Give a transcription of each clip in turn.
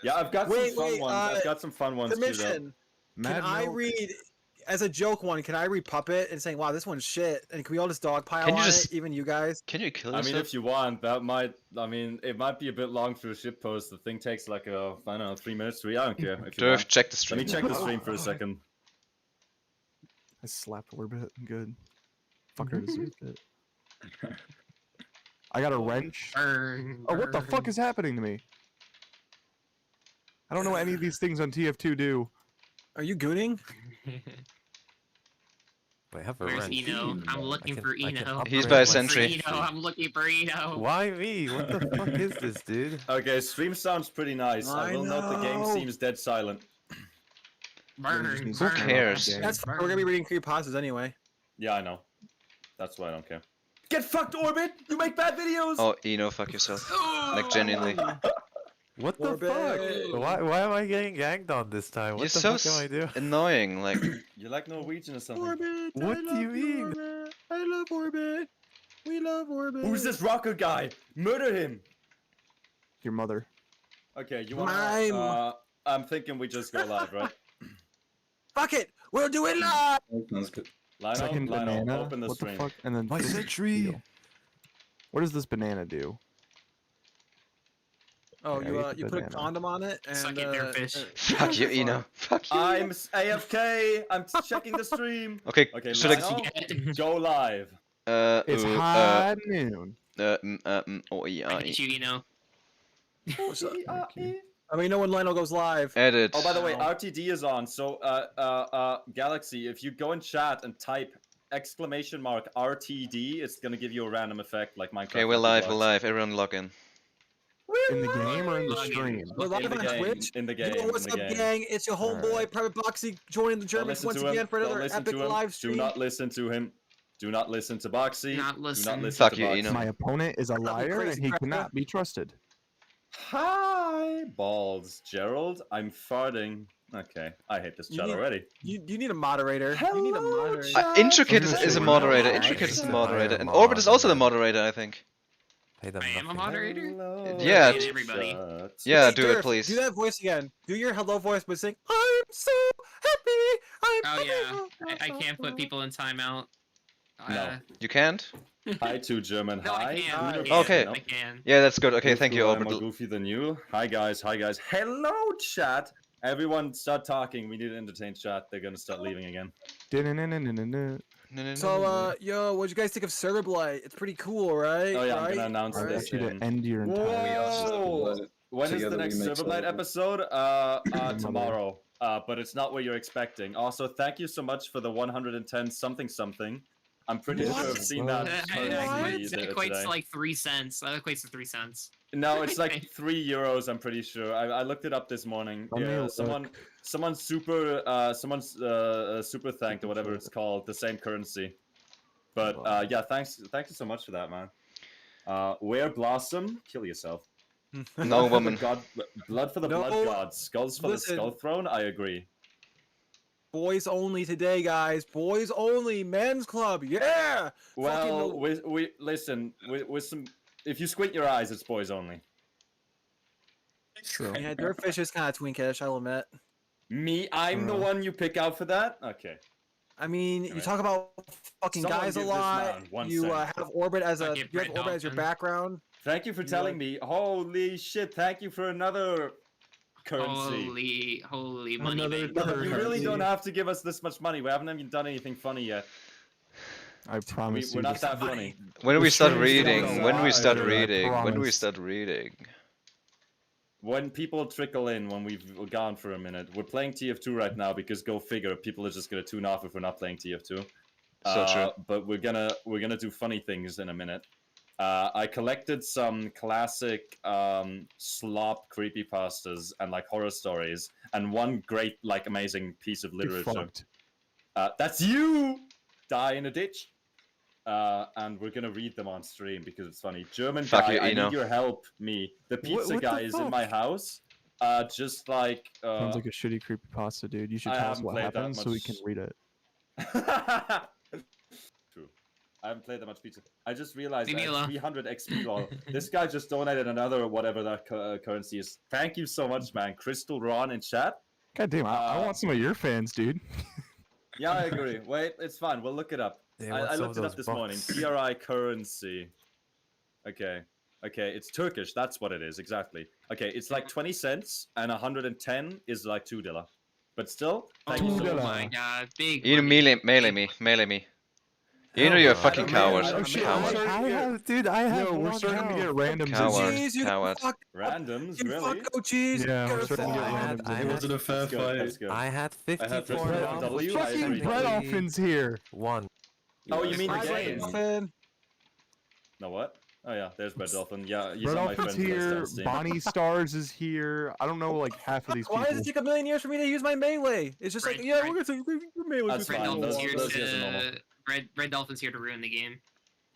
Yeah, I've got some fun ones. I've got some fun ones queued up. Submission. Can I read, as a joke one, can I read Puppet and saying, wow, this one's shit, and can we all just dogpile on it, even you guys? Can you kill I yourself? mean, if you want, that might. I mean, it might be a bit long for a shitpost. The thing takes like I don't know, 3 minutes to read. I don't care. If you want. Check the stream. Let me check the stream for a second. I slapped Orbit. Good. Fucker deserved it. I got a wrench. Oh, what the fuck is happening to me? I don't know what any of these things on TF2 do. Are you gooning? Wait, have a Where's wrench. Eno? I'm looking for Eno. He's by a sentry. Eno, I'm looking for Eno. Why me? What the fuck is this, dude? Okay, stream sounds pretty nice. I will note the game seems dead silent. Burn. Who cares? That's fine. We're gonna be reading creepypastas anyway. Yeah, I know. That's why I don't care. Get fucked, Orbit! You make bad videos! Oh, Eno, fuck yourself. Like, genuinely. What the fuck? Why am I getting ganked on this time? What You're the so fuck am I doing? annoying, like... You're like Norwegian or something. Orbit, What do you mean? Orbit. I love Orbit. We love Orbit. Who's this rocker guy? Murder him! Your mother. Okay, you wanna... I'm thinking we just go live, right? Fuck it! We'll do it live! Sounds good. Second Lionel, banana. open the What stream. the fuck? And then My this sentry! deal. What does this banana do? Oh, Yeah, you I ate the you put a banana. condom on it and Suck it there, fish. Fuck you, Eno. Fuck you. I'm AFK! I'm checking the stream! Okay, Okay, should Lionel, I... go live. It's high noon. Oh, yeah. I get you, Eno. I mean, no when Lionel goes live. Edit. Oh, by the way, RTD is on, so, Galaxy, if you go in chat and type !RTD, it's gonna give you a random effect like Minecraft. Okay, we're live, Everyone log in. In the game or in the Log in. stream? We're live In the on game, Twitch. in the game, Yo, what's in up, the game. gang? It's your homeboy, Private Boxy, joining the Don't Germans listen once to him. again for Don't another listen epic to him. live stream. Do not listen to him. Do not listen to Boxy. Not Do listen. not listen Fuck to you, Boxy. Eno. My opponent is a liar crazy and he cracker. cannot be trusted. Hi, balls, Gerald. I'm farting. Okay, I hate this You chat need- already. You need a moderator. You need a Hello, moderator. chat. Intricate is a moderator. Hello. Intricate is the Hello. moderator. And Orbit is also the moderator, I think. Pay them I am a nothing. moderator? Hello, Yeah. Hey, everybody. chat. Yeah, Hey, do it, Durf, please. Do that voice again. Do your hello voice, but sing, I'm so happy. Oh yeah, I can't put people in timeout. No. You can't? Hi to German. No, Hi. I can. Hi. I can. Okay. I can. Yeah, that's good. Okay, thank you, I'm more Orbit. goofy than you. Hi guys. Hi guys. Hello, chat. Everyone, start talking. We need to entertain chat. They're gonna start leaving again. So, yo, what'd you guys think of Server Blight? It's pretty cool, right? Oh yeah, I'm right? gonna announce I Right? this. want you to end your entire. Whoa! When is the Together we next make Silverblight Silverblight. episode? Tomorrow. But it's not what you're expecting. Also, thank you so much for the 110 something something. I'm pretty sure I've seen that. That personally equates today. to like 3 cents. That equates to 3 cents. No, it's like €3. I'm pretty sure. I looked it up this morning. Let me Yeah, look. someone super thanked or whatever it's called, the same currency. But yeah, thank you so much for that, man. Wear Blossom, kill yourself. No woman. Blood for the No, blood gods, skulls for listen. the skull throne. I agree. Boys only today, guys. Boys only. Men's club. Yeah. Well, Fucking we listen with some. If you squint your eyes, it's boys only. True. Yeah, Dirtfish is kind of twinkish, I'll admit. Me, I'm the one you pick out for that. Okay. I mean, you Alright. talk about fucking Someone guys a give this lot. man 1 You cent. have Orbit as I'll a give you have Brett Orbit as your Dalton. background. Thank you for telling me. Holy shit! Thank you for another currency. Holy money, Another babe. No, but you really currency. don't have to give us this much money. We haven't even done anything funny yet. I promise We're you. not this- that funny. When do The we start stream is gonna reading? go When do we live, start I reading? When do we promise. start reading? When people trickle in, when we've gone for a minute, we're playing TF2 right now because go figure, people are just gonna tune off if we're not playing TF2. So true. But we're gonna do funny things in a minute. I collected some classic slop creepypastas and like horror stories, and one great like amazing piece of You're literature. fucked. That's you! Die in a ditch. And we're gonna read them on stream because it's funny. German Fuck guy, you, I Eno. need your help. Me, the pizza what the guy is in my fuck? house. Just like Sounds like a shitty creepypasta, dude. You should I tell us haven't what played that happened so we can much. read it. True. I haven't played that much pizza. I just realized Leave I me have alone. 300 XP. Lol. This guy just donated another whatever that currency is. Thank you so much, man. Crystal Ron in chat. God damn, I Uh, want some of your fans, dude. Yeah, I agree. Wait, it's fine. We'll look it up. Yeah, I want some looked of it up those this morning. bucks. CRI currency. Okay. Okay, it's Turkish. That's what it is, exactly. Okay, it's like 20 cents, and 110 is like 2 $. But still, thank you so Oh much. my god, big You money. melee me. You know you're a Hell no. fucking I don't know, coward. man. Oh shit, Coward. I have, dude, I have Yo, we're one starting to get health. randoms. Coward. Cheese, you Coward. fuck. Randoms, You really? fuck, go cheese. Yeah, we're You're starting to get I had- randoms. I in It here. wasn't a fair That's good, fight. that's good. I had I had 54 Bread health. W, which I is agree. Fucking bread technically dolphins here. one. Oh, you mean the Hi, game? Dolphin. No, what? Oh yeah, there's Bread Dolphin. Yeah, he's Bread on my dolphins friends list here. on Steam. Bonnie Stars is here. I don't know like half of these Why people. does it take a million years for me to use my melee? It's just like, Right, yeah, right. we're gonna take your melee. That's Red fine, Dolphin's those- here those guys are normal. to Red Dolphin's here to ruin the game.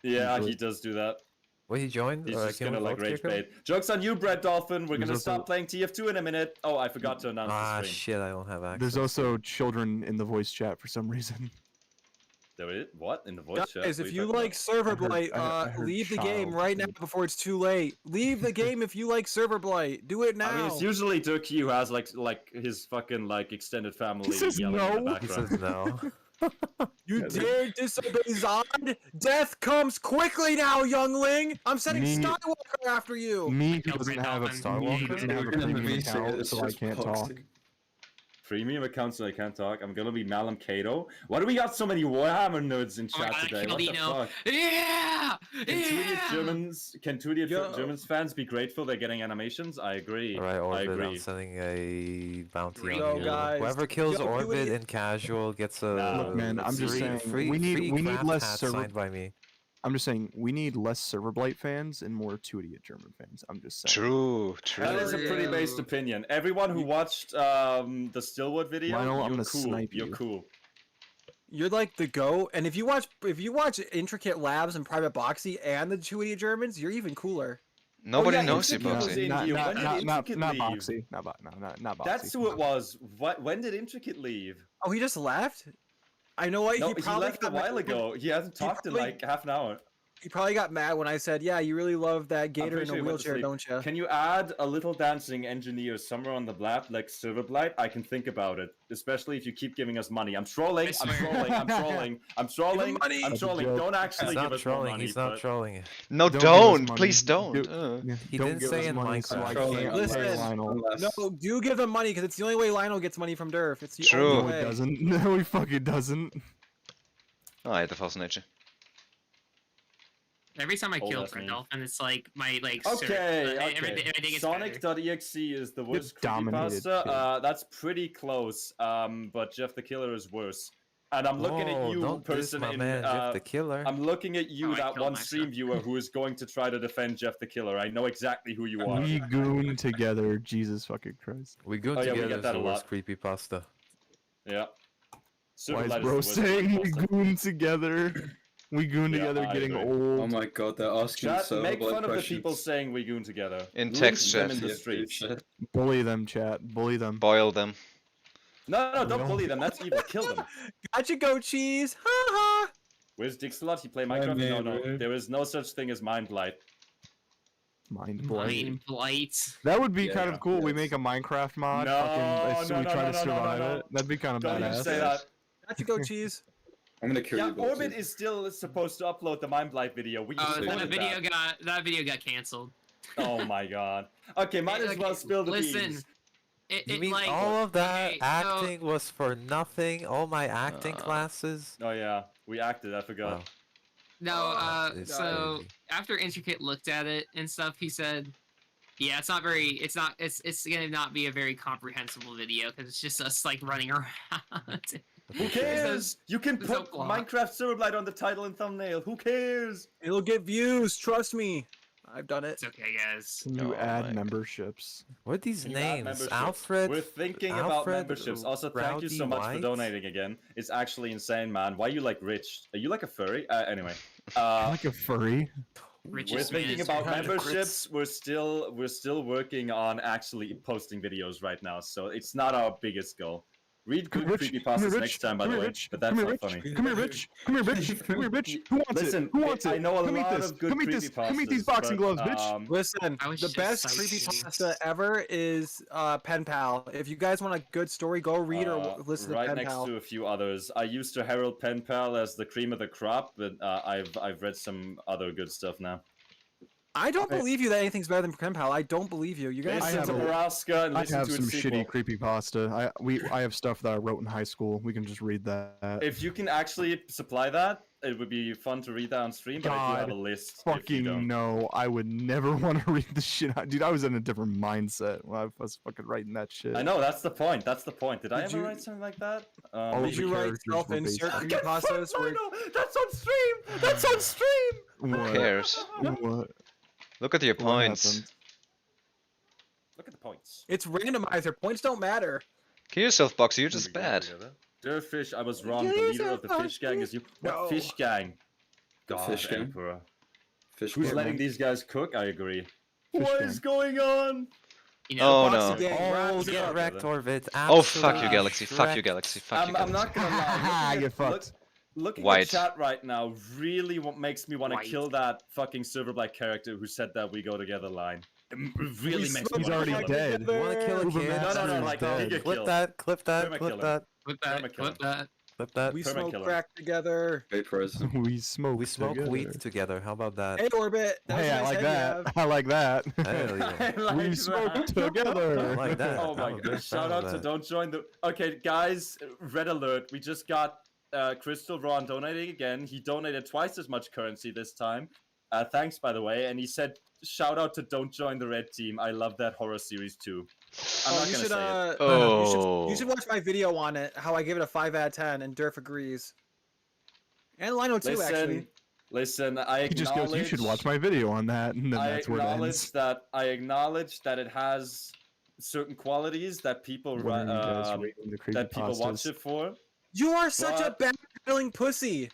Yeah, Usually. he does do that. Well, he joined. He's just can we gonna like vote, rage Jacob? bait. Joke's on you, Bread Dolphin. We're There's gonna also- stop playing TF2 in a minute. Oh, I forgot to announce Ah, the stream. shit, I don't have access. There's also children in the voice chat for some reason. There it. What in the voice chat? Guys, What are if you talking like server I heard- blight, I heard leave the game child, right now dude. before it's too late. Leave the game if you like server blight. Do it about? now. I mean, it's usually Ducky who has like his fucking like extended family says yelling in the no. He background. says no. You Yeah, dare disobey Zod? Death comes quickly now, youngling! I'm sending Me- Skywalker after you! Me who Kill doesn't Bread have a Dolphin. Star Yeah, Wars you doesn't did. have a We're gonna premium release it, account, it's so I just can't talk. proxy. Premium account, so I can't talk. I'm gonna be Malum Kato. Why do we got so many Warhammer nerds in Oh my chat god, I today? killed What the Eno. fuck? Yeah! Can 2D Yo. Germans fans be grateful they're getting animations? I agree. Alright, I Orbit, agree. I'm sending a bounty Yo, on you. guys. Whoever kills Yo, do Orbit it. in casual gets a Nah. Look, man, I'm just saying, we need craft less hat server. signed by me. I'm just saying we need less Server Blight fans and more 2D German fans. I'm just saying. True. That is a pretty True. based opinion. Everyone who watched the Stillwood video, Lionel, I'm you're gonna cool. snipe You're you. cool. You're like the GOAT, and if you watch Intricate Labs and Private Boxy and the 2D Germans, you're even cooler. Nobody yeah, knows you, Intricate was Boxy. in Not, here. not, When did not, not, Intricate not leave? Boxy. Not Boxy. That's who it was. What? When did Intricate leave? Oh, he just left? I know what, No, he he probably left a got mad- while ago. He hasn't talked in probably- like half an hour. He probably got mad when I said, yeah, you really love that gator pretty in sure a he went to wheelchair, sleep. don't you? Can you add a little dancing engineer somewhere on the blap like Silverblight? I can think about it, especially if you keep giving us money. I'm trolling. I I'm swear. trolling. I'm trolling. I'm trolling. money. I'm That's a trolling. joke. Don't actually He's give not us more trolling, money. he's not but- trolling. No, Don't give us don't. money. Please don't. Yeah, He don't didn't give say us in money, so I Trolling can't Listen, pay Lionel. unless- No, do give them money, because it's the only way Lionel gets money from Durf. It's the True. only No, way. it doesn't. No, he fucking doesn't. Oh, I hate the false nature. Every time I Oh, kill that's Red me. Dolphin, it's like my like. Okay, every day gets better. Sonic.exe is the worst dominated, creepypasta. That's pretty close. But Jeff the Killer is worse. And I'm looking at Whoa, you, don't diss person my in. man, Jeff the Killer. I'm looking at Oh, you, I that killed one myself. stream viewer who is going to try to defend Jeff the Killer. I know exactly who you are. We goon together. Jesus fucking Christ. We go Oh, yeah, we together get that is a the worst lot. creepypasta. Yeah. Why is Silverlight bro the worst saying we creepypasta. goon together? We goon Yeah, together I getting agree. old. Oh my god, they're asking Chat, so make about fun of the questions. people saying we goon together. In Lynch text them chat. in the Yeah, streets. shit. Bully them, chat. Bully them. Boil them. No, We don't don't- bully them. That's evil. Kill them. Gotcha, go cheese! Ha ha! Where's Dixalot? You play Minecraft? No, no. neighbor. There is no such thing as mind blight. Mind blight. Mind blight. That would be Yeah, kind of cool. We yes. make a Minecraft mod. No, fucking, no, we no, try no, to no, no, survive no. it. That'd be kind of Don't even badass. say that. Gotcha, go cheese! I'm gonna kill Yeah, you both. Orbit is still supposed to upload the Mind Blight video. We Oh, supported that video got canceled. Oh my god. Okay, might as Okay, well spill the listen, beans. You mean like, all of that okay, so- acting was for nothing? All my acting classes? Oh yeah, we acted. I forgot. Wow. No, It's so crazy. after Intricate looked at it and stuff, he said, "Yeah, it's gonna not be a very comprehensible video because it's just us like running around." Who cares? You can there's no put plot. Minecraft Silverblight on the title and thumbnail. Who cares? It'll get views, trust me. I've done it. It's okay, guys. Can you Oh add my God. memberships? What are these Can you add names? memberships? Alfred? We're thinking about Alfred memberships. Also, thank you so Rowdy much for White? donating again. It's actually insane, man. Why are you like rich? Are you like a furry? Anyway. Like a furry. We're Richest man thinking is about behind the memberships. We're still working on actually posting videos right now, so it's not our biggest goal. Read good Rich, come here, creepypastas Rich. next time, by Come the here, way. Rich. But that's Come here, not Rich. funny. Come here, Rich. Come here, Rich. Come here, Rich. Who wants Listen, it? Who wants it? I know a Come eat lot this. of good Come eat this. Come eat these creepypastas, boxing but, gloves, bitch. Listen, I was the just best citing- creepypasta ever is Pen Pal. If you guys want a good story, go read or listen to right Pen next Pal. to a few others. I used to herald Pen Pal as the cream of the crop, but I've read some other good stuff now. I don't believe you that anything's better than Pen Pal. I don't believe you. You're gonna Listen have to a- Nebraska and I listen have to some its sequel. shitty creepypasta. I have stuff that I wrote in high school. We can just read that. If you can actually supply that, it would be fun to read that on stream. But I do have a God list. If you Fucking don't. no, I would never want to read the shit. Dude, I was in a different mindset when I was fucking writing that shit. I know that's the point. That's the point. Did I Did ever you- write something like that? All Did of you the write characters were self-insert based- creepypastas? Where... That's on stream. That's on stream. Who What? cares? What? Look at your What points. happened? Look at the points. It's randomizer. Points don't matter. Kill yourself, Boxer. You're just There we go, bad. together. Dear Fish, I was wrong. Yeah, The you leader said of the fish gang is you. What No. fish gang? The God, fish gang? Emperor. Fish Who's gang. letting these guys cook? I agree. Fish What gang. is going on? You know, Oh Boxy no. gang, Oh, round get zero. wrecked, Orbit. Oh fuck you, Absolute Galaxy. Fuck you, Shrek. Galaxy. Fuck you, I'm Galaxy. not gonna lie. Get Look, fucked. looking White. at chat right now really what makes me want to White. kill that fucking Silver Black character who said that we go together line. It really makes me He's wanna already kill him. dead. You wanna kill a Uber kid? Master No, is like, dead. Giga Clip kill. that, clip that, Perma clip kill him. that, clip that, Perma kill clip that. clip that. We Perma smoke killer. crack together. Hey, Prez. We smoke. We smoke together. weed together. How about that? Hey, Orbit. That was Hey, a I nice like head you that. have. I like that. Hell yeah. I like We that. smoke I together. like that. Oh my How god! Shout out to Don't Join the. Okay, guys, red alert. We just got Crystal Ron donating again. He donated twice as much currency this time. Thanks, by the way. And he said, "Shout out to Don't Join the Red Team. I love that horror series too." I'm not you gonna should, say it. Oh. you should watch my video on it. How I give it a 5 out of 10, and Durf agrees. And Lino too, actually. Listen. I He just acknowledge. goes, "You should watch my video on that," and then I that's where it ends. acknowledge that it has certain qualities that people When are you guys rating the that people watch creepypastas? it for. You are such a But- bad-feeling pussy.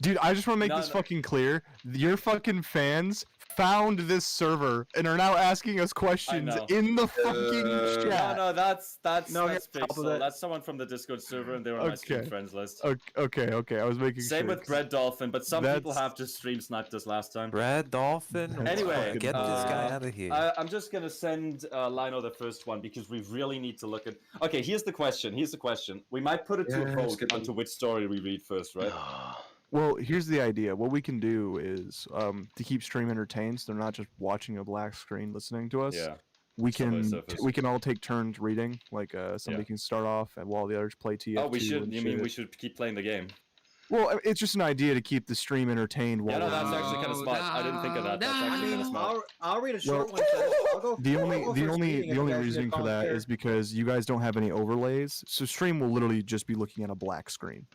Dude, I just want to make No, this no. fucking clear. Your fucking fans found this server and are now asking us questions know. in the fucking Uh, chat. No, that's No, that's get top of Pixel. it. That's someone from the Discord server, and they were on my stream Okay. friends list. Okay. I was making Same sure. with Bread Dolphin, but some people That's- have just stream sniped us last time. Brad Dolphin. Anyway, get this guy out of here. I'm just gonna send Lino the first one because we really need to look at. Okay, here's the question. We might put it to a Yeah, vote skip it. onto which story we read first, right? Well, here's the idea. What we can do is to keep stream entertained, so they're not just watching a black screen listening to us. Yeah. We Subway can Surfers. we can all take turns reading. Like somebody Yeah. can start off and while the others play TF2. Oh, we should. and You mean shit. we should keep playing the game? Well, it's just an idea to keep the stream entertained while Yeah, no, we're that's reading. actually kind of smart. I didn't think of that. That's No, I actually mean, kind of smart. I'll read a short Well, one. So I'll go, The I'll only go the first only reading the if only you guys need reasoning to for that volunteer. is because you guys don't have any overlays, so stream will literally just be looking at a black screen.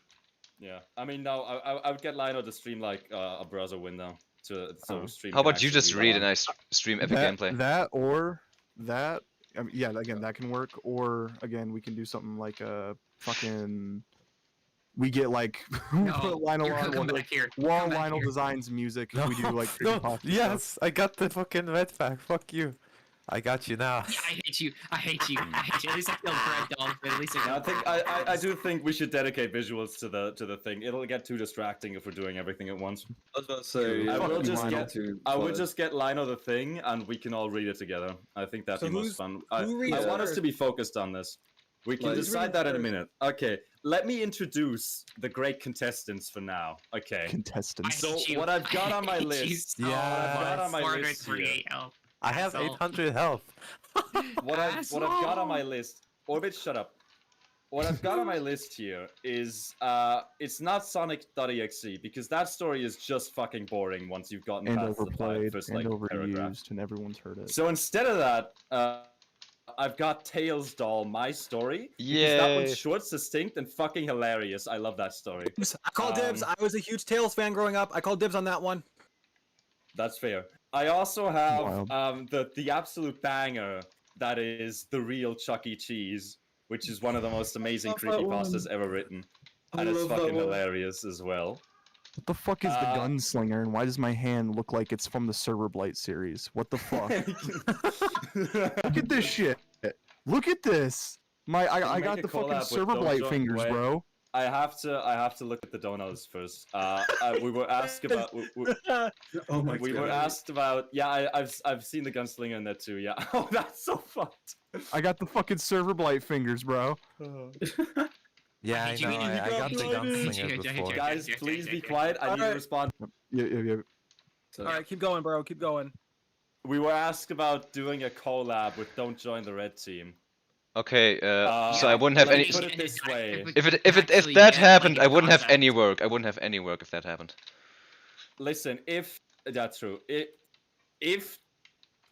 Yeah, I mean, no, I would get Lino to stream like a browser window so Oh. stream. How can about you actually just read read along. and I stream epic gameplay? That or that. I mean, yeah, again, that can work. Or again, we can do something like a fucking. We get like No, put Lionel you're on come one, back like, here. while Come back Lionel here. designs music. No, We do like no, creepypasta stuff. yes, I got the fucking red pack. Fuck you. I got you now. I hate you. I hate you. I hate you. At least I killed Brad Dolphin. At least I Yeah, I killed think Brad I Dolphin. do think we should dedicate visuals to the thing. It'll get too distracting if we're doing everything at once. I was about to say, I will fucking just Lionel get- too, I would but- just get Lino the thing, and we can all read it together. I think that'd So be most who's- fun. who reads I want us first? to be focused on this. We can Like- Who's decide reading that in a first? minute. Okay, let me introduce the great contestants for now. Okay. I Contestants. So hate you. what I've got I on my hate you list- so Yeah. what I've got on much. my list here- 448 health. I have Asshole. 800 health. What I've got on my Asshole. list. Orbit, shut up. What I've got on my list here is it's not Sonic.exe because that story is just fucking boring once you've gotten And past the overplayed first and like paragraph. overused, and everyone's heard it. So instead of that, I've got Tails Doll, my story. Because that one's Yay. short, succinct, and fucking hilarious. I love that story. I call dibs. I was a huge Tails fan growing up. I called dibs on that one. That's fair. I also have Wild. the absolute banger that is the real Chuck E. Cheese, which is one of the most amazing love that creepypastas ever written, I and it's love that fucking one. hilarious as well. What the fuck is the Uh, gunslinger, and why does my hand look like it's from the Server Blight series? What the fuck? Look at this shit. Look at this. I make got a the fucking collab with server Don't blight Join- fingers, wait. bro. I have to look at the donos first. We were asked about. Oh my We god. were asked about. Yeah, I've seen the gunslinger in that too. Yeah. Oh, that's so fucked. I got the fucking server blight fingers, bro. Yeah, I hate you, know. Ian. I got the I hate you, gunslingers before. Guys, please be quiet. I need to Alright. respond. Yeah. So, All right, keep going, bro. Keep going. We were asked about doing a collab with Don't Join the Red Team. Okay, so I wouldn't have let me any. put it this way. If that happened, I wouldn't have any work. I wouldn't have any work if that happened. Listen, if that's true, if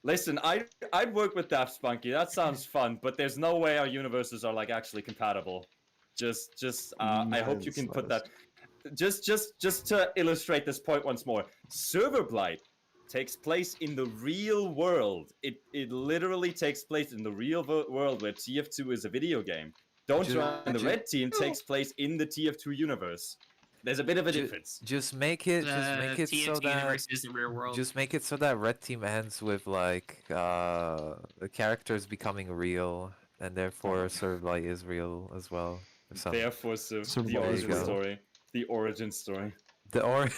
listen, I'd work with Daft Spunky. That sounds fun, but there's no way our universes are like actually compatible. I hope you can put that. Just to illustrate this point once more, Server Blight takes place in the real world. It literally takes place in the real world where TF2 is a video game. Don't Join the Red Team takes place in the TF2 universe. There's a bit of a difference. Just make it The so TF2 that universe is the real world. just make it so that red team ends with like the characters becoming real, and therefore Servlight is real as well. Or something. Therefore, Server the Blight origin is real. story. The origin story. The or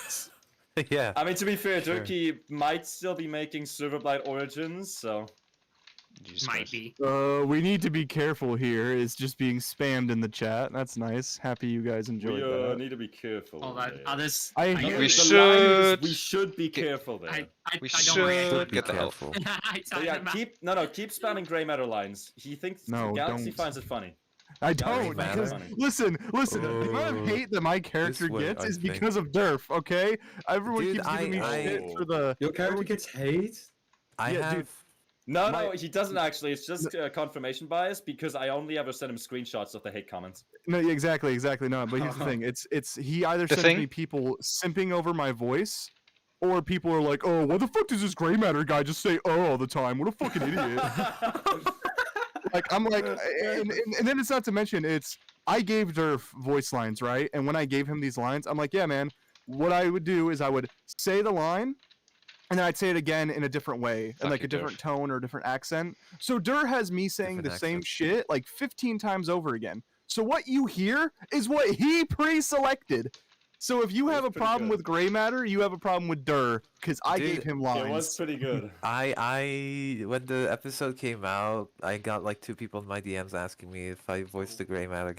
yeah. I mean, to be fair, Sure. Durkee might still be making Server Blight Origins, so... Jesus Might Christ. be. We need to be careful here. It's just being spammed in the chat. That's nice. Happy you guys enjoyed We that. need to be careful. Hold there. on. I'll just. I No, hear- the We line is we should should be careful there. I We don't worry. should Be get the help. careful. I So timed yeah, him out. keep spamming grey matter lines. He thinks No, Galaxy don't. finds it funny. I Galaxy don't, finds it because funny. listen. The amount of hate that my character way, gets I is think. because of Durf. Okay, everyone Dude, keeps giving me I- shit for the. your character gets hate? I Yeah, have dude. No, My- no, he doesn't actually. It's just confirmation bias because I only ever send him screenshots of the hate comments. No, exactly. No, but here's the thing. It's he either The sends thing- me people simping over my voice, or people are like, "Oh, what the fuck does this gray matter guy just say oh all the time? What a fucking idiot!" Like I'm like, and then it's not to mention I gave Durf voice lines, right? And when I gave him these lines, I'm like, yeah, man. What I would do is I would say the line, and then I'd say it again in a different way, Fuck in like you, a different Durf. tone or a different accent. So Dur has me saying Different the same accent. shit like 15 times over again. So what you hear is what he pre-selected. So if you have a pretty problem good. with gray matter, you have a problem with Dur, because I Dude, gave him It lines. was pretty good. I when the episode came out, I got like 2 people in my DMs asking me if I voiced the gray matter.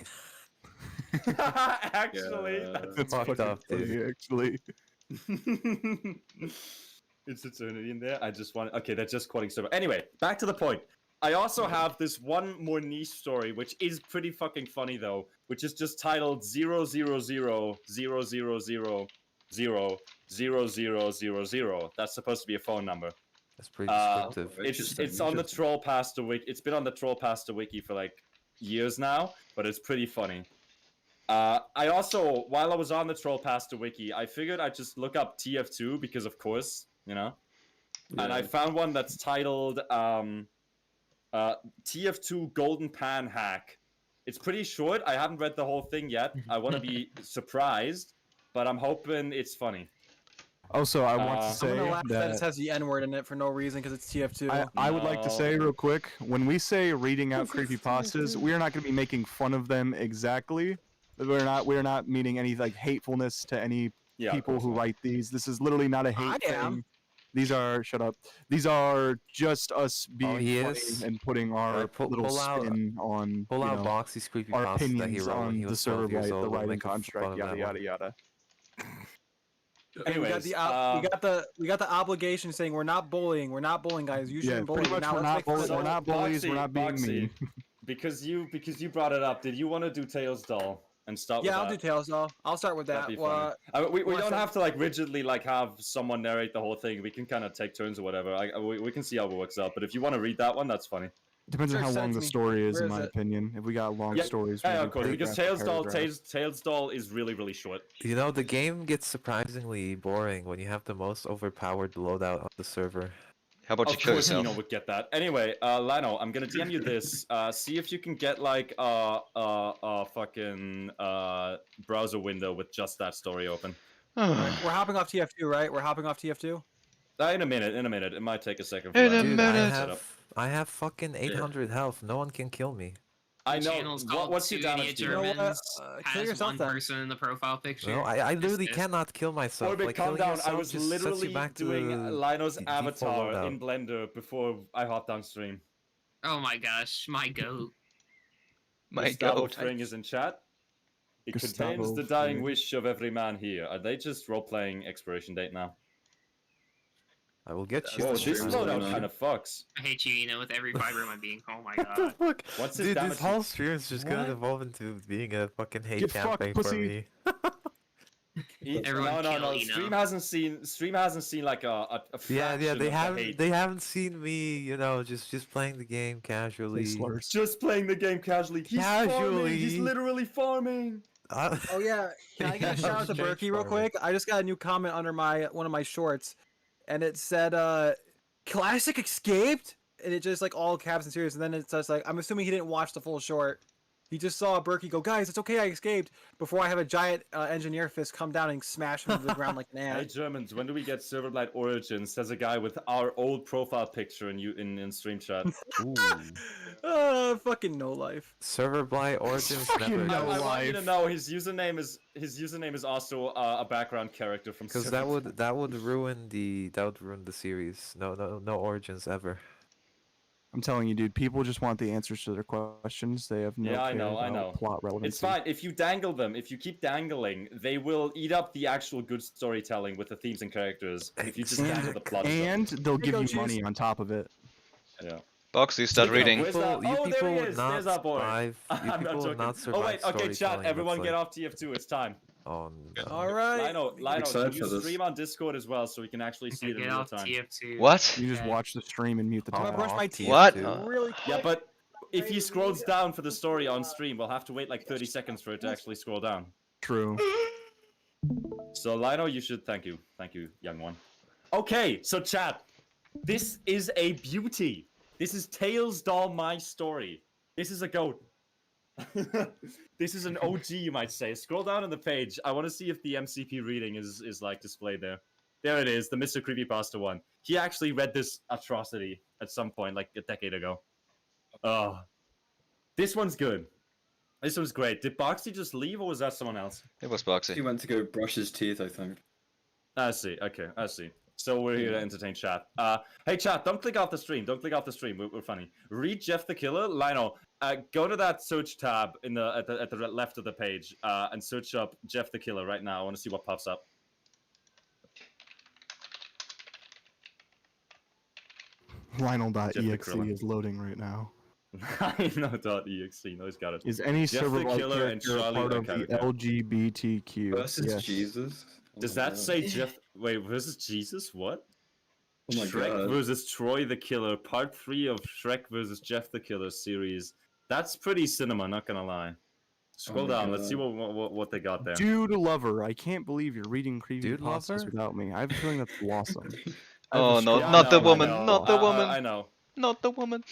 Actually, Yeah. that's That's fucked fucking up, dude. funny, actually. It's eternity in there. I just want. Okay, they're just quoting server. Anyway, back to the point. I also have this one more niche story, which is pretty fucking funny though, which is just titled 00000000000. That's supposed to be a phone number. That's pretty Uh, descriptive. It's on the Trollpasta wiki. It's been on the Trollpasta wiki for like years now, but it's pretty funny. I also, while I was on the Trollpasta wiki, I figured I'd just look up TF2 because, of course, you know. And I found one that's titled TF2 Golden Pan Hack. It's pretty short. I haven't read the whole thing yet. I want to be surprised, but I'm hoping it's funny. Also, I want to I'm I'm say gonna laugh that it that has the N word in it for no reason because it's TF2. I would like to say No. real quick, when we say reading out creepypastas, we are not going to be making fun of them exactly. We're not meaning any like hatefulness to any Yeah, of people course who not. write these. This is literally not a hate I am. thing. These are shut up. These are just us being he funny is. and putting our Alright, little pull out- spin on Pull you out know, Boxy's our creepypasta that he opinions wrote when on he the was server 12 years blight, the old. We'll writing make a fun construct, of yada that yada one. yada. And we got Anyways, we got the obligation saying we're not bullying. We're not bullying, guys. You Yeah, shouldn't bully. pretty much Now we're let's not make fun bullying. of We're it. not bullies. We're not being Boxy, mean. because you brought it up. Did you want to do Tails Doll and start Yeah, with I'll that? do Tails Doll. I'll start with that. That'd be funny. We wanna don't start- have to like rigidly like have someone narrate the whole thing. We can kind of take turns or whatever. We can see how it works out. But if you want to read that one, that's funny. Depends on Sure, how send long it the to me. story is, Where in is my it? opinion. If we got long Yeah, stories, Yeah, we'll of course. do Because paragraph. Tails Doll is really short. You know, the game gets surprisingly boring when you have the most overpowered loadout on the server. How about you Of kill course, yourself? Nino would get that. Anyway, Lano, I'm gonna DM you this. See if you can get like a fucking browser window with just that story open. We're hopping off TF2, right? We're hopping off TF2. In a minute. It might take a second. For In that. a Dude, minute. I have fucking 800 health. No one can kill me. I The know. channel's called What's your Two damage Idiot deal? You know what? Germans. Kill Has yourself one then. person in the profile picture. No, I Just literally this. cannot kill myself. Orbit, Like, calm killing down. yourself I was just sets you literally back doing to Lino's default avatar loadout. in Blender before I hopped on stream. Oh my gosh, my goat. My Gustavo goat. Fring is in chat. It Gustavo contains the dying Fring. wish of every man here. Are they just role-playing expiration date now? I will get you. Whoa, That's this true. loadout kind of fucks. I hate you, with every fiber of my being. Oh my What the god. fuck? What's his Dude, damage? this whole stream is just gonna What? evolve into being a fucking hate Get fucked, campaign for pussy. me. Everyone no. kill Eno. Stream hasn't seen like a Yeah, fraction they of the haven't hate. they haven't seen me, just playing the game casually. Slurs. Just playing the game casually. He's farming. He's Casually. literally farming. Oh yeah, can I get a shout out to Strange Berkey real farming. quick? I just got a new comment under one of my shorts, and it said "Classic escaped," and it just like all caps and serious, and then it says like, I'm assuming he didn't watch the full short. He just saw Berkey go, guys, it's okay, I escaped, before I have a giant engineer fist come down and smash him to the ground like an Hey ant. Germans, when do we get Silverblight Origins? Says a guy with our old profile picture in stream chat. Ooh. Fucking no life. Server blight origins Fucking never. no I want you to life. know his username is also a background character from. Because Silverblight. that would ruin the series. No origins ever. I'm telling you, dude. People just want the answers to their questions. They have no Yeah, I care know, I about know. plot relevancy. It's fine if you dangle them. If you keep dangling, they will eat up the actual good storytelling with the themes and characters. If you just dangle the plot. And they'll Here you give go, you Cheese. money on top of it. Yeah. Boxy, start reading. Where's that? You Oh, there people he would is. not There's our boy. survive. You I'm not people would joking. not survive. Oh wait, okay, chat. storytelling, Everyone that's get like- off TF2. It's time. Oh no. All right. Lino, excited can for you this. stream on Discord as well so we can actually see it in Get real off time? TF2. What? You just Okay. watch the stream and mute the I'm gonna talk. brush my Off teeth What? really quick. Yeah, but if he scrolls down for the story on stream, we'll have to wait like 30 seconds for it to actually scroll down. True. So Lino, you should thank you, young one. Okay, so chat, this is a beauty. This is Tails Doll My Story. This is a goat. This is an OG, you might say. Scroll down on the page. I want to see if the MCP reading is like displayed there. There it is, the Mr. Creepypasta one. He actually read this atrocity at some point, like a decade ago. Oh, this one's good. This one's great. Did Boxy just leave, or was that someone else? It was He Boxy. went to go brush his teeth, I think. I see. Okay, I see. So we're here to entertain chat. Hey chat, don't click off the stream. Don't click off the stream. We're funny. Read Jeff the Killer, Lino. Go to that search tab in at the left of the page and search up Jeff the Killer right now. I want to see what pops up. Lionel.exe Krillin. is loading right now. I know.exe. No, he's got it. Is any Jeff server the like Killer and character a Charlie part the of the character. LGBTQ? Versus Yes. Jesus. Oh Does my that God. say Jeff? Wait, versus Jesus? What? Oh my Shrek God. versus Troy the Killer, part 3 of Shrek versus Jeff the Killer series. That's pretty cinema, not gonna lie. Scroll my down, let's see God. what they got there. Dude lover, I can't believe you're reading Dude creepypastas lover? without me. I have a feeling that's awesome. Oh no, Yeah, I not the know, I woman, know. not the woman, I know. not the woman.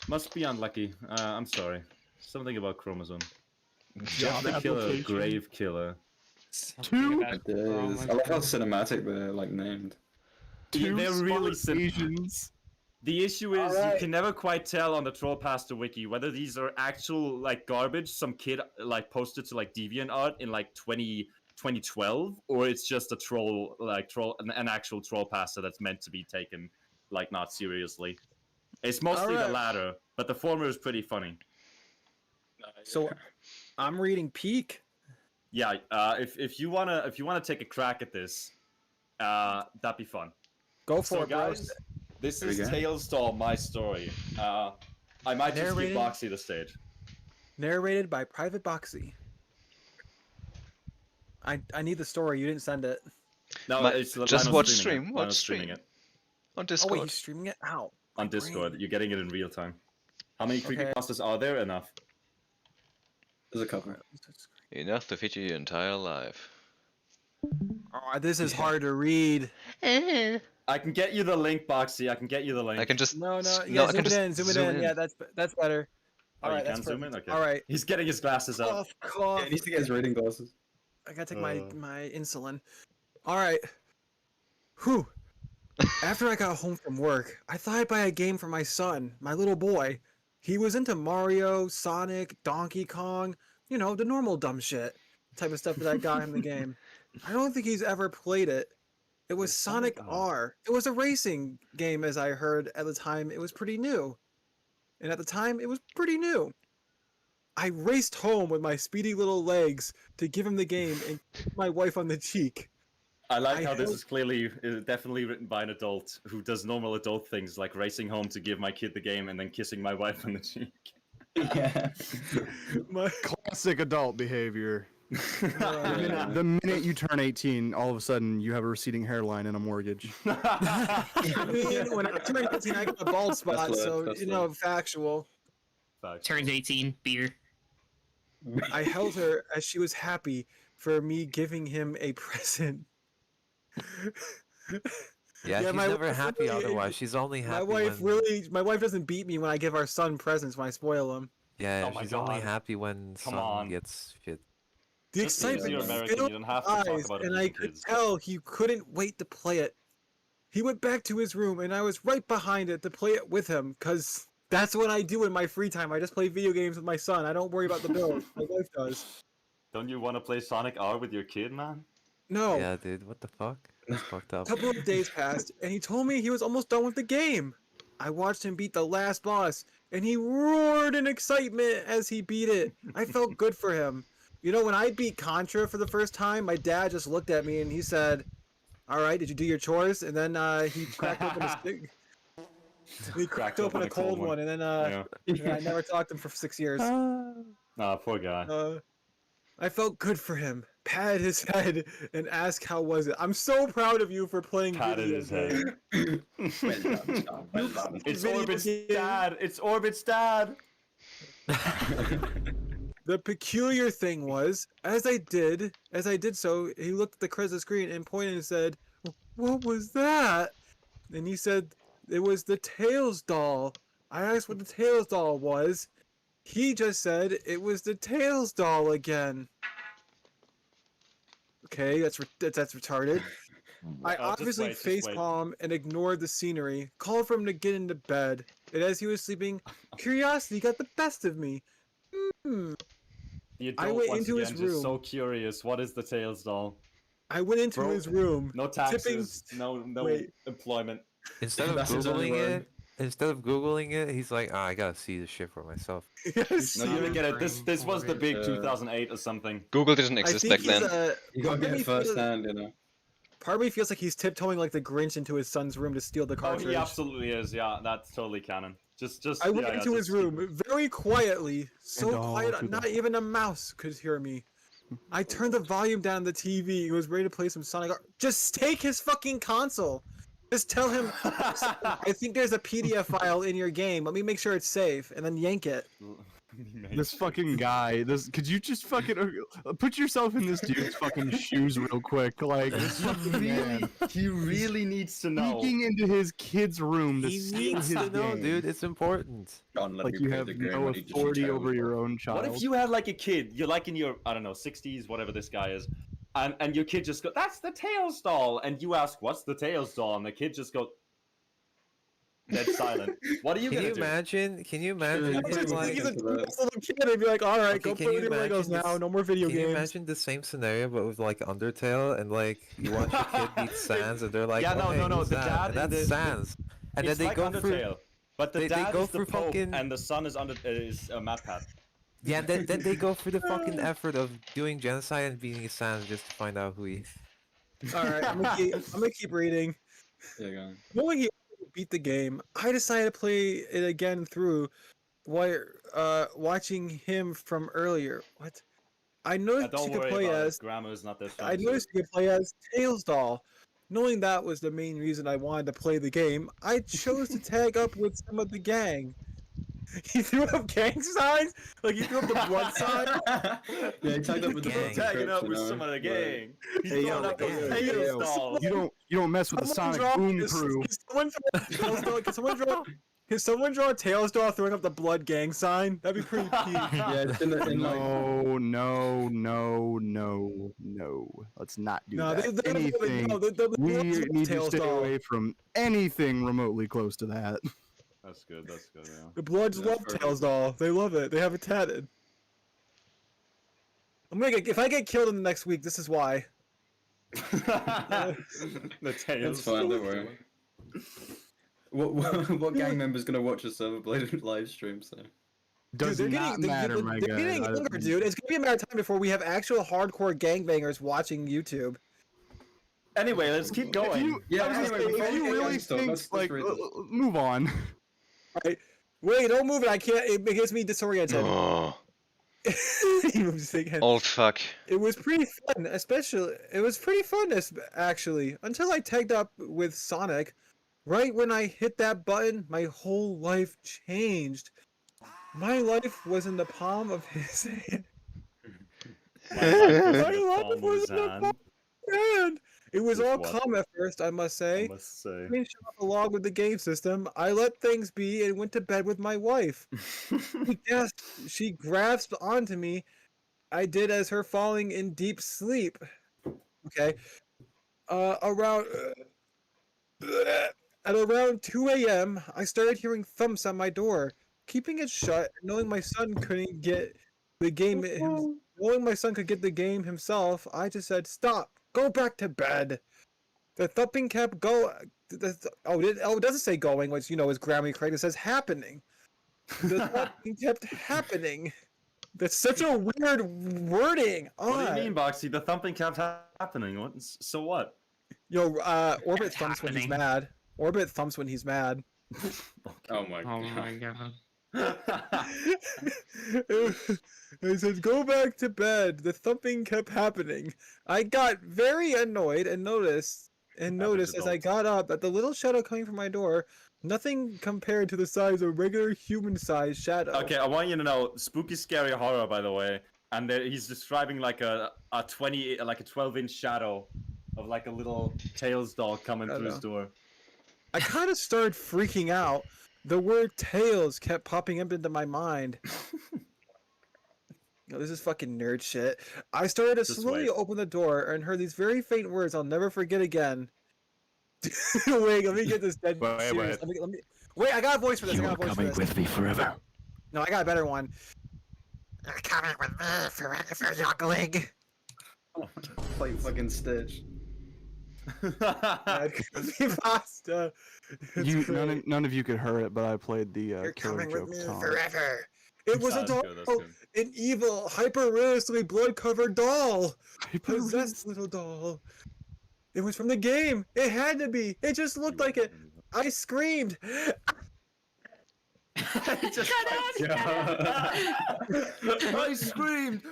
Must be unlucky. I'm sorry. Something about chromosome. Job Jeff the Killer, application. Grave Killer. Two? It is. I love how cinematic they're like named. Two They're really smart sim- Asians. The issue is Alright. you can never quite tell on the Trollpasta wiki whether these are actual like garbage some kid like posted to like DeviantArt in like 2012 or it's just a an actual Trollpasta that's meant to be taken like not seriously. It's mostly the Alright. latter, but the former is pretty funny. So I'm reading Peak. Yeah, if you wanna take a crack at this, that'd be fun. Go So for it, guys, bros. this Here we is go. Tails Doll My Story. I might just give Narrated. Boxy the stage. Narrated by Private Boxy. I need the story. You didn't send it. No, Ma- it's just Lino's watch streaming stream, it. watch Lino's streaming stream. it On Oh wait, Discord. he's streaming it out. on Discord. You're getting it in real time. How many Okay. creepypastas are there? Enough. There's a couple. Enough to feed you your entire life. Oh, this is hard to read. I can get you the link, Boxy. I can get you the link. I can just No, s- yeah, I zoom can it just in, zoom it in. Yeah, that's better. Oh, Alright, you that's can zoom in? perfect. Okay. All right. He's getting his glasses up. Cough, Yeah, cough. he needs to get his reading glasses. I gotta take my insulin. All right. Whew. After I got home from work, I thought I'd buy a game for my son, my little boy. He was into Mario, Sonic, Donkey Kong, you know, the normal dumb shit type of stuff that got him the game. I don't think he's ever played it. It was Wait, Sonic Sonic R. It was a racing game, as I heard at the time. It was pretty new. And at the time, it was pretty new. I raced home with my speedy little legs to give him the game and kiss my wife on the cheek. I like I how this hope- is clearly definitely written by an adult who does normal adult things like racing home to give my kid the game and then kissing my wife on the cheek. Yeah. My, Classic adult behavior. uh, The minute you turn 18, all of a sudden you have a receding hairline and a mortgage. I mean, when I turned 18, I got a bald spot, lit, so, that's you know, factual. Facts. Turns 18, beer. I held her as she was happy for me giving him a present. Yeah, Yeah, she's my never wife happy really- otherwise. She's only My happy wife when... my wife doesn't beat me when I give our son presents when I spoil him. Yeah, Oh my she's only God. happy when Come son on. gets shit. The Just because excitement you're Yeah. American, filled you don't have to his talk eyes, about and I abusing could kids. tell he couldn't wait to play it. He went back to his room, and I was right behind it to play it with him, because that's what I do in my free time. I just play video games with my son. I don't worry about the bills. My wife does. Don't you want to play Sonic R with your kid, man? No. Yeah, dude, what the fuck? That's fucked A up. couple of days passed, and he told me he was almost done with the game. I watched him beat the last boss, and he roared in excitement as he beat it. I felt good for him. You know, when I beat Contra for the first time, my dad just looked at me and he said, "All right, did you do your chores?" And then he cracked open a stick. He cracked open a cold one, and then Yeah. and I never talked to him for 6 years. Ah, poor guy. I felt good for him. Pat his head and ask how was it. I'm so proud of you for playing Patted video his head. games. Well done, Sean, well done. It's Video Orbit's game. dad. It's Orbit's dad. The peculiar thing was, as I did so, he looked at the crystal screen and pointed and said, "What was that?" And he said, "It was the Tails doll." I asked what the Tails doll was. He just said it was the Tails doll again. Okay, that's retarded. I obviously just wait. facepalm and ignored the scenery, called for him to get into bed, and as he was sleeping, curiosity got the best of me. The I adult went once into again, his just so room. curious. What is the Tails doll? I went into Bro, his room. No taxes, no Wait. employment. Instead of That's his only word. Googling it, he's like, "Ah, I gotta see this shit for myself." Yes. No, you didn't get it. This was the big Uh, 2008 or something. Google didn't I exist think back he's then. You gotta part get of me it first feels- hand, you know. Part of me feels like he's tiptoeing like the Grinch into his son's room to steal the Oh, cartridge. he absolutely is. Yeah, that's totally canon. Just. I went yeah, into yeah, his just- room very quietly, so And all quiet to the- not even a mouse could hear me. I turned the volume down on the TV. He was ready to play some Sonic. Just take his fucking console. Just tell him, I think there's a PDF file in your game. Let me make sure it's safe, and then yank it. This fucking guy. Could you just fucking put yourself in this dude's fucking shoes real quick? Like, this fucking man He really needs to know. sneaking into his kid's room to He steal needs his to know, game. dude. It's important. John, let Like me you play have the game no when he just authority tells over us. your own child. What if you had like a kid? You're like in your, I don't know, 60s, whatever this guy is, and your kid just goes, "That's the Tails doll," and you ask, "What's the Tails doll?" and the kid just goes dead silent. What are you Can gonna you do? imagine? Can you imagine? Yeah, He's him, yeah, like, like, he's a into that. nice little kid and be like, all right, Okay, go can play you with your Legos imagine now. this- No more video Can you games. imagine the same scenario but with like Undertale and like you watch your kid beat Sans and they're like, Yeah, no, "Oh, hey, no, who's the that?" dad And in that's the- Sans. And then It's they like go Undertale, through. but the they dad go is the through Pope, fucking- and the son is MatPat. Yeah, then they go through the fucking effort of doing genocide and beating Sans just to find out who he. All right, I'm gonna keep reading. Yeah, go on. Knowing he beat the game, I decided to play it again through while watching him from earlier. What? I noticed Don't you could worry play about as. it. Grammar is not their strong I suit. noticed you could play as Tails Doll. Knowing that was the main reason I wanted to play the game, I chose to tag up with some of the gang. He threw up gang signs, like he threw up the blood sign. Yeah, he tagged up with the Gang. fucking Tagging Crips, up you with know, some of the like- gang. He's Hey, throwing yo, up those gang. Tails dolls. You don't mess with the Sonic Boom crew. Can someone draw a Tails Doll throwing up the blood gang sign? That'd be pretty peak. Yeah, it's in like No. Let's not do No, that. Anything. no, We the need to Tails stay Doll. away from anything remotely close to that. That's good. That's good. Yeah. The Bloods That's love perfect. Tails Doll. They love it. They have it tatted. I'm gonna get if I get killed in the next week. This is why. The tails. It's fine, don't worry. What gang member's gonna watch a Silverblade live stream? So Does Dude, not matter, my they're guy. getting younger, dude. It's gonna be a matter of time before we have actual hardcore gangbangers watching YouTube. Anyway, let's keep going. Yeah, I was gonna anyway, say, before if we you get really gang stuff, think, let's like, read this. move on. Wait, don't move it. I can't. It gets me disoriented. Oh, He moves it again. old fuck. It was pretty fun, especially. It was pretty fun, actually, until I tagged up with Sonic. Right when I hit that button, my whole life changed. My life was in the palm of his hand. My life was in My the life palm of was his in the hand, palm of his hand. It was With all what? calm at first, I must say. I must say. Finish off along with the game system. I let things be and went to bed with my wife. Yes, she grasped onto me. I did as her falling in deep sleep. Okay. At around 2 a.m., I started hearing thumps on my door. Keeping it shut, knowing my son couldn't get the game, knowing my son could get the game himself, I just said, "Stop! Go back to bed." The thumping kept going. It doesn't say going, which is grammar correct. It says happening. The thumping kept happening. That's such a weird wording. What do you Odd. mean, Boxy? The thumping kept happening. What? So what? Yo, Orbit Kept thumps when he's happening. mad. Orbit thumps when he's mad. Oh my Oh god. my god. I said, "Go back to bed." The thumping kept happening. I got very annoyed and noticed as I adult. got up that the little shadow coming from my door, nothing compared to the size of a regular human-sized shadow. Okay, I want you to know, spooky, scary horror, by the way, and he's describing like a 12-inch shadow of like a little Tails doll coming I through his know. door. I kind of started freaking out. The word "tails" kept popping up into my mind. Yo, this is fucking nerd shit. I started to Just slowly wait. open the door and heard these very faint words I'll never forget again. Wait, let me get this dead Wait, serious. wait. Let me... Wait, I got a voice for this. I got a voice for this. me forever. No, I got a better one. You're coming with me forever, youngling. Like fucking Stitch. Creepypasta. It's great. None of you could hear it, but I played the You're killer coming with joke me song. forever. It was a That's doll, good, that's good. an evil, hyper-realistically blood-covered doll. Hyper- Possessed little doll. It was from the game. It had to be. It just looked like it. I screamed. Just I screamed.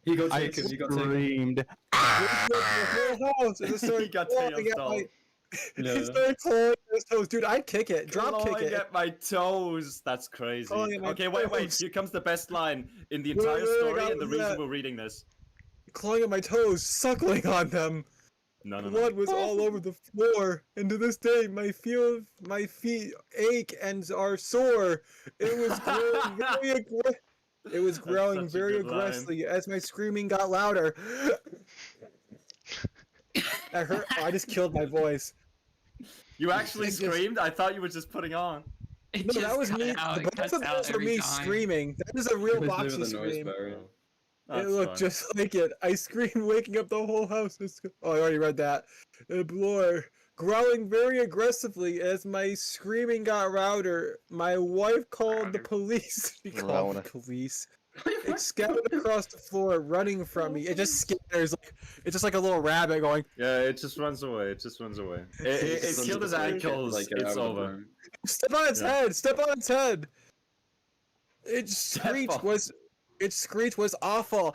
He got I taken. He got taken. screamed. The whole house. And it started He got clawing Tails at doll. my. Yeah. He started clawing at his toes, dude. I'd kick it. Drop kick Clawing it. at my toes. That's crazy. Clawing at my Okay, wait. toes. Here comes the best line in the Wait, entire wait, I story got and the that. reason we're reading this. Clawing at my toes, suckling on them. No. Blood was all over the floor, and to this day, my feet ache and are sore. It was growing very It was growing such a very good line. aggressively as my screaming got louder. I just killed my voice. You actually It just- screamed? I thought you were just putting on. It No, just that was cut me. out. It Both cuts of out those were every me time. screaming. That is a real Let's do boxy the noise scream. barrier. That's It looked fine. just like it. I screamed, waking up the whole house. Oh, I already read that. Bloor, growling very aggressively as my screaming got louder. My wife called the Louder. police. She called Louder. the police. It scattered across the floor, running from me. It just scatters. It's just like a little rabbit going. Yeah, it just runs away. It It's killed his ankles. Like, It's out of the over. room. Step on its Yeah. head! Step on its head! Its Step screech on- was awful.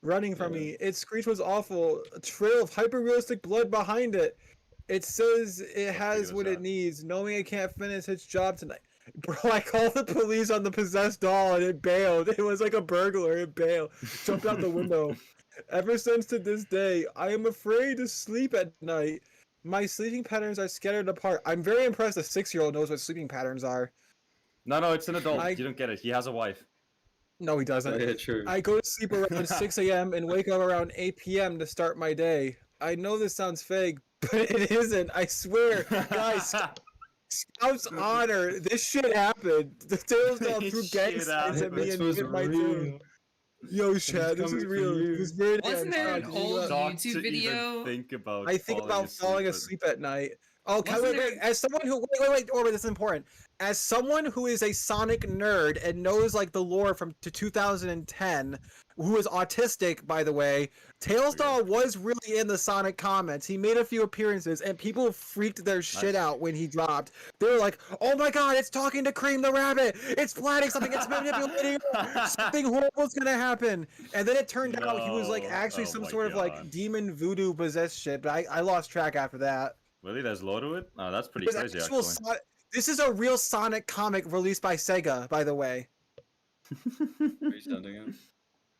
Running from me. Its screech was awful. A trail of hyper-realistic blood behind it. It says it has was what that? it needs, knowing it can't finish its job tonight. Bro, I called the police on the possessed doll and it bailed. It was like a burglar. It bailed. Jumped out the window. Ever since to this day, I am afraid to sleep at night. My sleeping patterns are scattered apart. I'm very impressed a 6-year-old knows what sleeping patterns are. No, it's an adult. I- You don't get it. He has a wife. No, he Oh, doesn't. yeah, true. I go to sleep around 6 a.m. and wake up around 8 p.m. to start my day. I know this sounds vague, but it isn't. I swear, guys. Scout's honor. This shit happened. The Tails Doll This threw gang shit signs at me This and was hit my tomb. real. Yo, It's Chad, this is coming for real. you. This is very Wasn't there Chad, an did you old know- Not YouTube to video? even think about. I think about falling asleep at night. Oh, Wasn't wait. there- As someone who wait, Orbit, this is important. As someone who is a Sonic nerd and knows like the lore from to 2010, who is autistic, by the way, Tails Okay. Doll was really in the Sonic comments. He made a few appearances, and people freaked their shit Nice. out when he dropped. They were like, "Oh my God, it's talking to Cream the Rabbit! It's planning something! It's manipulating her! Something horrible's gonna happen!" And then it turned out he was like No. actually Oh some my sort of like God. demon voodoo possessed shit. But I lost track after that. Really, there's lore to it. Oh, that's pretty There's crazy, actual actually. this is a real Sonic comic released by Sega, by the way. Resending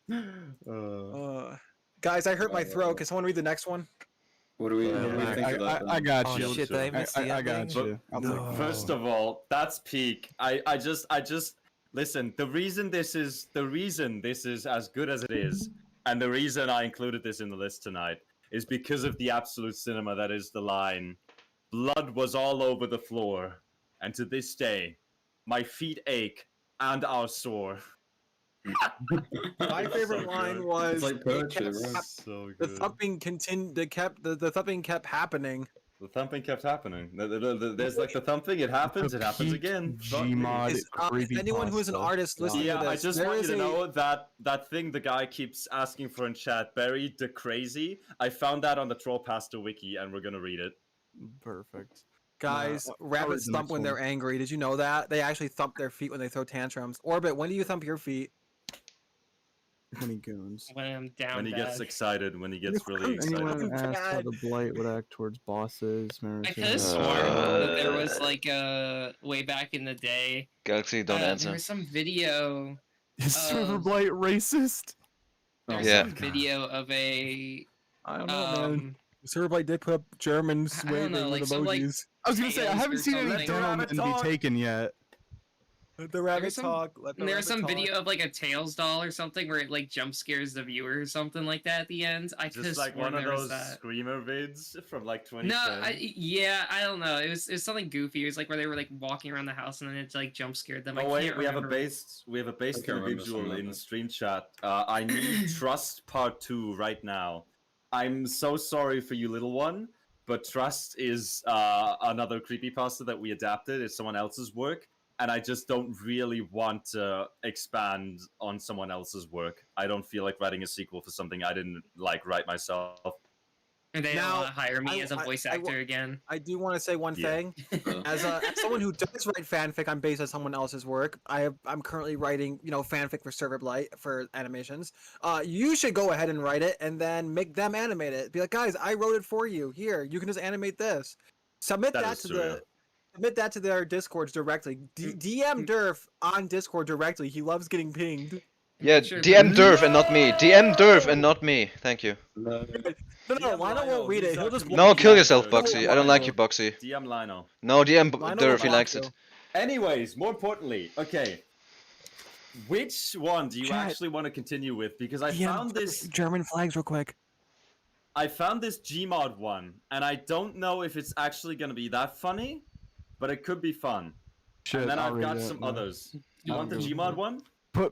it. Guys, I hurt my throat. Can someone read the next one? What do we Yeah, think of that? I then? got Oh you. shit, did I miss the I got ending? you. I'll take No. it. First of all, that's peak. I just listen. The reason this is as good as it is, and the reason I included this in the list tonight is because of the absolute cinema that is the line. Blood was all over the floor, and to this day, my feet ache and are sore. My favorite So line good. was It's like it poetry, kept right? hap- So the good. thumping continued. The thumping kept happening. The thumping kept happening. There's like the thumping. It happens. It happens again. Fuck me. Gmod Is, anyone who is an creepypasta. artist listening Yeah, to I this, just there want you is to a- know that thing the guy keeps asking for in chat, Barry the Crazy. I found that on the Trollpasta wiki, and we're gonna read it. Perfect. Guys, I'll read rabbits the thump next when one. they're angry. Did you know that? They actually thump their feet when they throw tantrums. Orbit, when do you thump your feet? When he goons. When I'm down When he gets bad. excited, when he gets really excited. Anyone asked how bad. the blight would act towards bosses? I could have sworn that there was like a way back in the day. Galaxy, don't There answer. was some video. Is Server Uh, Blight racist? There was Yeah. some video of a I don't know, man. um. Serverblade did put up German I don't know, waving like with some, like, emojis. I was gonna say I Tails haven't or seen any something. gentlemen be Talk. taken yet. Let the rabbit some- talk. Let the There was rabbit some talk. video of like a Tails doll or something where it like jump scares the viewer or something like that at the end. I could have Just like sworn one of there was those that. screamer vids from like 2010. No, yeah, I don't know. It was something goofy. It was like where they were like walking around the house and then it like jump scared them. I Oh wait, can't we have a remember. based can't remember individual something like in that. stream chat. I need Trust Part 2 right now. I'm so sorry for you, little one, but Trust is another creepypasta that we adapted. It's someone else's work, and I just don't really want to expand on someone else's work. I don't feel like writing a sequel for something I didn't like write myself. And they Now, don't want to hire me I- as a I- voice I wa- actor again. I do want to say one Yeah. thing. As someone who does write fanfic, I'm based on someone else's work. I'm currently writing, fanfic for Server Blight for animations. You should go ahead and write it and then make them animate it. Be like, guys, I wrote it for you. Here, you can just animate this. Submit That that is to surreal. submit that to their Discords directly. DM Durf on Discord directly. He loves getting pinged. Yeah, Sure, DM but- Durf and not me. DM Durf and not me. Thank you. No. No, Lionel won't read it. He'll just No, kill yourself, No, Boxy. I don't like you, Boxy. DM Lino. No, DM Lionel Durf. won't He want likes to. it. Anyways, more importantly, okay. Which one do you Chat. actually want to continue with? Because I DM found this German flags real quick. Gmod one, and I don't know if it's actually gonna be that funny, but it could be fun. Shit, And then I'll I've read got it, some yeah. others. You I'll want the go. Gmod one?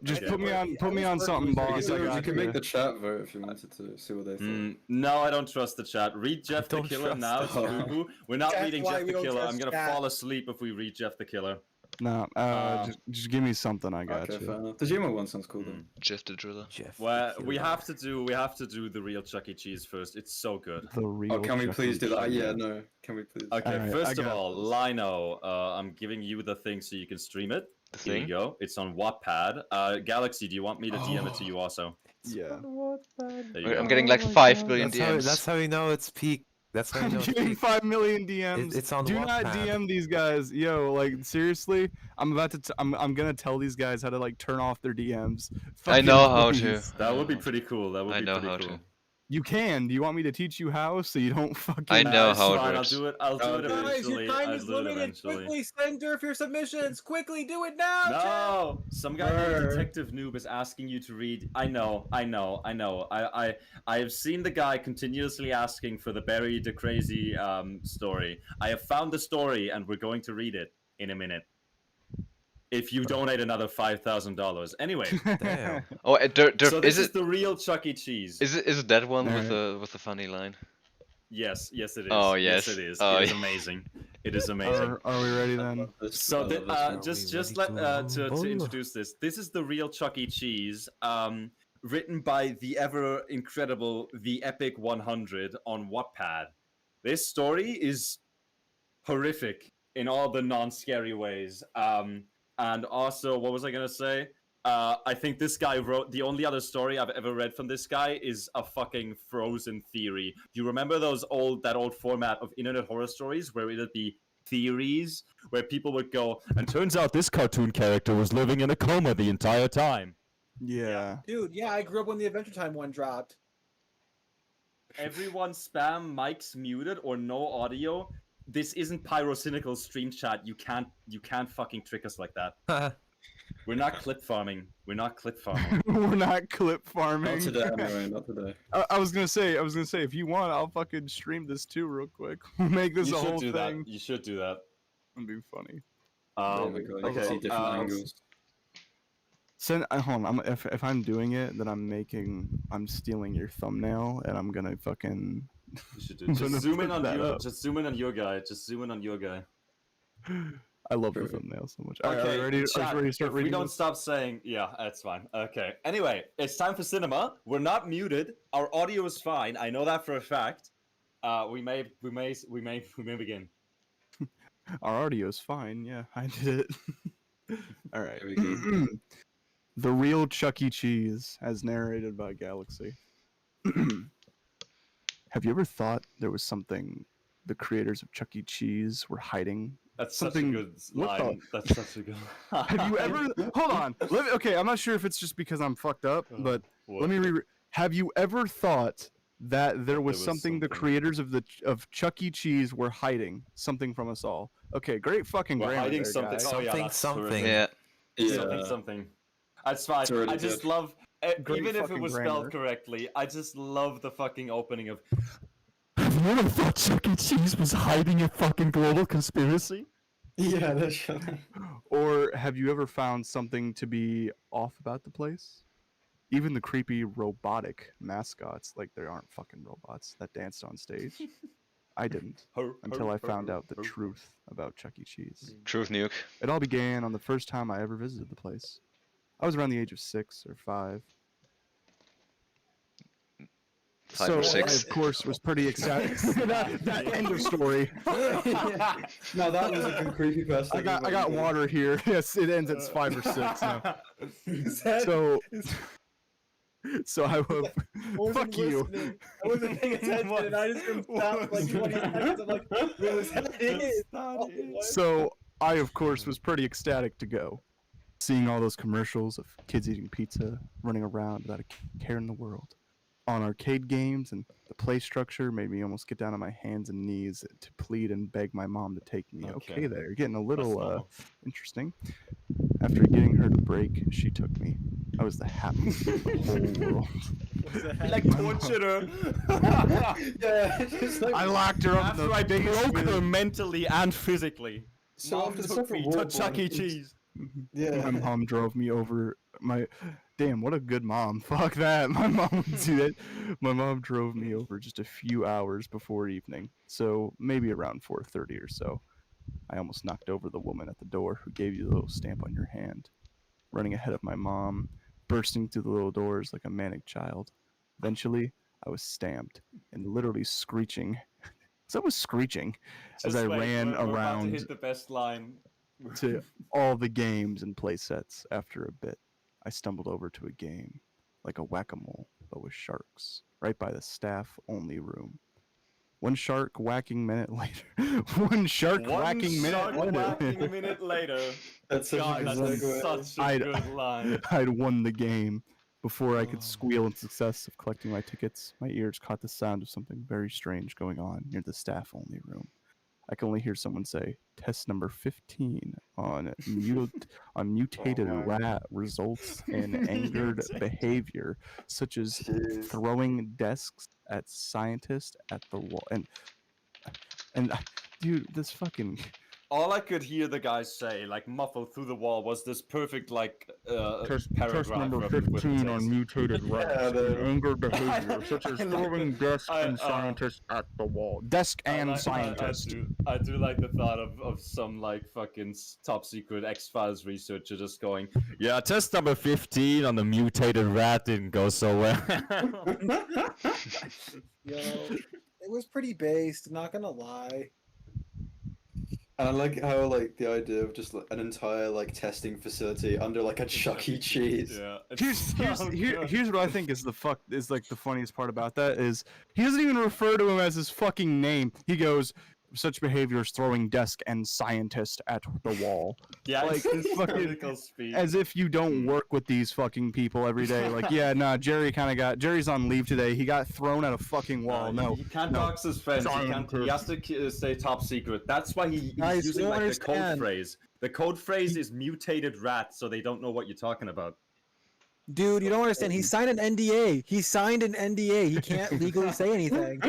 Just Okay. put me on something, boss. I You got can you. make the chat vote if you wanted to see what they think. No, I don't trust the chat. Read Jeff the don't Killer trust now. the It's chat. boo-boo. We're not That's reading why Jeff we the don't Killer. I'm trust gonna chat. fall asleep if we read Jeff the Killer. No, just give me something. I got Okay, you. fair enough. The Gmail one sounds cool though. Jeff the Driller. Jeff. Well, the we Killer. have to do the real Chuck E. Cheese first. It's so good. The real. Oh, can we Chuck please E. do that? Cheese. Yeah, no. Can we please? Okay, Alright, first I of got all, this. Lino, I'm giving you the thing so you can stream it. The Here you thing. go. It's on Wattpad. Galaxy, do you want me to DM it to you also? Yeah. There you I'm go. getting like Oh my 5 God. billion That's DMs. how you know it's peak. That's how you know I'm it's getting peak. 5 million DMs. It's on Do not Wattpad. DM these guys, yo. Like seriously, I'm about to. I'm gonna tell these guys how to like turn off their DMs. I know how Fucking to. please. That would be pretty cool. That would I be know pretty how cool. to. You can. Do you want me to teach you how so you don't fucking? I know it's how it fine, works. I'll do it. I'll do it Guys, Guys, eventually. your time I'll is do it limited. eventually. Quickly send Durf your submissions. Quickly, do it now. chat. No, some guy named Brr. Detective Noob is asking you to read. I know. I have seen the guy continuously asking for the Barry the Crazy story. I have found the story, and we're going to read it in a minute. If you donate another $5,000. Anyway, Damn. Oh, so this is is it the real Chuck E. Cheese. is it that one with Alright. the funny line? Yes, it is. Oh, yes, yes. it is. Oh, It is yeah. amazing. It is amazing. Are we ready then? So just let to rumble? introduce this. This is the real Chuck E. Cheese, written by the ever incredible, the epic 100 on Wattpad. This story is horrific in all the non-scary ways. And also, what was I gonna say? I think this guy wrote the only other story I've ever read from this guy is a fucking Frozen theory. Do you remember that old format of internet horror stories where it'd be theories where people would go, and turns out this cartoon character was living in a coma the entire time. Yeah. Dude, yeah, I grew up when the Adventure Time one dropped. Everyone spam mics muted or no audio. This isn't pyrocynical stream chat. You can't fucking trick us like that. We're not clip farming. We're not clip farming. We're not clip farming. Not today, anyway. Not today. I was gonna say, if you want, I'll fucking stream this too real quick. We'll make this You a should whole do thing. that. You should do that. It'll be funny. There we go. You can see different angles. Send. Hold on. If I'm doing it, then I'm stealing your thumbnail, and I'm gonna fucking. You should do. I'm Just gonna zoom in put on that your. up. Just zoom in on your guy. Just zoom in on your guy. I love the Perfect. thumbnail so much. All right, Okay, are you ready? Are chat, you ready to start if we reading don't this? stop saying, yeah, that's fine. Okay. Anyway, it's time for cinema. We're not muted. Our audio is fine. I know that for a fact. We may begin. Our audio's fine. Yeah, I did it. All right. Here we go. The Real Chuck E. Cheese, as narrated by Galaxy. Have you ever thought there was something the creators of Chuck E. Cheese were hiding? That's Something- such a good what the- line. That's such a good line. Have you ever? Hold on. Okay, I'm not sure if it's just because I'm fucked up, but let me read. Have you ever thought that there was something the something. creators of Chuck E. Cheese were hiding something from us all? Okay, great fucking We're grammar hiding there, something. guys. Oh yeah, Something, that's something. terrific. Yeah. Something. That's fine. It's already I just good. love, Great even if it fucking was grammar. spelled correctly. I just love the fucking opening of. Have you ever thought Chuck E. Cheese was hiding a fucking global conspiracy? Yeah, that's funny. Or have you ever found something to be off about the place? Even the creepy robotic mascots, like there aren't fucking robots that danced on stage. I didn't until I found out the truth about Chuck E. Cheese. Truth nuke. It all began on the first time I ever visited the place. I was around the age of 6 or 5. 5 so or 6. I, of course, was pretty excited. that end of story. No, that was a good creepypasta. I got water here. Yes, it ends at 5 or 6 now. So I hope. Fuck you. I wasn't paying attention, and I just couldn't stop for like 20 seconds. I'm like, what was that? So I, of course, was pretty ecstatic to go. Seeing all those commercials of kids eating pizza, running around without a care in the world. On arcade games, and the play structure made me almost get down on my hands and knees to plead and beg my mom to take me. Okay, there, you're getting a little interesting. After getting her to break, she took me. I was the happiest in the whole world. Like tortured her. Yeah, just like I locked her up in After the I broke basement. her mentally and physically. so Mom after the took stuff me from to World Chuck War, E. Cheese. Yeah. My mom drove me over my. Damn, what a good mom. Fuck that. My mom would do that. My mom drove me over just a few hours before evening. So maybe around 4:30 or so. I almost knocked over the woman at the door who gave you the little stamp on your hand. Running ahead of my mom, bursting through the little doors like a manic child. Eventually, I was stamped and literally screeching. So I was screeching as I ran We're about to around hit the best line. to all the games and play sets. After a bit, I stumbled over to a game, like a whack-a-mole, but with sharks, right by the staff-only room. One shark whacking minute later. One shark whacking minute later. minute later. That's such God, a that's good segue. such a I'd- good line. I'd won the game. Before I could squeal in success of collecting my tickets, my ears caught the sound of something very strange going on near the staff-only room. I can only hear someone say, "Test number 15 on mutated rat results in angered behavior, such as Jeez. throwing desks at scientists at the wall." And dude, this fucking All I could hear the guys say, like muffled through the wall, was this perfect like test paragraph number of- with 15 on text. mutated rats Yeah, and the- angered behavior, such as I like throwing desks I- and scientists at the wall. Desk and scientist. I do like the thought of some like fucking top secret X-Files researcher just going, yeah, test number 15 on the mutated rat didn't go so well. Yo, it was pretty based. Not gonna lie. And I like how like the idea of just like, an entire like testing facility under like a Chuck E. Cheese. Yeah. Here's what I think is like the funniest part about that is he doesn't even refer to him as his fucking name. He goes, "Such behavior is throwing desk and scientist at the wall." Yeah, like, it's his fucking- political speech. As if you don't work with these fucking people every day. Like, yeah, nah, Jerry's on leave today. He got thrown at a fucking wall. No. He can't no. dox his friends. He has to stay top secret. That's why he's Guys, using you like don't the code understand. phrase. The code phrase is mutated rat, so they don't know what you're talking about. Dude, you don't understand. He signed an NDA. He signed an NDA. He can't legally say anything.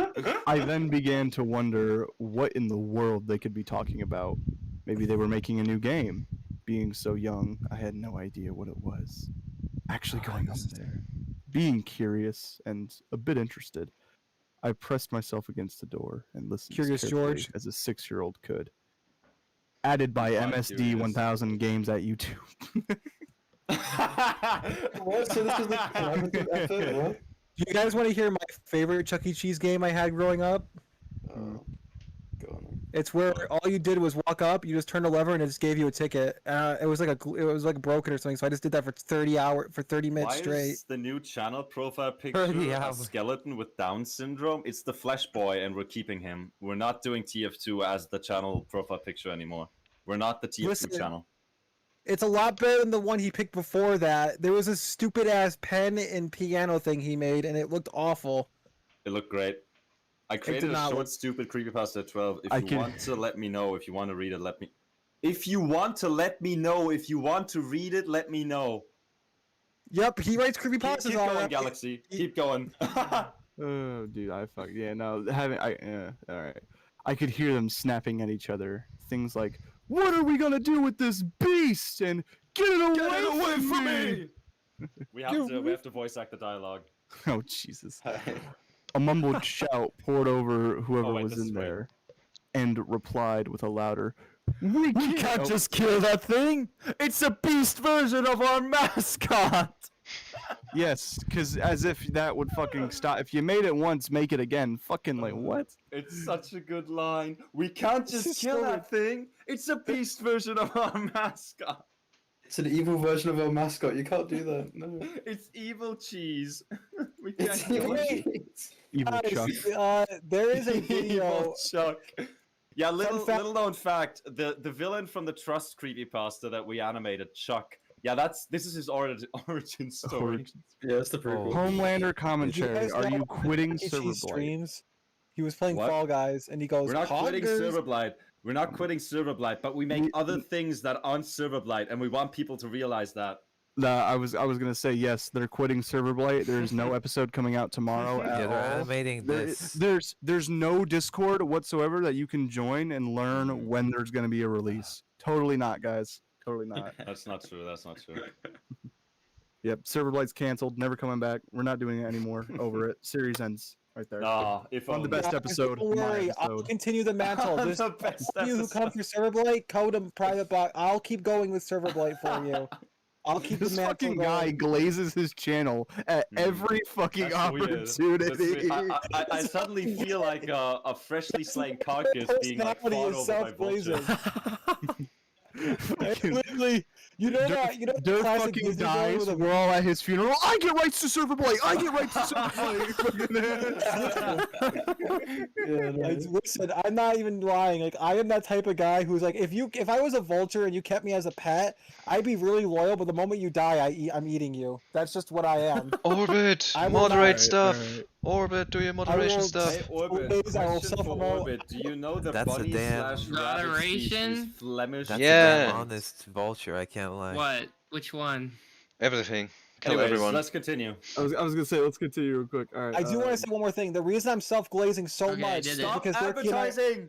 I then began to wonder what in the world they could be talking about. Maybe they were making a new game. Being so young, I had no idea what it was actually going on there. Being curious and a bit interested, I pressed myself against the door and listened Curious as carefully George? as a 6-year-old could. Added by I'm MSD curious. 1000 games at YouTube. What? So this is the collaborative effort? What? Do you guys want to hear my favorite Chuck E. Cheese game I had growing up? Oh, go on. Then. It's where all you did was walk up, you just turned a lever, and it just gave you a ticket. It was like broken or something, so I just did that for 30 minutes Why straight. is the new channel profile picture a hours. skeleton with Down syndrome? It's the Flesh Boy, and we're keeping him. We're not doing TF2 as the channel profile picture anymore. We're not the TF2 Listen, channel. It's a lot better than the one he picked before that. There was a stupid ass pen and piano thing he made, and it looked awful. It looked great. I created a not short, look- stupid creepypasta at 12. If I you can- want to let me know, if you want to read it, let me. If you want to let me know, if you want to read it, let me know. Yep, he writes Keep creepypastas all going, right. Galaxy. Keep going. Oh, dude, all right. I could hear them snapping at each other. Things like, "What are we gonna do with this beast?" and "Get it away, from me!" we have to voice act the dialogue. Oh Jesus! A mumbled shout poured over whoever Oh, wait, was this is in weird. there, and replied with a louder, "We can't Just kill that thing. It's a beast version of our mascot. Yes, because as if that would fucking stop. If you made it once, make it again. Fucking like what? It's such a good line. We can't This just is kill so that thing. It's a beast version of our mascot. It's an evil version of our mascot. You can't do that. No. It's evil cheese. We can't It's kill evil it. cheese. Evil Chuck. There is a video. Evil Chuck. Yeah, Fun fact- little known fact: the villain from the Trust creepypasta that we animated, Chuck. Yeah, this is his origin story. Yeah, it's the prequel. Homelander Did you commentary. guys Are know you quitting Chuck E. Server Cheese Blight? streams? He was playing What? Fall Guys, and he goes, We're not quitting "Poggers." Server Blight. We're not quitting Server Blight, but we make other things that aren't Server Blight, and we want people to realize that. Nah, I was gonna say yes. They're quitting Server Blight. There's no episode coming out tomorrow. Yeah, At they're all. animating this. There's no Discord whatsoever that you can join and learn when there's gonna be a release. Totally not, guys. Totally not. That's not true. That's not true. Yep, Server Blight's canceled. Never coming back. We're not doing it anymore. Over it. Series ends right there. Ah, if On the only. best Guys, episode. Don't my worry, I'll episode. continue the mantle. Just The best you who come episode. for Server Blight, code them private box. I'll keep going with Server Blight for you. I'll keep This the mantle fucking going. guy glazes his channel at every fucking That's weird. That's opportunity. weird. I suddenly feel like a freshly slain carcass His being like personality fought is over by vultures. self-blazing. Fucking- Literally, you know Dirk- that Dirk classic fucking Disney villain dies. with a- We're all at his funeral. I get rights to serve a blade. I get rights to serve a blade. Yeah, no. Listen, I'm not even lying. Like, I am that type of guy who's like, if I was a vulture and you kept me as a pet, I'd be really loyal. But the moment you die, I'm eating you. That's just what I am. Orbit, I will moderate not- stuff. Alright. Orbit, do your moderation will- stuff. Hey, Orbit, Please, I will question for self-promote. Orbit. Do you know the That's a bunny damn- slash rabbit Moderation? species Flemish? That's Yeah. a damn honest vulture. I can't lie. What? Which one? Everything. Kill Anyways, everyone. let's continue. I was gonna say, let's continue real quick. All right. I do want to say one more thing. The reason I'm self-glazing so Okay, I much did is it. because Dirk and I- advertising!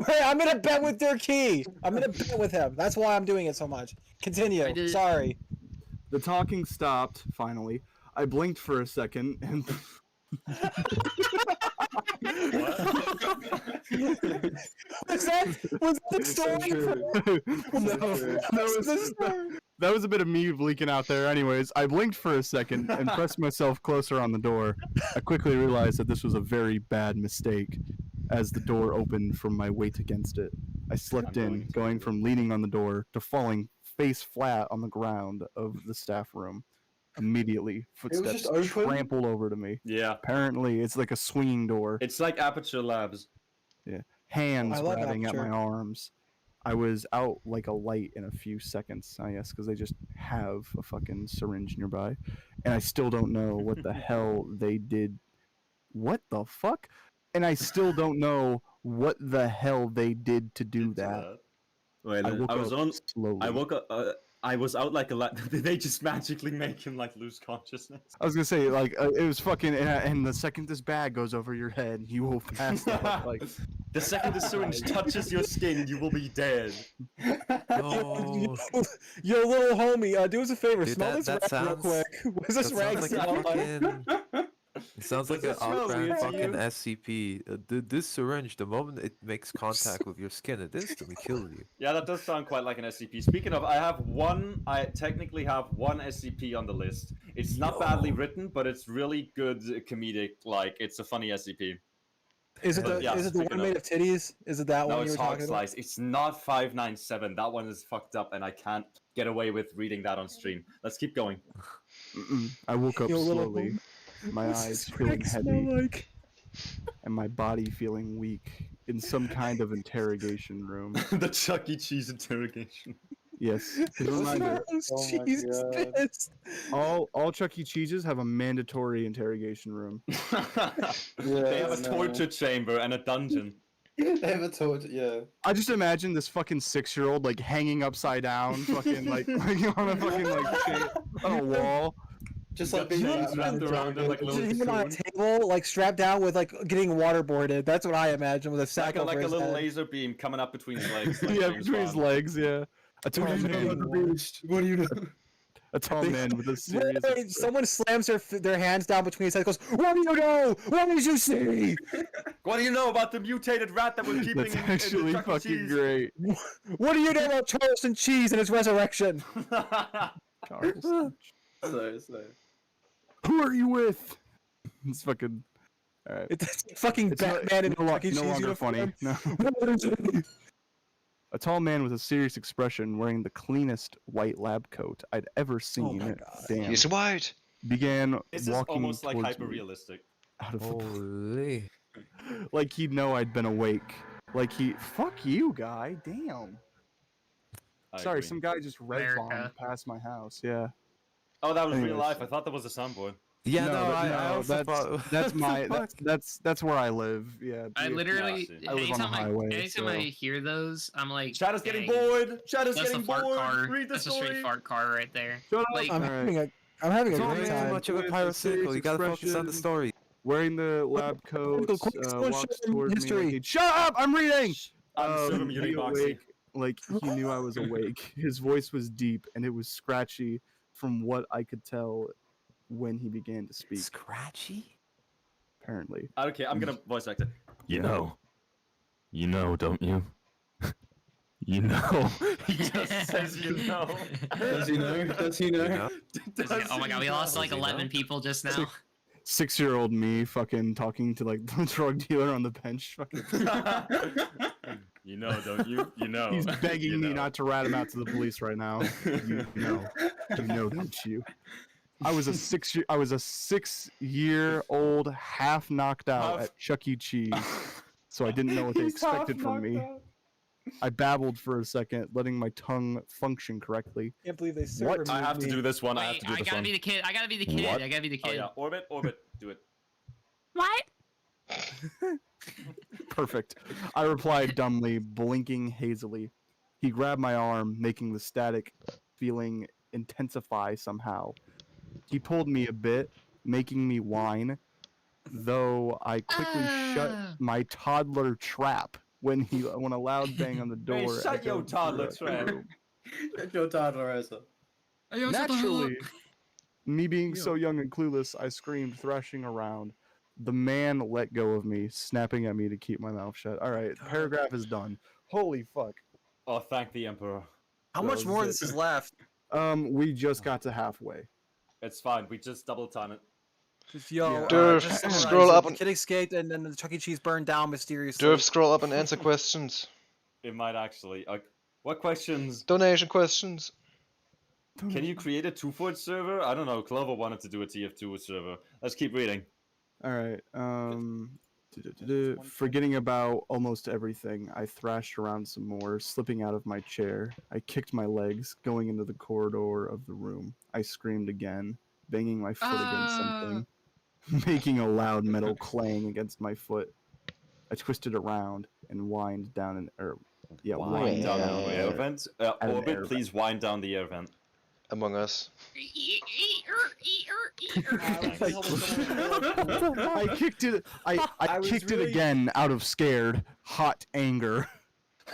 Wait, I'm gonna bet with Dirky. I'm gonna bet with him. That's why I'm doing it so much. I Continue. did- Sorry. The talking stopped finally. I blinked for a second and Was that the story? that was a bit of me blinking out there. Anyways, I blinked for a second and pressed myself closer on the door. I quickly realized that this was a very bad mistake, as the door opened from my weight against it. I slipped I'm in, going to- going from leaning on the door to falling face flat on the ground of the staff room. Immediately, footsteps just open? trampled over to me. Yeah, Apparently, it's like a swinging door. it's like Aperture Labs. Hands I love grabbing at my Aperture. arms. I was out like a light in a few seconds, I guess, because they just have a fucking syringe nearby. And I still don't know what the hell they did. What the fuck? And I still don't know what the hell they did to do that. Wait, I woke was up on. slowly. I woke up. I was out like a lot. Did they just magically make him like lose consciousness? I was gonna say, like, it was fucking, and the second this bag goes over your head, you will pass out. Like, The second the syringe touches your skin, you will be dead. No. Yo, little homie, do us a favor. Dude, smell that- this that rag real sounds- quick. What's this That rag sounds like smell a like? fucking. It sounds like Does an it smell off-brand weird to fucking you? SCP. This syringe, the moment it makes contact with your skin, it instantly kills you. Yeah, that does sound quite like an SCP. Speaking of, I technically have one SCP on the list. It's not badly written, but it's really good comedic. Like, it's a funny SCP. Is it the Yeah, is it the speaking one made of- of titties? Is it that No, one you it's were Hog talking about? Slice. It's not 597. That one is fucked up, and I can't get away with reading that on stream. Let's keep going. I woke up Yo, little slowly, homie. my What's eyes this feeling rag smell heavy, like? and my body feeling weak in some kind of interrogation room. The Chuck E. Cheese interrogation. Yes. As a reminder, Oh my Jesus God. Christ. all Chuck E. Cheeses have a mandatory interrogation room. They have a no. torture chamber and a dungeon. They have a torch, yeah. I just imagine this fucking 6-year-old like hanging upside down, fucking like on a fucking like chain, on a wall. Just Got like being chains Batman wrapped around it like Just little him on a cocoon. table, like strapped down with like getting waterboarded. That's what I imagine with a sack Like a, over like a his little head. laser beam coming up between his legs. Like Yeah, James between his Bond. legs. Yeah. A tall Oh, man. What do you know? A tall man with a Wait, serious. wait, someone slams their hands down between his head. Goes, "What do you know? What did you see? What do you know about the mutated rat that we're keeping That's in actually the Chuck E. fucking Cheese? great. What do you know about Charleston cheese and its resurrection?" Charles. So. Who are you with? It's fucking. All right. It's fucking It's Batman in no, Chuck E. no Cheese longer uniform. funny. No. What is it? A tall man with a serious expression, wearing the cleanest white lab coat I'd ever seen. my God. Damn. He's white. Began This is walking almost like towards hyper me realistic. out of Holy. like he'd know I'd been awake. Like he. Fuck you, guy. Damn. Sorry, some guy just red bombed America. past my house. Yeah. Oh, that was real Anyways. life. I thought that was a soundboard. Yeah, No, no, but I no, also that's thought. that's my Fuck. that's where I live. Yeah. I yeah. literally, see. I live on the anytime highway, anytime I so- hear those, I'm like, Chat is getting dang, bored. Chat is That's getting the fart bored. car. Read the That's a story. straight fart car right there. Shut up. Like, I'm Alright. having a Too great time. much of a With a pyrocycle. serious You gotta focus on the expression. story. Wearing the lab coat, Uncle, quick, someone walks show him towards me. history. Like he'd, Shut up! I'm reading. I'm super He muting Boxy. awake, like he knew I was awake. His voice was deep and it was scratchy from what I could tell when he began to speak. Scratchy? Apparently, Okay, I'm gonna voice act it. You know, don't you? You know. He just says you know. Does he know? Does he know? You know? Oh my god, we lost like Does he know? 11 people just now. 6-year-old me fucking talking to like the drug dealer on the bench. Fucking. You know, don't you? You know. He's begging You me know. not to rat him out to the police right now. You know, don't you? I was a 6-year-old, half knocked out at Chuck E. Cheese, so I didn't know what they He's half expected from me. knocked out. I babbled for a second, letting my tongue function correctly. Can't believe they What? server I have to me. do this one. I have Wait, to do I this gotta one. be the kid. I gotta be the kid. What? I gotta be the Oh kid. yeah, orbit, do it. What? Perfect. I replied dumbly, blinking hazily. He grabbed my arm, making the static feeling intensify somehow. He pulled me a bit, making me whine, though I quickly shut my toddler trap when a loud bang on the door. Hey, shut your echoed toddler throughout the trap. room. Shut your toddler ass up. Naturally, me being so young and clueless, I screamed, thrashing around. The man let go of me, snapping at me to keep my mouth shut. All right, paragraph is done. Holy fuck. Oh, thank the Emperor. How much more of this is left? We just got to halfway. It's fine. We just double time it. Just, yo, Yeah. Durf, just summarize scroll it. up The and- kid escaped, and then the Chuck E. Cheese burned down mysteriously. Durf, scroll up and answer questions. It might actually. What questions? Donation questions. Can you create a 2-foot server? I don't know. Clover wanted to do a TF2 server. Let's keep reading. All right. Forgetting about almost everything, I thrashed around some more, slipping out of my chair. I kicked my legs, going into the corridor of the room. I screamed again, banging my foot against something, making a loud metal clang against my foot. I twisted around and whined down an Wind down an air vent. an air Orbit, please wind down the air vent. Among Us. I kicked it. I was kicked it really- again out of scared, hot anger.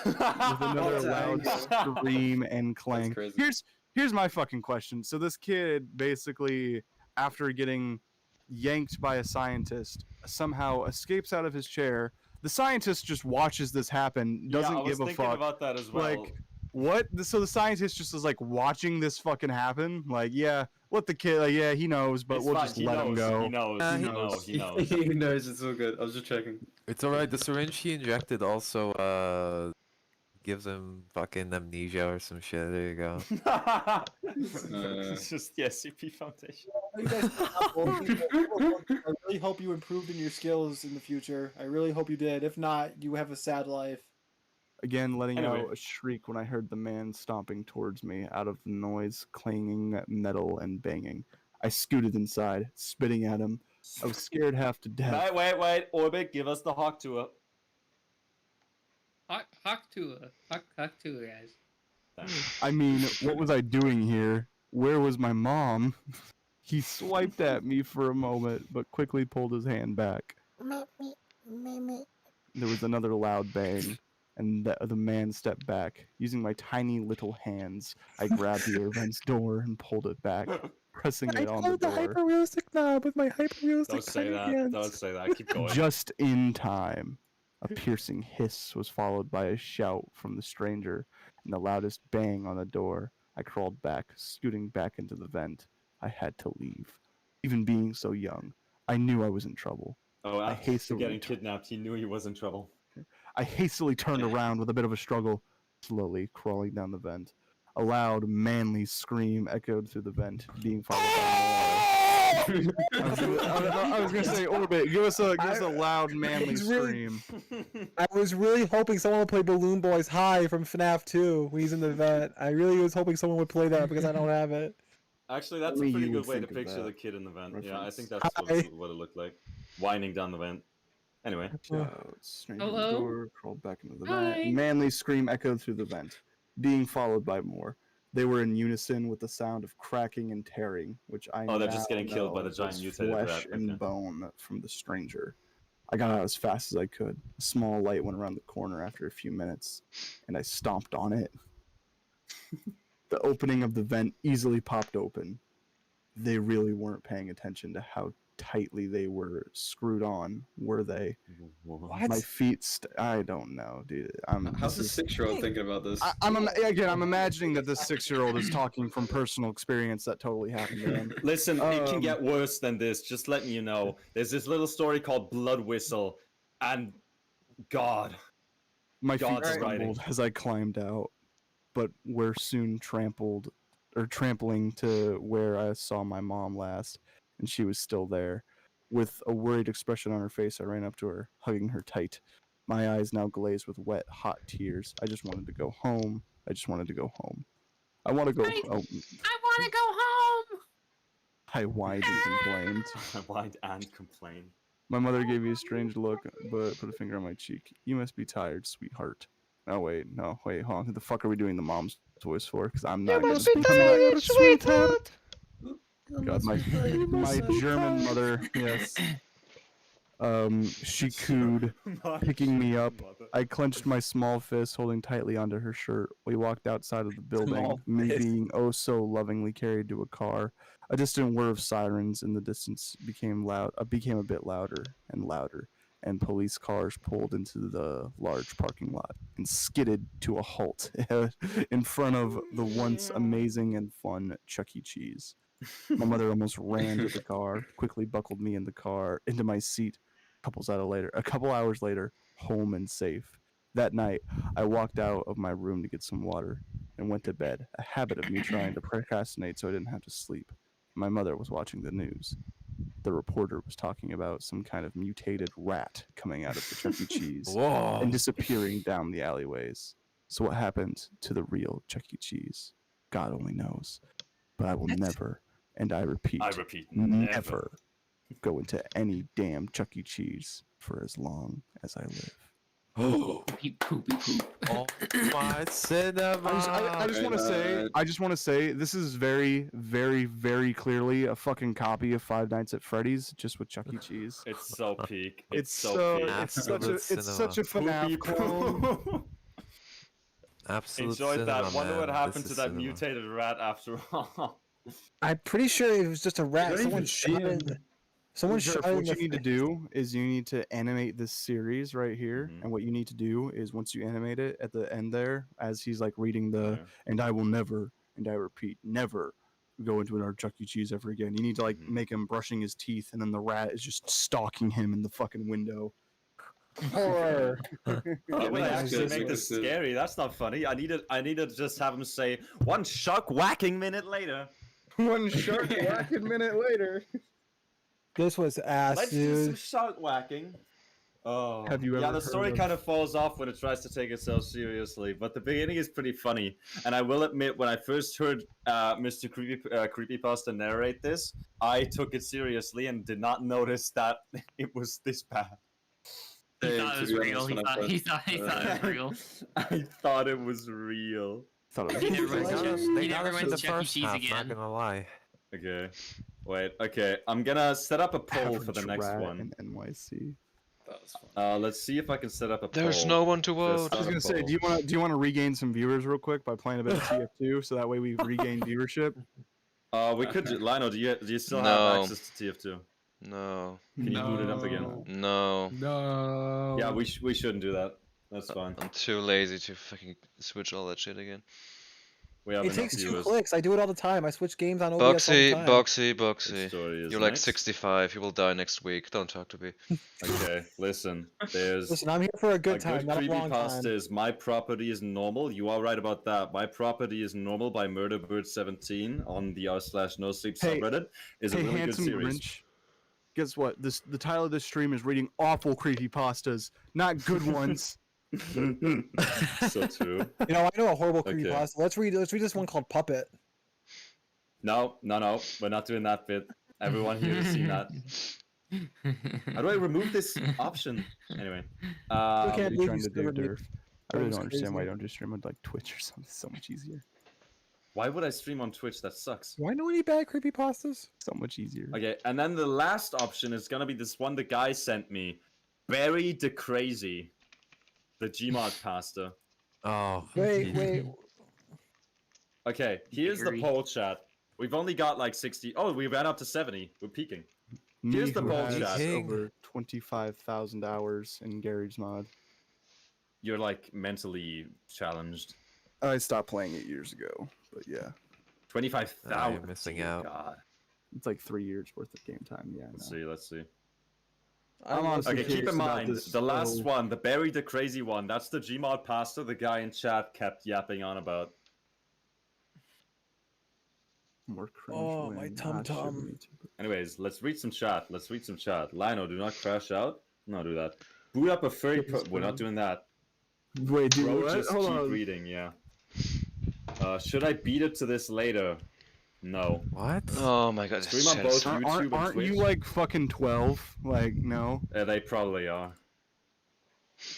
With another loud scream and clang. crazy. Here's my fucking question. So this kid basically, after getting yanked by a scientist, somehow escapes out of his chair. The scientist just watches this happen, doesn't I was give a thinking fuck. about that as well. Like, what? So the scientist just is like watching this fucking happen. Like, yeah, let the kid. Like, yeah, he knows, but It's we'll fine, just he let him knows, go. He knows. He He knows. He knows it's all good. I was just checking. It's alright. The syringe he injected also gives him fucking amnesia or some shit. There you go. It's just the SCP Foundation. You guys- I really hope you improved in your skills in the future. I really hope you did. If not, you have a sad life. Again, letting Anyway. out a shriek when I heard the man stomping towards me out of the noise, clanging metal and banging. I scooted inside, spitting at him. I was scared half to death. Wait. Orbit, give us the Hawk tour. Hawk tour, guys. I mean, what was I doing here? Where was my mom? He swiped at me for a moment, but quickly pulled his hand back. There was another loud bang, and the man stepped back. Using my tiny little hands, I grabbed the air vent's door and pulled it back, pressing it on the door. hyper-realistic knob with my hyper-realistic Don't say that. Don't say that. Keep going. Just in time. A piercing hiss was followed by a shout from the stranger, and the loudest bang on the door. I crawled back, scooting back into the vent. I had to leave. Even being so young, I knew I was in trouble. Oh, I after hastily getting kidnapped, he knew he was in trouble. I hastily turned around with a bit of a struggle, slowly crawling down the vent. A loud, manly scream echoed through the vent, being followed by more. I was gonna say, Orbit, give us a loud, manly It's really- scream. I was really hoping someone would play Balloon Boys High from FNAF 2 when he's in the vent. I really was hoping someone would play that because I don't have it. Actually, that's Only a pretty you good would way to think of picture that the kid in the vent. Yeah, I reference. think that's what it looked like. Winding down the vent. Anyway. Stranger in the Hello? door, crawled back into the Hi. vent. Manly scream echoed through the vent, being followed by more. They were in unison with the sound of cracking and tearing, which I Oh, they're just now getting killed by know the giant was mutated flesh rat, and okay. bone from the stranger. I got out as fast as I could. A small light went around the corner after a few minutes, and I stomped on it. The opening of the vent easily popped open. They really weren't paying attention to how tightly they were screwed on, were they? My feet, I don't know, dude. How's this a is- 6-year-old thinking about this? I'm imagining that this 6-year-old is talking from personal experience that totally happened to him. Listen, it can Um, get worse than this. Just letting you know. There's this little story called Blood Whistle, and God, My feet God's stumbled as I climbed out, but were soon trampling to where I saw my mom last, and she was still there. With a worried expression on her face, I ran up to her, hugging her tight. My eyes now glazed with wet, hot tears. I just wanted to go home. I just wanted to go home. I want to go I home. want to go home. I whined and complained. I whined and complained. My mother gave me a strange look, but put a finger on my cheek. You must be tired, sweetheart. Oh wait, no, wait, hold on. Who the fuck are we doing the mom's voice for? Because I'm not. must be tired, sweetheart. God, my German mother, yes. She cooed, picking me up. I clenched my small fist, holding tightly onto her shirt. We walked outside of the building, Small me fist. being oh so lovingly carried to a car. A distant whir of sirens in the distance became a bit louder, and police cars pulled into the large parking lot and skidded to a halt in front of the once amazing and fun Chuck E. Cheese. My mother almost ran to the car, quickly buckled me into my seat. A couple hours later, home and safe. That night, I walked out of my room to get some water and went to bed, a habit of me trying to procrastinate so I didn't have to sleep. My mother was watching the news. The reporter was talking about some kind of mutated rat coming out of the Chuck E. Cheese Whoa. and disappearing down the alleyways. So what happened to the real Chuck E. Cheese? God only knows. But I will never, and I repeat, never go into any damn Chuck E. Cheese for as long as I live. Poopy, poopy, poop. Oh my cinema. I just want to say, this is very, very, very clearly a fucking copy of Five Nights at Freddy's, just with Chuck E. Cheese. It's so peak. It's so peak. it's such a FNAF clone. Absolute Enjoyed cinema, that. Wonder what man. happened This to is that cinema. mutated rat after all. I'm pretty sure it was just a rat. don't Someone even see shot him. it. Someone Jeff, shot it in what the you need to face. do is you need to animate this series right here, Mhm. and what you need to do is once you animate it at the end there, as he's like reading the Yeah. "and I will never, and I repeat, never go into another Chuck E. Cheese ever again." You need to like Mhm. make him brushing his teeth, and then the rat is just stalking him in the fucking window. Horror. That would Yeah, actually that's make good. this scary. That's not funny. I need to just have him say one shark whacking minute later. One shark whacking minute later. This was ass, Let's do some dude. shark whacking. Oh, Have you yeah, ever the story heard of- kind of falls off when it tries to take itself seriously, but the beginning is pretty funny. And I will admit, when I first heard Mr. Creepypasta narrate this, I took it seriously and did not notice that it was this bad. He Same, thought to it was be real. honest, He when I thought first- he thought it was real. I thought it was real. Thought it He was never They went got to us, Chuck- they he got never us went in to the Chuck E. first Cheese half, again. not gonna lie. Okay. Wait, okay. I'm gonna set up a poll for the average next rat one. in NYC. That was fun. Let's see if I can set up a poll. There's no one to Just vote. I was start a gonna say, poll. do you want to regain some viewers real quick by playing a bit of TF2, so that way we regain viewership? We could. Lionel, do you still have No. access to TF2? No. Can you boot it up again? No. No. Yeah, we shouldn't do that. That's fine. I'm too lazy to fucking switch all that shit again. We have It enough takes 2 viewers. clicks. I do it all the time. I switch games on OBS all the Boxy, time. Boxy. Which story is You're like next? 65. You will die next week. Don't talk to me. Okay, listen. There's Listen, I'm here for a a good time, good not a long creepypasta time. is My Property is Normal. You are right about that. My Property is Normal by Murderbird17 on the r/no sleep Hey- subreddit is a Hey, really good handsome series. Grinch. Guess what? The title of this stream is reading awful creepypastas, not good ones. So true. You know, I know a horrible Okay. creepypasta. Let's read this one called Puppet. No, we're not doing that bit. Everyone here has seen that. How do I remove this option? Anyway, can't What are you believe trying you to do, still remove- Durf? I really That don't was understand why you crazy. don't just stream on like Twitch or something. It's so much easier. why would I stream on Twitch? That sucks. Do I know any bad creepypastas? So much easier. Okay, and then the last option is gonna be this one the guy sent me, Barry the Crazy, the Gmod pasta. Oh. Wait, jeez. wait. Okay, here's the Barry. poll chat. We've only got like 60. Oh, we ran up to 70. We're peaking. Me Here's the who poll has chat. over 25,000 hours in Garage Mod. You're like mentally challenged. I stopped playing it years ago, but yeah, 25,000. you're missing Dear out. God. it's like 3 years worth of game time. Yeah, I Let's know. see. Let's see. I'm on Okay, keep curious in about mind, this, the last so- one, the Barry the Crazy one, that's the Gmod pasta the guy in chat kept yapping on about. More cringe Oh, my when tum I should tum. need to- Anyways, let's read some chat. Lino, do not crash out. No, do that. Boot up a furry We're not doing that. Wait, do Bro, what? just Hold keep on. reading, yeah. Should I beat it to this later? No. What? Oh my god, this Stream on chat both is- YouTube and Aren't Twitch? you like fucking 12? Like, no. They probably are.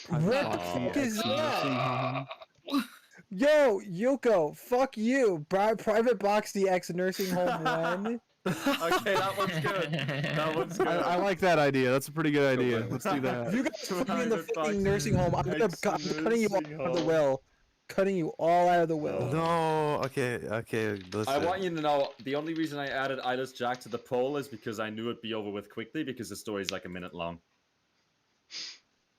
What the Aw. fuck is Nursing that? home. Yo, Yoko, fuck you. Private Box DX Nursing Home 1. Okay, that one's good. That one's good. I like that idea. That's a pretty good idea. Let's do that. If you guys put me in the Private Box fucking nursing home, I'm cutting you nursing out of the home. will. Cutting you all out of the will. No. Okay. Listen. I want you to know, the only reason I added Eyeless Jack to the poll is because I knew it'd be over with quickly because the story's like a minute long.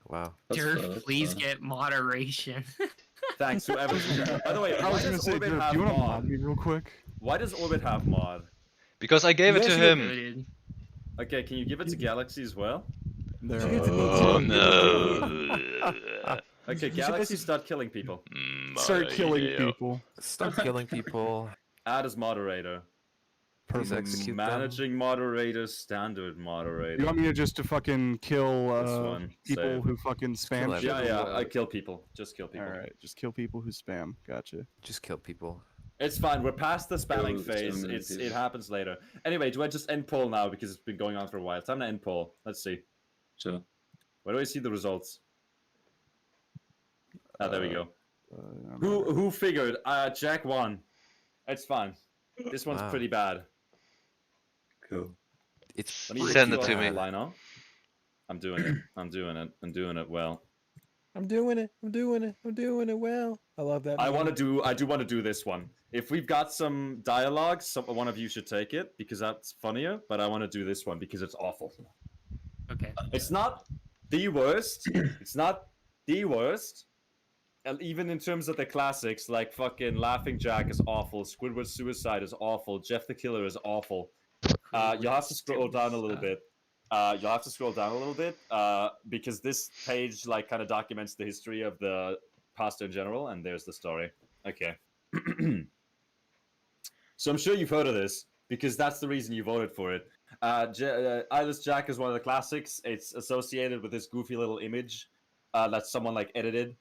Wow. Dirt, please get moderation. Thanks, whoever. By the way, I why was gonna does say, Orbit Dirk, have do you want to mod mod? me real quick? Why does Orbit have mod? Because I gave it to Yes, you him. Dude. Okay, can you give it to Galaxy as well? There. Give it to me Oh too. no. Okay, Galaxy, start killing people. Start killing people. Stop killing people. Add as moderator. Please execute them. Managing moderator, standard moderator. You want me to just to fucking kill This one, people save. who fucking spam kill shit? Yeah, yeah, everyone. I kill people. Just kill people. Alright, just kill people who spam. Gotcha. Just kill people. It's fine. We're past the spamming Kill so phase. many It people. happens later. Anyway, do I just end poll now because it's been going on for a while? Time to end poll. Let's see. Sure. Where do I see the results? Ah, there we go. I'm Who figured? Jack won. It's fine. This one's Wow. pretty bad. Cool. It's Let me Send hit it you to on me. the line up. I'm doing it. I'm doing it. I'm doing it well. I'm doing it. I'm doing it. I'm doing it well. I love that. I meme. do want to do this one. If we've got some dialogue, one of you should take it because that's funnier. But I want to do this one because it's awful. Okay. It's not the worst. It's not the worst. And even in terms of the classics, like fucking Laughing Jack is awful. Squidward's Suicide is awful. Jeff the Killer is awful. You'll have to scroll down a little bit. Because this page like kind of documents the history of the pasta in general, and there's the story. Okay. So I'm sure you've heard of this because that's the reason you voted for it. Eyeless Jack is one of the classics. It's associated with this goofy little image that someone like edited,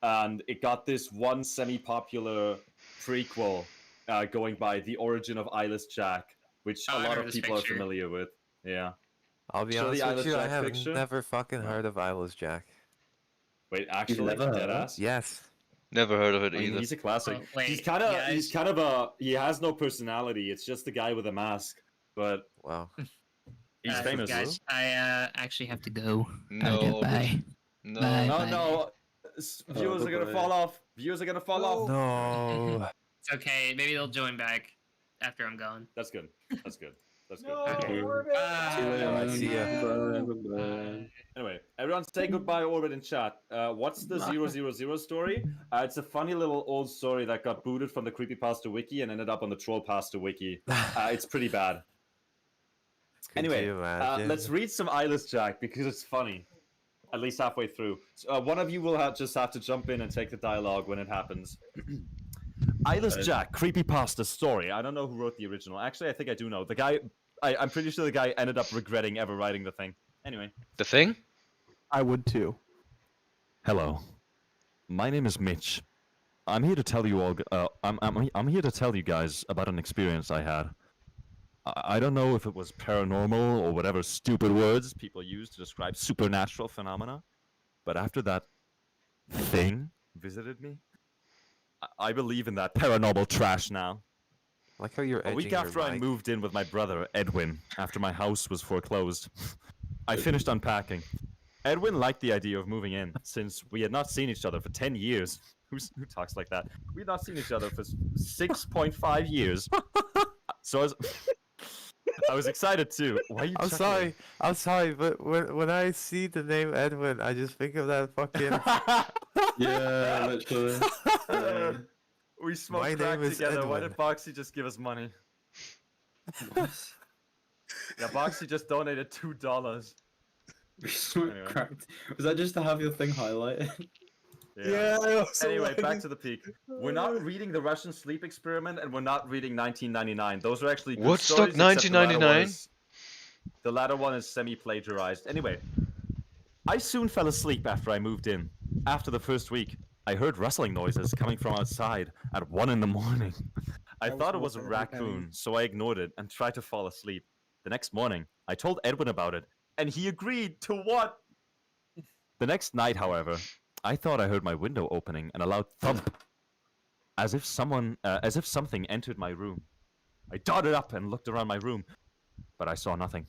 and it got this one semi-popular prequel going by The Origin of Eyeless Jack, which Oh, a I lot remember of this people picture. are familiar with. Yeah. I'll be Show the honest with Eyeless you, I Jack have picture. never fucking heard of Eyeless Jack. Wait, actually, never heard? deadass? Yes. Never heard of it I mean, either. he's a classic. Oh, wait, he's kind of guys. he has no personality. It's just the guy with a mask, but Wow. he's famous. Guys, I actually have to go. No, Okay, Orbit. bye. No. Bye. No, no. Viewers are gonna bye-bye. fall off. Viewers are gonna fall off. No. It's okay. Maybe they'll join back after I'm gone. That's good. That's good. That's good. Okay. I see ya. Bye. Anyway, everyone say goodbye, Orbit, in chat. What's the 000 story? It's a funny little old story that got booted from the creepypasta wiki and ended up on the trollpasta wiki. It's pretty bad. Could Anyway, you imagine? let's read some Eyeless Jack because it's funny. At least halfway through. So, one of you will just have to jump in and take the dialogue when it happens. Eyeless Jack, creepypasta story. I don't know who wrote the original. Actually, I think I do know. The guy, I'm pretty sure the guy ended up regretting ever writing the thing. Anyway. The thing? I would too. Hello, my name is Mitch. I'm here to tell you all. I'm here to tell you guys about an experience I had. I don't know if it was paranormal or whatever stupid words people use to describe supernatural phenomena, but after that thing visited me, I believe in that paranormal trash now. Like how you're A edging week your after I mic. moved in with my brother, Edwin, after my house was foreclosed, I finished unpacking. Edwin liked the idea of moving in, since we had not seen each other for 10 years. Who talks like that? We had not seen each other for 6.5 years. So I was excited too. Why are you chuckling? I'm sorry, but when I see the name Edwin, I just think of that fucking. Yeah, literally. We smoked My crack name is together. Why Edwin. did Boxy just give us money? Yeah, Boxy just donated $2. Anyway. Cracked. Was that just to have your thing highlighted? Yeah, I also Anyway, like back it. to the peak. We're not reading the Russian sleep experiment, and we're not reading 1999. Those are actually good Woodstock stories. except the latter one 1999? is- The latter one is semi-plagiarized. Anyway, I soon fell asleep after I moved in. After the first week, I heard rustling noises coming from outside at 1 in the morning. I thought it was a raccoon, so I ignored it and tried to fall asleep. The next morning, I told Edwin about it, and he agreed to what? The next night, however, I thought I heard my window opening and a loud thump, as if something entered my room. I darted up and looked around my room, but I saw nothing.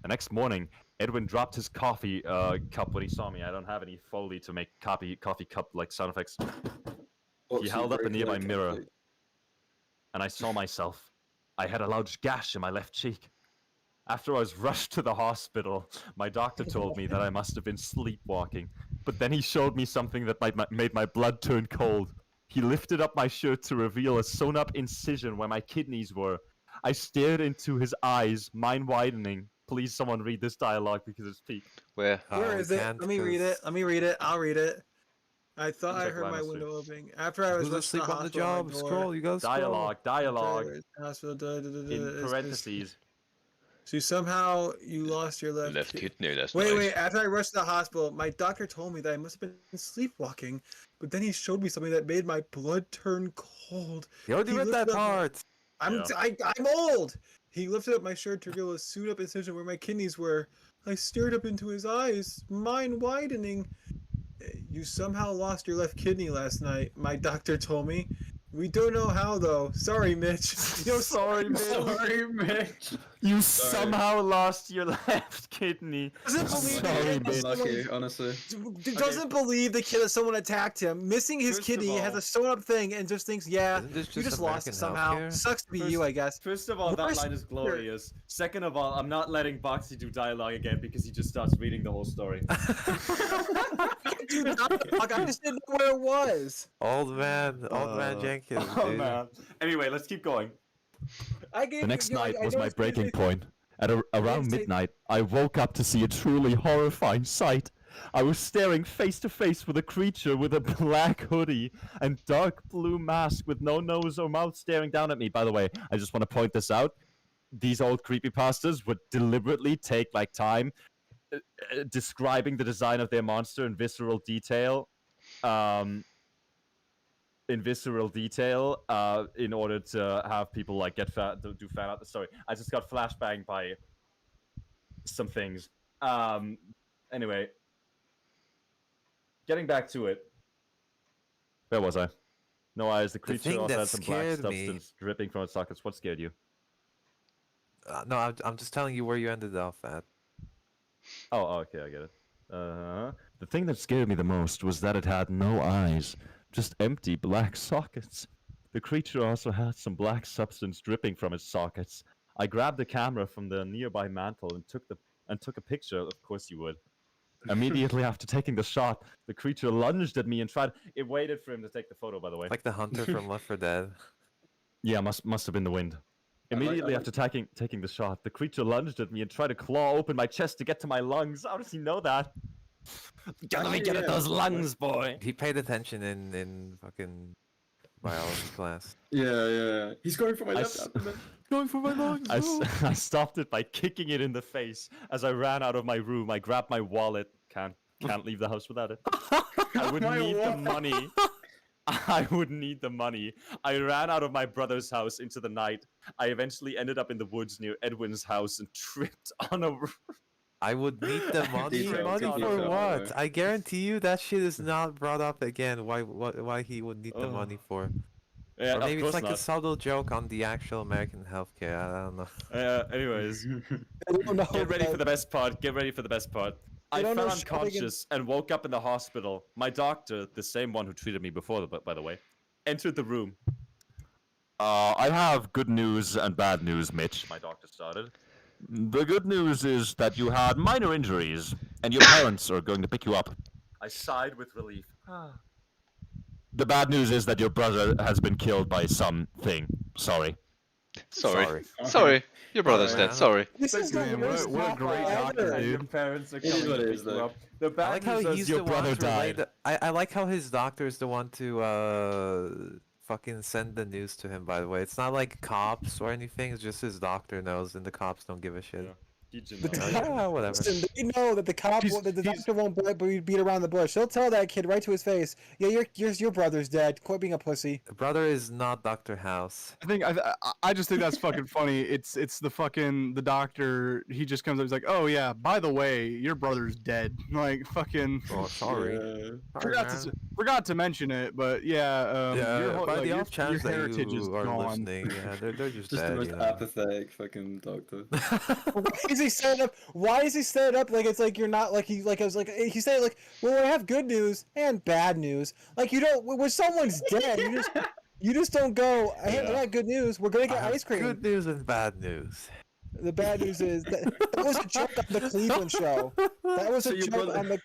The next morning, Edwin dropped his coffee cup when he saw me. I don't have any Foley to make coffee cup like sound effects. He held up a nearby mirror, and I saw myself. I had a large gash in my left cheek. After I was rushed to the hospital, my doctor told me that I must have been sleepwalking. But then he showed me something that made my blood turn cold. He lifted up my shirt to reveal a sewn-up incision where my kidneys were. I stared into his eyes, mind widening. Please, someone read this dialogue because it's peak. Where? Where we is it? can't Let me read it. 'cause Let me read it. I'll read it. I thought I Check heard my Linus, window opening. After I was Who's rushed to asleep the on the hospital, my job? door- Scroll, you gotta scroll. Dialogue. Hospital, In parentheses. So somehow you lost your left. Left kidney, that's Wait, nice. wait. After I rushed to the hospital, my doctor told me that I must have been sleepwalking, but then he showed me something that made my blood turn cold. You already He read that lifted up my- part. I'm Yeah. I'm old. He lifted up my shirt to reveal a sewed-up incision where my kidneys were. I stared up into his eyes, mind widening. You somehow lost your left kidney last night, my doctor told me. We don't know how though. Sorry, Mitch. Yo, sorry, Mitch. Sorry, Mitch. You Sorry. somehow lost your left kidney. Doesn't believe the sorry, kid that Mitch. Unlucky, honestly. doesn't believe the kid that someone attacked him. Missing his First of kidney has all- a sewn up thing and just thinks, yeah, Isn't this you just lost it American somehow. healthcare? Sucks to be First- you, I guess. First of all, that Worst line is here. glorious. Second of all, I'm not letting Boxy do dialogue again because he just starts reading the whole story. Dude, I just didn't know where it was. Old man Jenkins, Oh dude. man. Anyway, let's keep going. I gave The next you know, night I was know my it's gonna breaking say- point. At around say- midnight, I woke up to see a truly horrifying sight. I was staring face to face with a creature with a black hoodie and dark blue mask with no nose or mouth staring down at me. By the way, I just want to point this out. These old creepypastas would deliberately take like time describing the design of their monster in visceral detail. In order to have people like do fan out the story. I just got flashbanged by some things. Anyway, getting back to it. Where was I? No eyes. The creature thing also that had some black scared me- substance dripping from its sockets. What scared you? No, I'm just telling you where you ended off at. Oh, okay, I get it. The thing that scared me the most was that it had no eyes, just empty black sockets. The creature also had some black substance dripping from its sockets. I grabbed the camera from the nearby mantle and took a picture. Of course you would. Immediately after taking the shot, the creature lunged at me and tried. It waited for him to take the photo, by the way. Like the hunter from Left 4 Dead. Yeah, must have been the wind. I like- Immediately after taking the shot, the creature lunged at me and tried to claw open my chest to get to my lungs. How does he know that? Let me get at those lungs, boy. He paid attention in fucking biology class. Yeah. He's going for my I left s- abdomen. Going for my lungs. I stopped it by kicking it in the face. As I ran out of my room, I grabbed my wallet. Can't leave the house without it. I would My need the wallet. money. I would need the money. I ran out of my brother's house into the night. I eventually ended up in the woods near Edwin's house and tripped on a. I would need the money. Detail, Money detail, for by the what? way. I guarantee you that shit is not brought up again. Why he would need the money for? Yeah, Or maybe of it's course like a not. subtle joke on the actual American healthcare. I don't know. Anyways, I don't know get ready that- for the best part. Get ready for the best part. I don't fell know shouting and- unconscious and woke up in the hospital. My doctor, the same one who treated me before, by the way, entered the room. I have good news and bad news, Mitch. My doctor started. The good news is that you had minor injuries, and your parents are going to pick you up. I sighed with relief. The bad news is that your brother has been killed by something. Sorry. Sorry. Sorry. Your brother's Alright. dead. Sorry. This is the Man, worst what a cop great doctor, ever. And your dude. parents are It is coming what to it pick is, you though. up. The I bad like how news is he's your the one brother to relay died. I like how his doctor is the one to fucking send the news to him, by the way. It's not like cops or anything, it's just his doctor knows and the cops don't give a shit. Yeah. He just The knows. Yeah, whatever. Listen, they know that the cop, He's- that the he's- doctor won't beat around the bush. He'll tell that kid right to his face, "Yeah, your brother's dead. Quit being a pussy." Brother is not Dr. House. I just think that's fucking funny. It's the doctor. He just comes up. He's like, "Oh yeah, by the way, your brother's dead." Like fucking. Oh, sorry. Yeah. Forgot to mention it, but yeah. Yeah, by the your off chance that heritage is you are gone. listening, yeah, they're just Just the dead, most you know. apathetic fucking doctor. Why is he set up? Why is he set up like it's like you're not like I was like he said like, well, I have good news and bad news. Like you don't when someone's dead, you just don't go. Hey, I got good news. We're gonna I get have ice cream. Good news and bad news. The bad news is that was a joke on the Cleveland show. That was So a your joke brother- on the.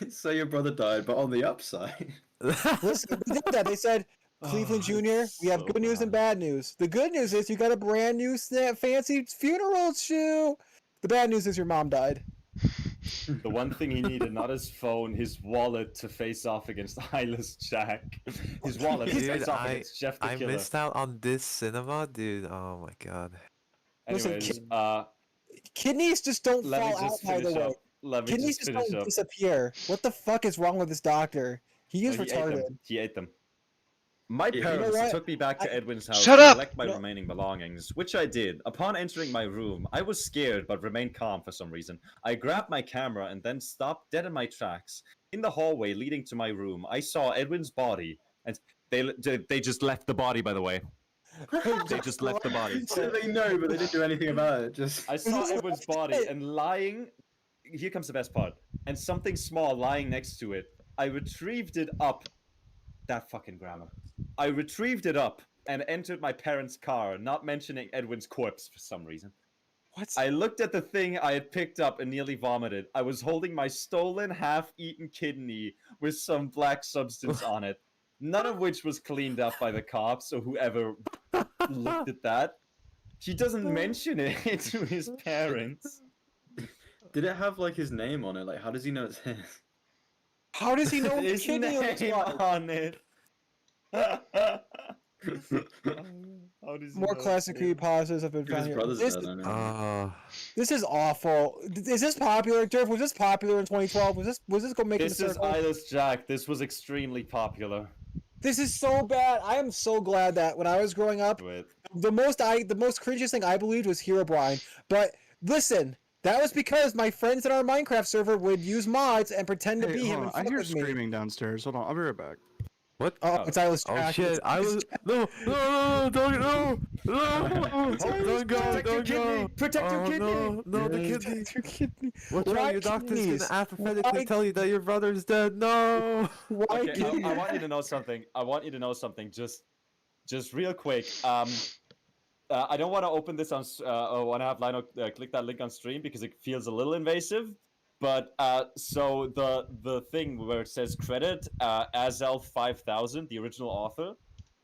So your brother died, but on the upside. Listen, they did that. They said, Cleveland Oh, Jr., it's we have so good news and bad. bad news. The good news is you got a brand new fancy funeral shoe. The bad news is your mom died. The one thing he needed, not his phone, his wallet to face off against Eyeless Jack. His wallet to Dude, face off against Jeff the I Killer. missed out on this cinema, dude. Oh my god. Listen, Anyways, Kidneys just don't let me fall out, just by the finish way. up. Let me Kidneys just just finish don't up. disappear. What the fuck is wrong with this doctor? He is Oh, he ate retarded. them. He ate them. My You know parents what? took me back to Edwin's house Shut to up! collect my No. remaining belongings, which I did. Upon entering my room, I was scared but remained calm for some reason. I grabbed my camera and then stopped dead in my tracks. In the hallway leading to my room, I saw Edwin's body, and They just left the body, by the way. They just left the body. So they know, but they didn't do anything about it. Just I saw This is Edwin's what I body said. and lying. Here comes the best part. And something small lying next to it. I retrieved it up. That fucking grammar. I retrieved it up and entered my parents' car, not mentioning Edwin's corpse for some reason. What? I looked at the thing I had picked up and nearly vomited. I was holding my stolen, half-eaten kidney with some black substance on it, none of which was cleaned up by the cops or whoever looked at that. He doesn't mention it to his parents. did it have like his name on it? Like, how does he know it's his? How does he know what His kidney looks name like? on it. How does he More know classic it's his? creepypastas have been If his found here. brother's This, dead, I know. this is awful. Is this popular, Durf? Was this popular in 2012? Was this going to make This the is circle? Eyeless Jack. This was extremely popular. This is so bad. I am so glad that when I was growing up, With the most cringiest thing I believed was Herobrine. But listen, that was because my friends in our Minecraft server would use mods and pretend to Hey, be hold him on, and I fuck hear with me. screaming downstairs. Hold on, I'll be right back. What? Oh, it's Eyeless Oh Jack. shit! I was no, don't go, don't go, Protect your don't go. kidney! Protect your Oh, kidney! No, the Yeah. kidney. Your kidney. What's Why wrong? Your doctor's kidneys? gonna apathetically Why- tell you that your brother's dead. No. Why Okay, kidneys? I want you to know something. I want you to know something. Just real quick. I don't want to open this on. Or want to have Lino click that link on stream because it feels a little invasive. But so the thing where it says credit Azelf5000, the original author.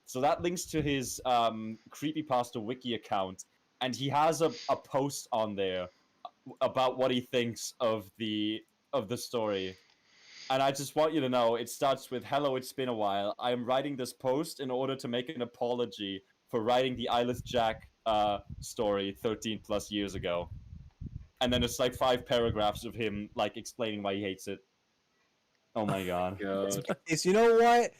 So that links to his creepypasta wiki account, and he has a post on there about what he thinks of the story. And I just want you to know, it starts with, "Hello, it's been a while. I am writing this post in order to make an apology for writing the Eyeless Jack story 13 plus years ago." And then it's like 5 paragraphs of him like explaining why he hates it. Oh my god. God. You know what?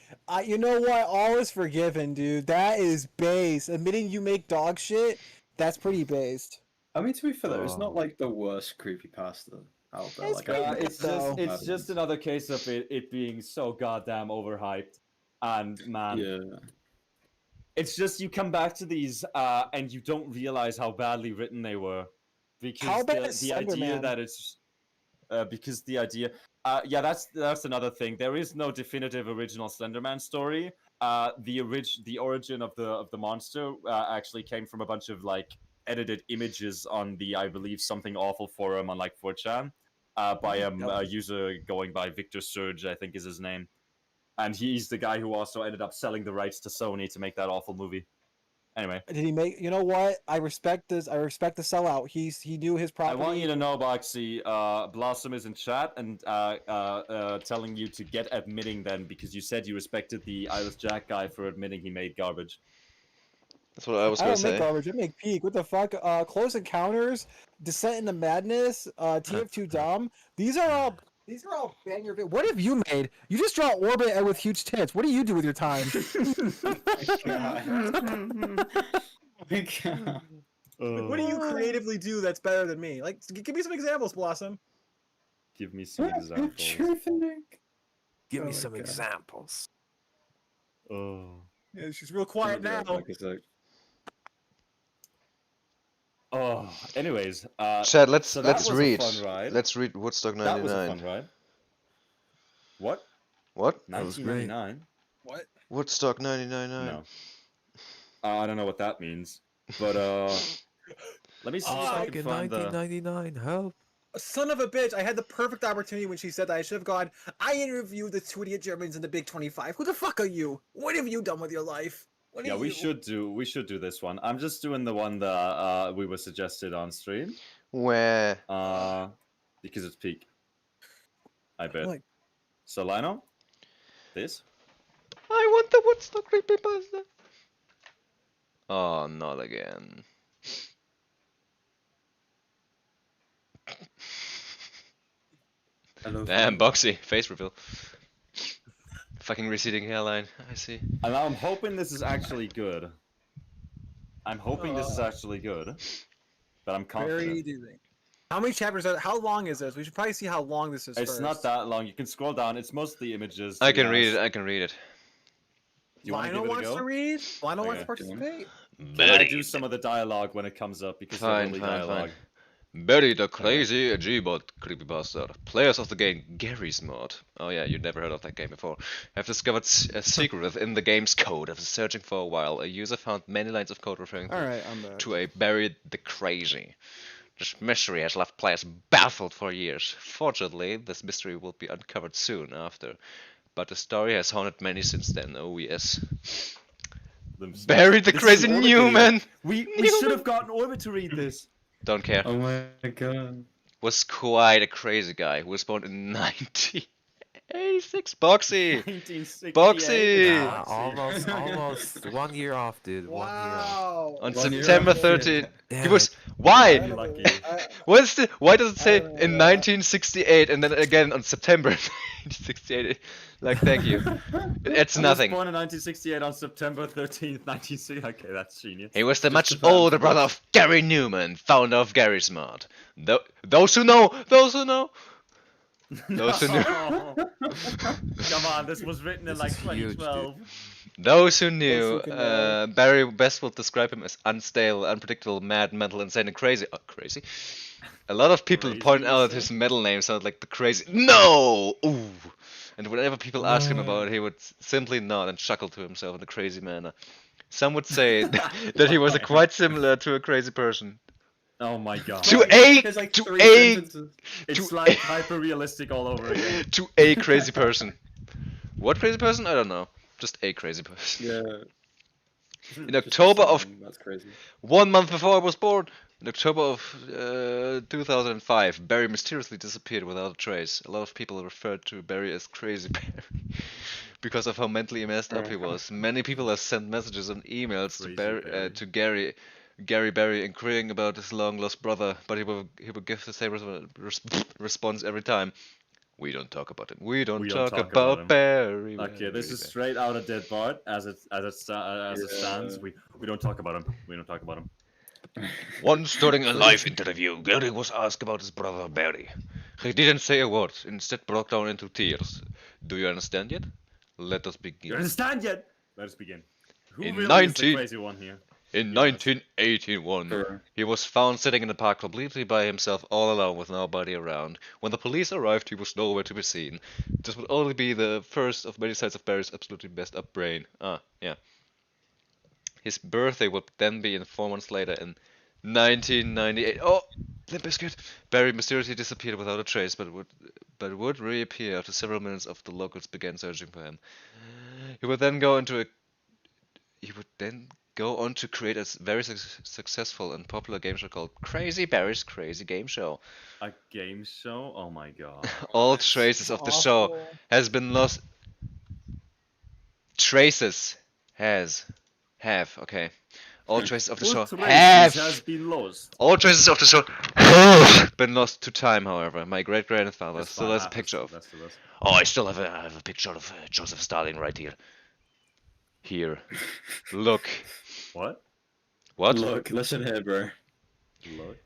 You know what? All is forgiven, dude. That is base. Admitting you make dog shit, that's pretty based. I mean, to be fair, though, it's Oh. not like the worst creepypasta out there. It's Like, pretty I good, It's though. it's just another case of it being so goddamn overhyped. And man, yeah. it's just you come back to these and you don't realize how badly written they were. Because How bad is the idea Slenderman? that it's because the idea yeah, that's another thing. There is no definitive original Slenderman story. The origin of the monster actually came from a bunch of like edited images on the, I believe, Something Awful forum on like 4chan by a user going by Victor Surge, I think is his name. And he's the guy who also ended up selling the rights to Sony to make that awful movie. Anyway, Did he make? You know what? I respect this. I respect the sellout. He knew his I property. want you to know, Boxy, Blossom is in chat and telling you to get admitting then because you said you respected the Isles Jack guy for admitting he made garbage. That's what I was I gonna don't make say. garbage. I make peak. What the fuck? Close Encounters, Descent into Madness, TF2 Dom. These are all banger. What have you made? You just draw Orbit with huge tits. What do you do with your time? My God. What do you creatively do that's better than me? Like, give me some examples, Blossom. Give me some examples. Give Oh me my some God. examples. Oh. Yeah, she's real quiet now. Oh. Anyways, Chad, let's so that let's was a read. fun ride. Let's read Woodstock That was a 99. fun ride. What? What? That was great. 1999? What? Woodstock 99. No. I don't know what that means. But let me see if I can Fucking find the 1999. Help. Son of a bitch! I had the perfect opportunity when she said that. I should have gone. I interviewed the two idiot Germans in the Big 25. Who the fuck are you? What have you done with your life? What Yeah, are we you? should do this one. I'm just doing the one that we were suggested on stream. Where? Because it's peak. I bet. Like- So Lino, this? I want the Woodstock creepypasta. Oh, not again. Damn, Boxy, face reveal. Fucking receding hairline. I see. And I'm hoping this is actually good. I'm hoping this is actually good. But I'm confident. Very dizzy. How many chapters are? How long is this? We should probably see how long this is. It's first. not that long. You can scroll down. It's mostly images. to I be can read it. honest. I can read it. Do you want to Lionel give it a wants go? to read. Lionel wants Okay. to participate. Can I do some of the dialogue when it comes up because they're Fine, only fine, dialogue. fine. Barry the crazy G-bot creepypasta. Players of the game Gary's mod. Oh yeah, you never heard of that game before. Have discovered a secret within the game's code. After searching for a while, a user found many lines of code referring All right, I'm back. to a Barry the Crazy. This mystery has left players baffled for years. Fortunately, this mystery will be uncovered soon after. But the story has haunted many since then. Oh yes. Barry the This is Crazy Orbit Newman! video. We Newman. should have gotten Orbit to read this. Don't care. Oh my God. Was quite a crazy guy who was born in 1986. Boxy! 1968. Boxy! Yeah, almost 1 year off, dude. 1 year off. Wow. On 1 year September off. 13th. He Damn was. it. Why? I don't know. Lucky. Why does it say don't know, in yeah. 1968 and then again on September 1968? Like, thank you. It's I nothing. was born in 1968 on September 13th, 1960. Okay, that's genius. He was the Just much about. older brother of Gary Newman, founder of Gary's Mod. Those who know, those who know. Those who knew. No. Come on, this was written in This like is huge, dude. 2012. Those who knew, fucking know. Barry best will describe him as unstable, unpredictable, mad, mental, insane, and crazy. Oh, crazy. A lot of people Crazy, point you out say? his middle name sounded like the crazy. No! Ooh! And whenever people ask him about it, he would simply nod and chuckle to himself in a crazy manner. Some would say that he was quite similar to a crazy person. Oh my god. To a There's like to 3 a sentences. It's to like hyper realistic all over again. to a crazy person. What crazy person? I don't know. Just a crazy person. Yeah. In October of That's crazy. 1 month before I was born, in October of 2005, Barry mysteriously disappeared without a trace. A lot of people referred to Barry as Crazy Barry because of how mentally messed up he was. Many people have sent messages and emails to Crazy Barry. to Gary Barry inquiring about his long lost brother, but he would give the same response every time. We don't talk about him. We don't talk about him." Barry. Okay, this Barry, is straight out of Dead Bart as it stands. Yeah. We don't talk about him. We don't talk about him. Once during a live interview, Gary was asked about his brother Barry. He didn't say a word, instead broke down into tears. Do you understand yet? Let us You begin. understand yet? Let us begin. Who In really is 19 the crazy one here? In Be honest. 1981, Sure. he was found sitting in the park completely by himself, all alone with nobody around. When the police arrived, he was nowhere to be seen. This would only be the first of many sides of Barry's absolutely messed up brain. Ah, yeah. His birthday would then be in 4 months later in 1998. Oh, Limp Bizkit! Barry mysteriously disappeared without a trace, but would reappear after several minutes after the locals began searching for him. He would then go into go on to create a very successful and popular game show called Crazy Barry's Crazy Game Show. A game show? Oh my god. All traces of the show Awful. has been lost. Traces okay. All traces of the show Has been lost. All traces of the show have been lost to time, however. My great-grandfather That's still fine, has a happens picture to of. the best of us. Oh, I still have a picture of Joseph Stalin right here. Here. Look. What? What? Look, listen here, bro. Look.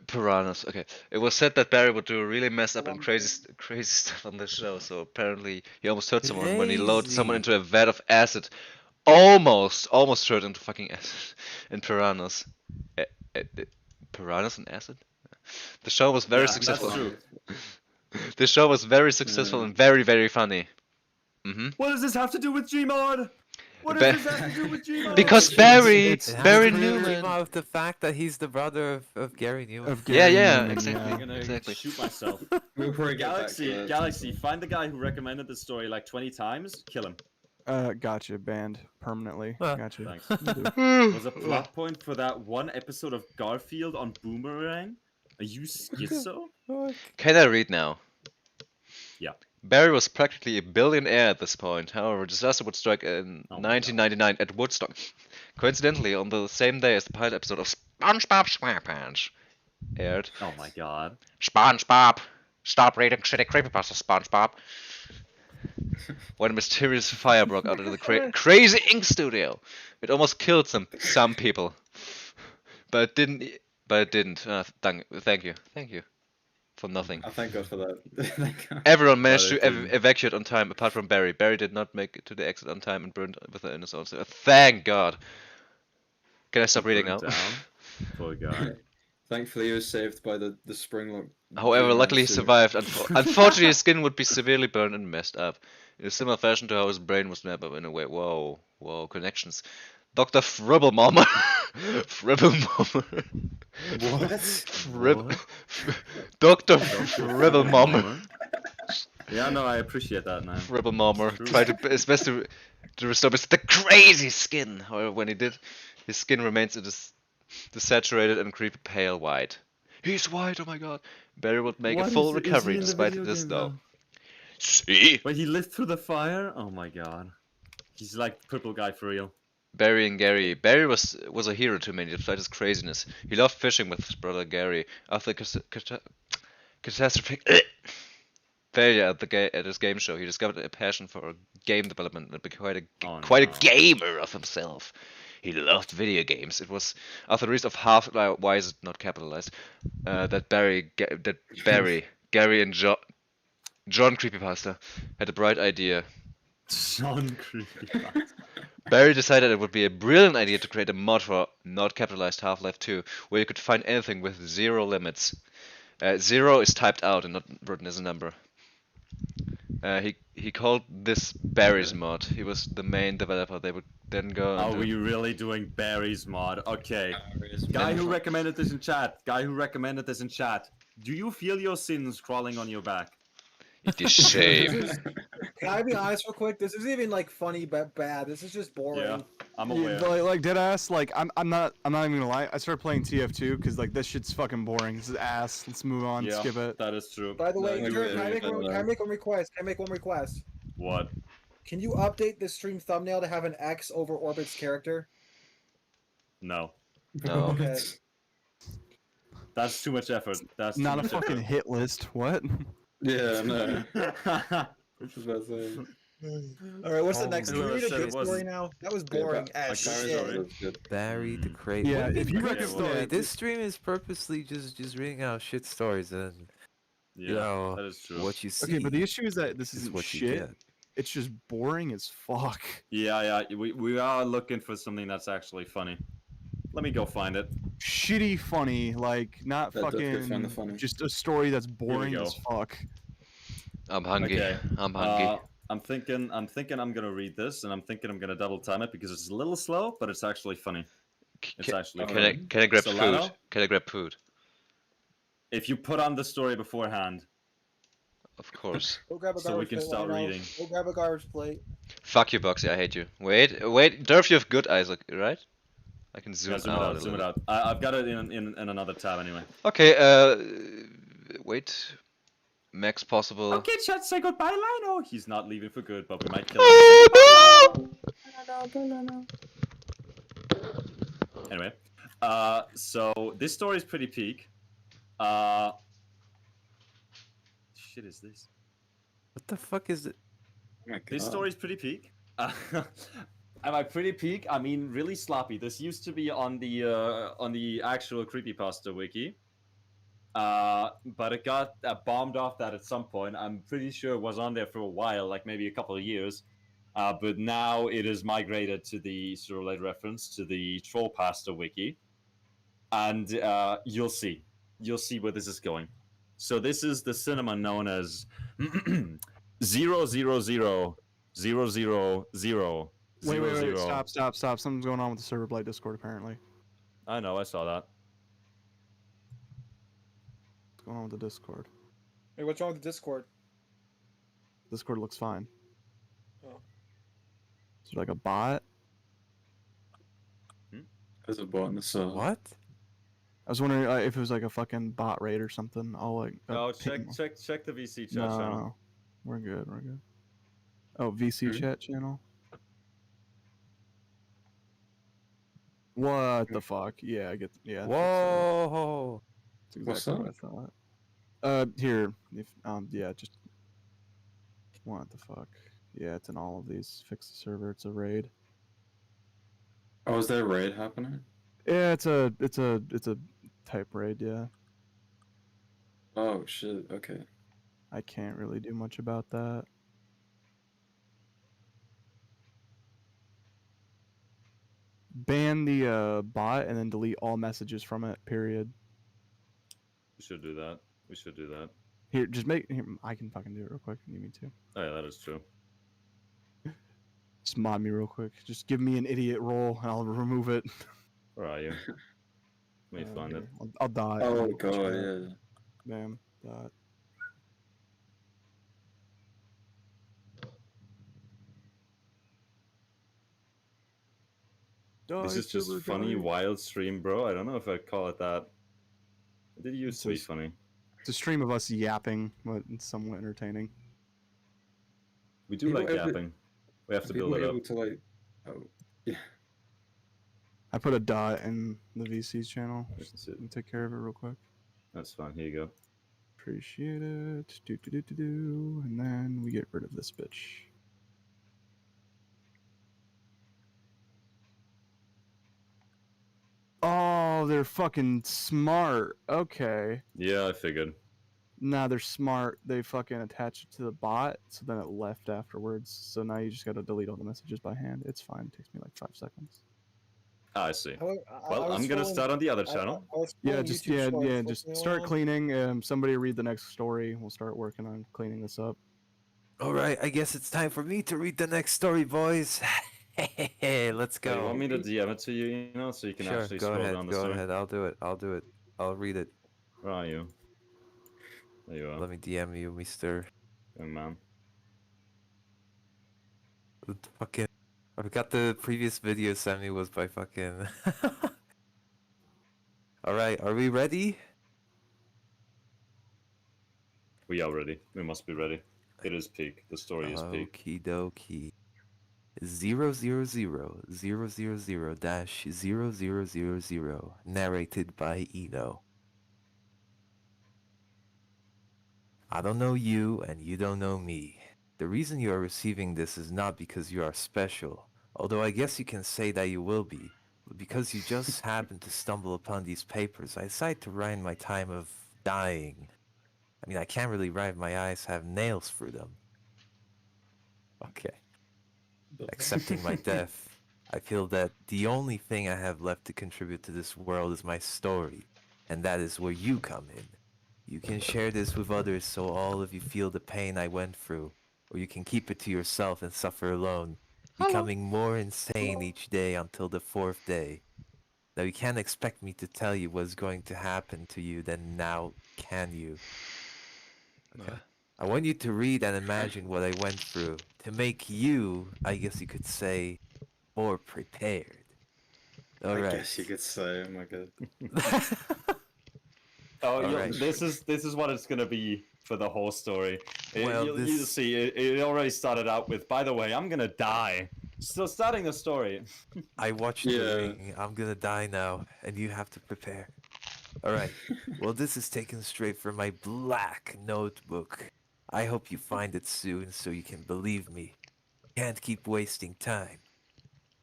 Piranhas. Okay. It was said that Barry would do really messed up and crazy stuff on the show. So apparently he almost hurt someone when he loaded someone into a vat of acid. Almost turned into fucking acid in Piranhas. Piranhas and acid? The show was very successful. That's true. The show was very successful and very, very funny. Mm-hmm. What does this have to do with Gmod? What Ba- does this have to do with Gmod? Because Barry It has Barry to do with Newman. the fact that he's the brother of Gary Newman. Of Yeah, Gary yeah, Newman, exactly. I'm gonna Exactly. shoot myself. We'll probably get back to that. Galaxy, find the guy who recommended this story like 20 times. Kill him. Gotcha. Banned permanently. Huh. Gotcha. Thanks. Was a plot point for that one episode of Garfield on Boomerang? Are you schizo? Can I read now? Yeah. Barry was practically a billionaire at this point. However, disaster would strike in Oh my 1999 at Woodstock. Coincidentally, on the same day as the pilot episode of SpongeBob SquarePants aired. Oh my god. SpongeBob, stop reading shitty creepypasta, SpongeBob. When a mysterious fire broke out in the Crazy Ink studio, it almost killed some people, but it didn't. Thank you for nothing. I thank God for that. Thank God. Everyone managed But to it didn't. evacuate on time, apart from Barry. Barry did not make it to the exit on time and burned within his own. So thank God. Can I stop reading now? Burned down. Poor guy. Thankfully, he was saved by the spring lock. However, luckily he survived. Unfortunately, his skin would be severely burned and messed up. In a similar fashion to how his brain was messed up in a way. Whoa, connections. Dr. Fribblemommer. Fribblemommer. What? Dr. Fribblemommer. Yeah, no, I appreciate that, man. Fribblemommer True. tried his best to restore the crazy skin. However, when he did, his skin remains desaturated and creepy pale white. He's white, oh my god. Barry would make a full recovery despite this though. See? But he lived through the fire? Oh my god. He's like purple guy for real. Barry and Gary. Barry was a hero to many despite his craziness. He loved fishing with his brother Gary. After catastrophic failure at his game show, he discovered a passion for game development and became quite a gamer of himself. He loved video games. It was after the release of why is it not capitalized? That Barry, Gary, and John Creepypasta had a bright idea. John Creepypasta. Barry decided it would be a brilliant idea to create a mod for not capitalized Half-Life 2, where you could find anything with zero limits. Zero is typed out and not written as a number. He called this Barry's mod. He was the main developer. They would then go. Are we really doing Barry's mod? Okay. Guy who recommended this in chat. Do you feel your sins crawling on your back? It is shame. Can I be honest real quick? This isn't even like funny but bad. This is just boring. Yeah, I'm Yeah, aware. like dead ass. Like I'm not even gonna lie. I started playing TF2 because like this shit's fucking boring. This is ass. Let's move on. Yeah, Skip it. that is true. By the way, No, Kurt, can I yeah, make one request? Can I make one request? What? Can you update the stream thumbnail to have an X over Orbit's character? No. No. Okay. That's too much effort. That's Not a too much fucking hit list. What? Yeah, no. effort. I was about to say. All right, what's the Oh, next? Can whoever we read a said good it was- story now? That was boring Yeah, as Barry's shit. already- That's good. Barry the Crazy. Yeah, if you good recommend story, This stream is purposely just reading out shit stories and Yeah, you know that is true. what you see. Okay, but the issue is that this is isn't what you shit. get. It's just boring as fuck. Yeah, we are looking for something that's actually funny. Let me go find it. Shitty funny, like not That does get fucking kinda funny. just a story that's boring go. as fuck. I'm hungry. Okay. I'm hungry. I'm thinking I'm gonna read this, and I'm thinking I'm gonna double time it because it's a little slow, but it's actually funny. It's actually Can funny. I grab Solano? food? Can I grab food? If you put on the story beforehand, Of course. Go grab a So we garbage can plate. start right now. reading. Go grab a garbage plate. Fuck you, Boxy. I hate you. Wait. Durf, you have good eyes, right? I can zoom, Yeah, zoom it out out, a zoom it little. out. I've got it in another tab anyway. Okay. Wait. Max possible. Okay, chat, say goodbye, Lino. He's not leaving for good, but we might kill him. Anyway, so this story is pretty peak. Shit is this? What the fuck is it? Oh my This God. story is pretty peak. Am I pretty peak? I mean, really sloppy. This used to be on the actual creepypasta wiki, but it got bombed off that at some point. I'm pretty sure it was on there for a while, like maybe a couple of years. But now it is migrated to the sort of like reference to the trollpasta wiki, and you'll see where this is going. So this is the cinema known as 0000000. Wait, stop. Something's going on with the server blight Discord apparently. I know, I saw that. What's going on with the Discord? Hey, what's wrong with the Discord? Discord looks fine. Oh. Is it like a bot? There's a bot in the server. What? I was wondering if it was like a fucking bot raid or something. I'll like. Oh, ping- check the VC chat channel. No, we're good. Oh, VC chat channel. What the fuck? Yeah, I get. Yeah. Whoa! That's What's exactly what I thought. Here, if yeah, just. What the fuck? Yeah, it's in all of these. Fix the server. It's a raid. Oh, is there a raid happening? Yeah, it's a type raid. Yeah, Oh shit. Okay. I can't really do much about that. Ban the bot and then delete all messages from it. Period. We should do that. Here, just make. Here, I can fucking do it real quick if you need me to. Oh yeah, that is true. Just mod me real quick. Just give me an idiot role and I'll remove it. Where are you? Let me find it. I'll die. Oh god, yeah. Bam. Dot. This is just funny, wild stream, bro. I don't know if I'd call it that. It did used to be funny. It's a stream of us yapping, but it's somewhat entertaining. We do like yapping. We have to build it up. Able to like, oh, yeah. I put a dot in the VC's channel. That's Just it. let me take care of it real quick. That's fine. Here you go. Appreciate it. Do. And then we get rid of this bitch. Oh, they're fucking smart. Okay. Yeah, I figured. Nah, they're smart. They fucking attach it to the bot, so then it left afterwards. So now you just gotta delete all the messages by hand. It's fine. It takes me like 5 seconds. I see. I Well, was I'm gonna scrolling- start on the other channel. I was Yeah, scrolling just YouTube shorts, just what's start going on? cleaning. Somebody read the next story. We'll start working on cleaning this up. Alright, I guess it's time for me to read the next story, boys. Hey, let's Do you go. want me to DM it to you, you know, so you can Sure, actually go scroll ahead, down the go story? ahead. I'll do it. I'll read it. Where are you? There you are. Let me DM you, Mr. Young man. Fucking. I forgot the previous video sent me was by fucking. Alright, are we ready? We are ready. We must be ready. It is peak. The story is peak. Okie dokie. 000-0000, narrated by Eno. I don't know you, and you don't know me. The reason you are receiving this is not because you are special, although I guess you can say that you will be, but because you just happened to stumble upon these papers, I decided to write in my time of dying. I mean, I can't really write, my eyes have nails through them. Okay. Accepting my death, I feel that the only thing I have left to contribute to this world is my story, and that is where you come in. You can share this with others so all of you feel the pain I went through, or you can keep it to yourself and suffer alone, becoming more insane each day until the 4th day. Now you can't expect me to tell you what's going to happen to you, then now can you? Okay. I want you to read and imagine what I went through to make you, I guess you could say, more prepared. All I right. guess you could say. Oh my god. Oh, Alright. this is what it's gonna be for the whole story. Well, You'll this- see. It already started out with, by the way, I'm gonna die. So starting the story. I watched Yeah. the ring. I'm gonna die now, and you have to prepare. All right. Well, this is taken straight from my black notebook. I hope you find it soon so you can believe me. Can't keep wasting time.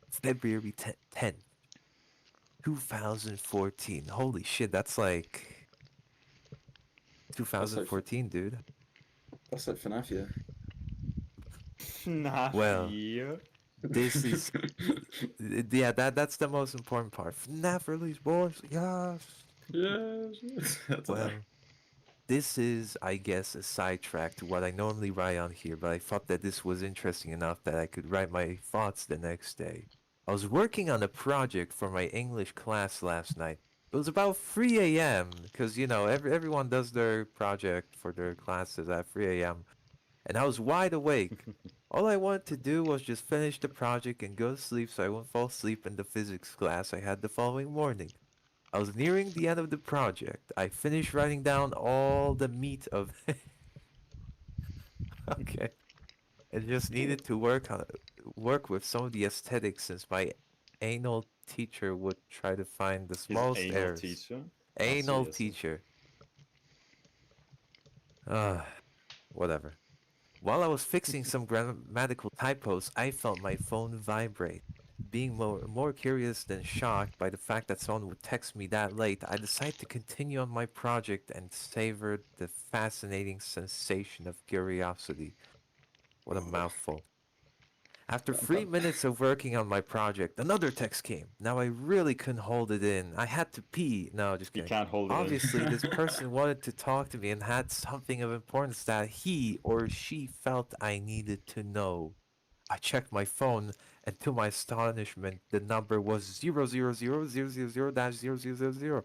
February 10th, 2014. Holy shit, that's like 2014, dude. That's like FNAF, yeah. Nah. Well, yeah. This is yeah, that's the most important part. FNAF release, boys. Yes. Yes. That's Well, this is, I guess, a sidetrack to what I normally write on here, but I thought that this was interesting enough that I could write my thoughts the next day. I was working on a project for my English class last night. It was about 3 a.m. because, you know, everyone does their project for their classes at 3 a.m. And I was wide awake. All I wanted to do was just finish the project and go to sleep so I wouldn't fall asleep in the physics class I had the following morning. I was nearing the end of the project. I finished writing down all the meat of okay. And just needed to work with some of the aesthetics since my anal teacher would try to find the His smallest anal errors. teacher. Anal seriously. teacher. Whatever. While I was fixing some grammatical typos, I felt my phone vibrate. Being more curious than shocked by the fact that someone would text me that late, I decided to continue on my project and savor the fascinating sensation of curiosity. What a mouthful. After 3 minutes of working on my project, another text came. Now I really couldn't hold it in. I had to pee. No, just You kidding. can't hold it in. Obviously, this person wanted to talk to me and had something of importance that he or she felt I needed to know. I checked my phone, and to my astonishment, the number was 0000000-0000.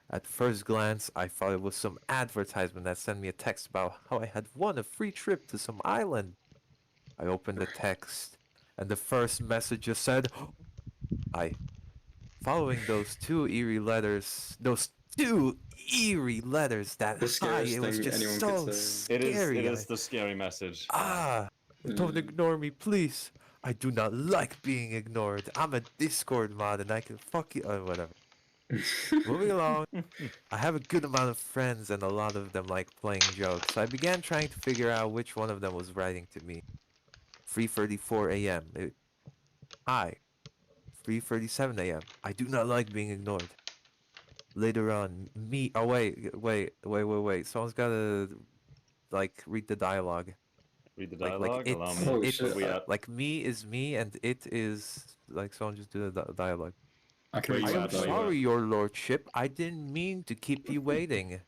At first glance, I thought it was some advertisement that sent me a text about how I had won a free trip to some island. I opened the text, and the first message just said, "Hi." Following those two eerie letters, that The hi, scariest it was thing just anyone so could say. scary. It is the scary message. Don't ignore me, please. I do not like being ignored. I'm a Discord mod and I can fuck you. Whatever. Moving along. I have a good amount of friends and a lot of them like playing jokes. So I began trying to figure out which one of them was writing to me. 3:34 a.m. Hi. 3:37 a.m. I do not like being ignored. Later on, me. Oh wait. Someone's gotta like read the dialogue. Read the Like dialogue. it's Allow me. Oh, it's shit. We at? like me is me and it is like someone just do the dialogue. I can Wait, read I you am at? that. Where you sorry, your lordship. I didn't mean to keep you waiting.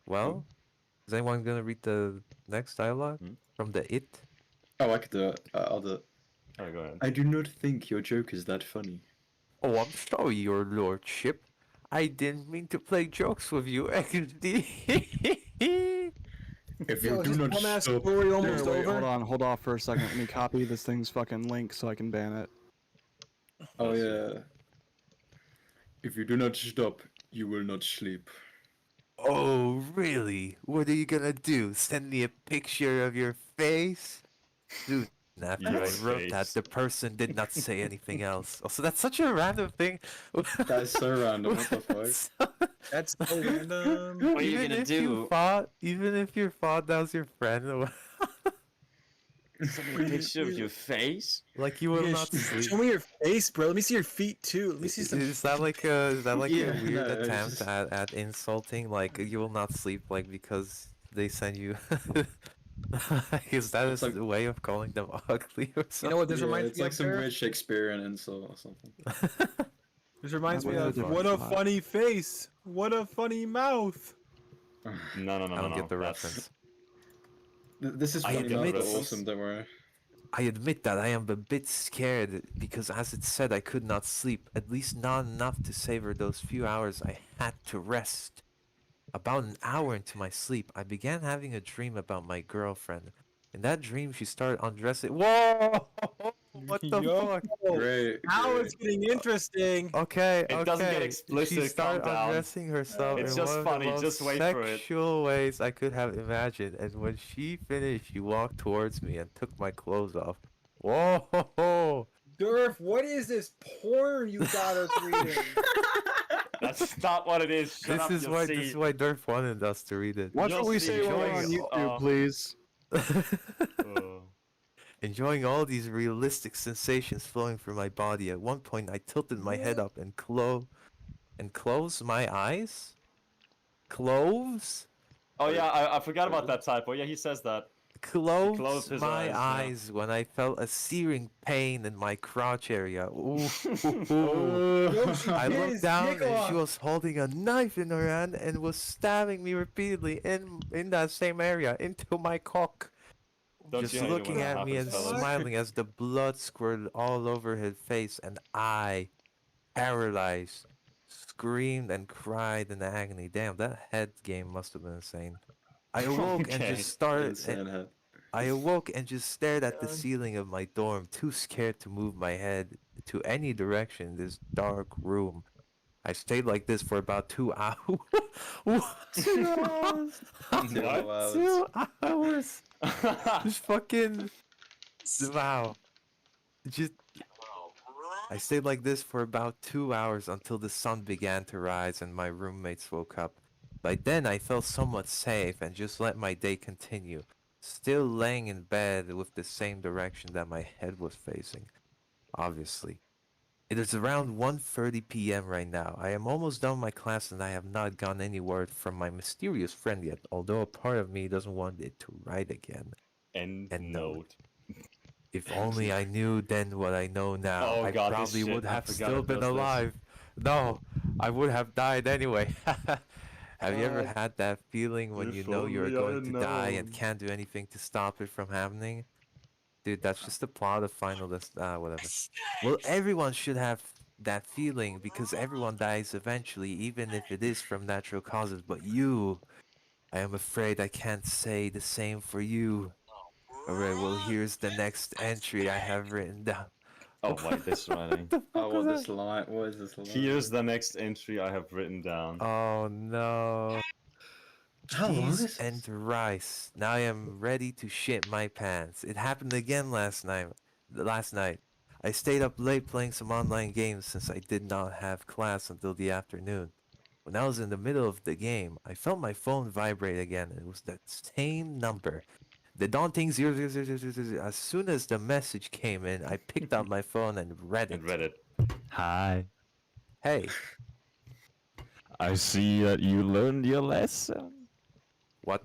Well, is anyone gonna read the next dialogue Hmm? from the it? Oh, I could do it. I'll do it. Oh, go ahead. I do not think your joke is that funny. Oh, I'm sorry, your lordship. I didn't mean to play jokes with you, XD. If Yo, you is do this not dumbass stop, story Here, almost wait, over? hold on, hold off for a second. Let me copy this thing's fucking link so I can ban it. oh yeah. If you do not stop, you will not sleep. Oh, really? What are you gonna do? Send me a picture of your face? Dude, after Your I wrote that, face. the person did not say anything else. Also, that's such a random thing. That is so random. What the fuck? That's so random. What are you Even gonna if do? even if you thought that was your friend, Send me a picture of your face. like you You will guys not sleep. show me your face, bro. Let me see your feet too. Let me see some. Is that like a Yeah, weird no, it's attempt just- at insulting? Like you will not sleep like because they send you. Is that It's like- a way of calling them ugly or You something? know what this Yeah, reminds it's me like of? some Garrett? weird Shakespearean insult or something. This reminds me That's of a different what a spot. funny face, what a funny mouth. No. I don't get the that's- reference. This is I funny enough, admit- but awesome. Don't worry. I admit that I am a bit scared because, as it said, I could not sleep, at least not enough to savor those few hours I had to rest. About an hour into my sleep, I began having a dream about my girlfriend. In that dream, she started undressing. Whoa! What the Yo, fuck? Great. now great. it's getting interesting. Okay, It doesn't get okay. She explicit, calm started down. undressing herself It's in just one of funny, the most just wait for it. sexual ways I could have imagined. And when she finished, she walked towards me and took my clothes off. Whoa! Durf, what is this porn you got us reading? That's not what it is. Shut up, This you'll see. is why Durf wanted us to read it. Watch You'll what we see, say while we're enjoying on it. YouTube, please. Oh. Enjoying all these realistic sensations flowing through my body. At one point, I tilted my head up and closed my eyes. Close? Oh yeah, I forgot about that typo. Yeah, he says that. closed Closed his my eyes, yeah. eyes when I felt a searing pain in my crotch area. Ooh. Yo, she I bit looked his down dick and she off. was holding a knife in her hand and was stabbing me repeatedly in that same area into my cock. Don't Just you hate it when looking that at me and happens, fellas? smiling as the blood squirted all over her face, and I, paralyzed, screamed and cried in agony. Damn, that head game must have been insane. I awoke and Okay. just started. Insane head. I awoke and just stared at the God. ceiling of my dorm, too scared to move my head to any direction in this dark room. I stayed like this for about 2 hours. What? 2 hours? 2 What? hours. 2 hours? Just fucking. Wow. Just. I stayed like this for about 2 hours until the sun began to rise and my roommates woke up. By then, I felt somewhat safe and just let my day continue, still laying in bed with the same direction that my head was facing. Obviously. It is around 1:30 p.m. right now. I am almost done my class and I have not gotten any word from my mysterious friend yet, although a part of me doesn't want it to write again. End And note. If only I knew then what I know now, Oh I God, this probably shit, would I have forgot still it been does this. alive. No, I would have died anyway. Have you ever God, had that feeling when you if know you're only I going to had die and known. can't do anything to stop it from happening? Dude, that's just the plot of Finalist. Whatever. Well, everyone should have that feeling because everyone dies eventually, even if it is from natural causes. But you, I am afraid I can't say the same for you. Alright, well, here's the next entry I have written down. Oh wait, this writing. What the Oh, fuck what was this line? What is this line? Here's the next entry I have written down. Oh no. How long Cheese is and this? rice. Now I am ready to shit my pants. It happened again last night. I stayed up late playing some online games since I did not have class until the afternoon. When I was in the middle of the game, I felt my phone vibrate again. It was that same number. The daunting 00000. As soon as the message came in, I picked up my phone and read it. And read it. Hi. Hey, I see that you learned your lesson. what?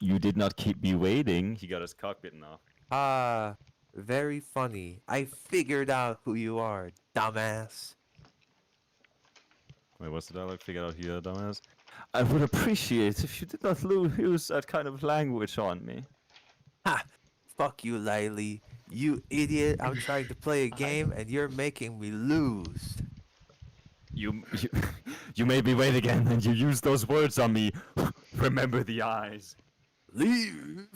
You did not keep me waiting. He got his cock bitten off. Ah, very funny. I figured out who you are, dumbass. Wait, what's the dialogue? Figure out here, dumbass. I would appreciate if you did not use that kind of language on me. Ha! Fuck you, Lily. You idiot. I'm trying to play a game and you're making me lose. You, you made me wait again, and you used those words on me. Remember the eyes. Leave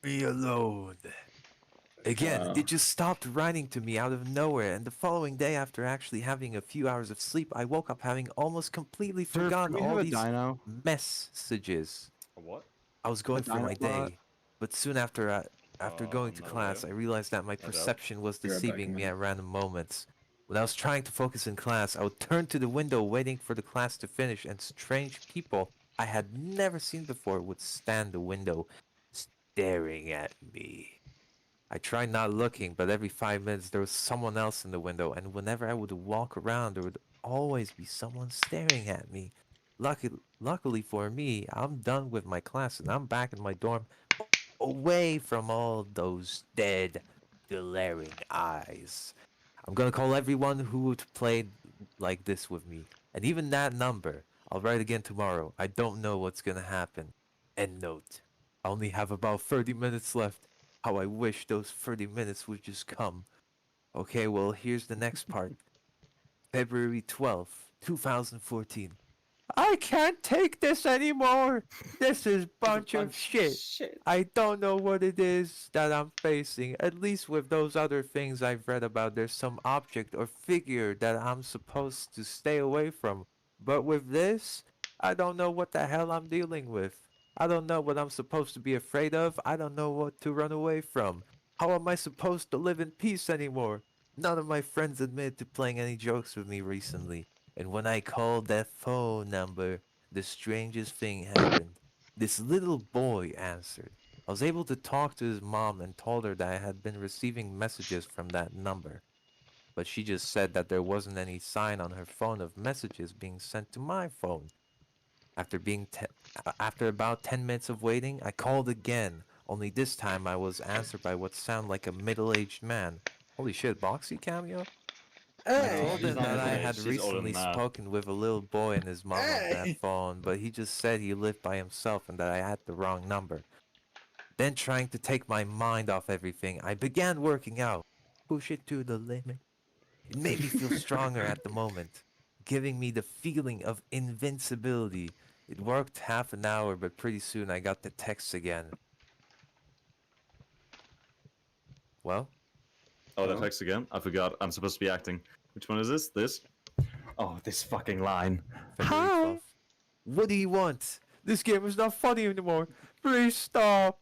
me alone. Again, Wow. it just stopped writing to me out of nowhere, and the following day, after actually having a few hours of sleep, I woke up having almost completely Sir, forgotten can we all have a these dino? messages. A what? I was going through my dino bot? day, but soon after going to no class, way. I realized that my doubt. perception was Be right back, deceiving me man. at random moments. When I was trying to focus in class, I would turn to the window waiting for the class to finish, and strange people I had never seen before would stand the window, staring at me. I tried not looking, but every 5 minutes there was someone else in the window, and whenever I would walk around, there would always be someone staring at me. Luckily for me, I'm done with my class, and I'm back in my dorm, away from all those dead, glaring eyes. I'm gonna call everyone who would play like this with me. And even that number, I'll write again tomorrow. I don't know what's gonna happen. End note. I only have about 30 minutes left. How I wish those 30 minutes would just come. Okay, well, here's the next part. February 12th, 2014. I can't take this anymore. This is bunch of shit. I don't know what it is that I'm facing. At least with those other things I've read about, there's some object or figure that I'm supposed to stay away from. But with this, I don't know what the hell I'm dealing with. I don't know what I'm supposed to be afraid of. I don't know what to run away from. How am I supposed to live in peace anymore? None of my friends admitted to playing any jokes with me recently. And when I called that phone number, the strangest thing happened. This little boy answered. I was able to talk to his mom and told her that I had been receiving messages from that number. But she just said that there wasn't any sign on her phone of messages being sent to my phone. After about 10 minutes of waiting, I called again. Only this time I was answered by what sounded like a middle-aged man. Holy shit, Boxy cameo? I Hey, told She's him not that I middle-aged, had she's older recently than that. spoken with a little boy and his mom on Hey. that phone, but he just said he lived by himself and that I had the wrong number. Then, trying to take my mind off everything, I began working out. Push it to the limit. It made me feel stronger at the moment, giving me the feeling of invincibility. It worked half an hour, but pretty soon I got the text again. Well, Oh, that Oh. text again? I forgot. I'm supposed to be acting. Which one is this? This? Oh, this fucking line. February 12th. What do you want? This game is not funny anymore. Please stop.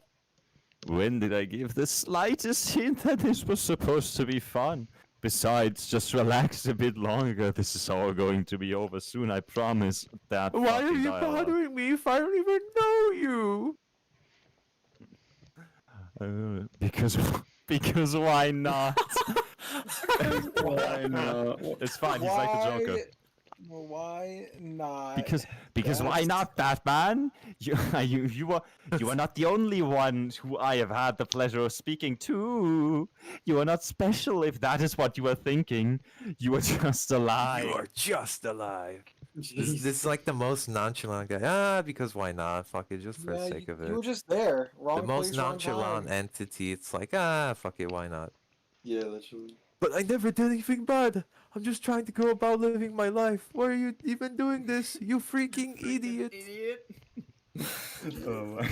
When did I give the slightest hint that this was supposed to be fun? Besides, just relax a bit longer. This is all going to be over soon, I promise. That Why are fucking you dialogue. bothering me if I don't even know you? Because why not? Why not? It's fine. He's like the Joker. Why not? Because why Yes. not, Batman? You are not the only one who I have had the pleasure of speaking to. You are not special if that is what you are thinking. You are just alive. You are just alive. This Jeez. is like the most nonchalant guy. Because why not? Fuck it, just for the Yeah, sake of you were it. just there. Wrong The most place, wrong nonchalant time. entity. It's like, fuck it, why not? Yeah, literally. But I never did anything bad. I'm just trying to go about living my life. Why are you even doing this? You freaking idiot. Oh my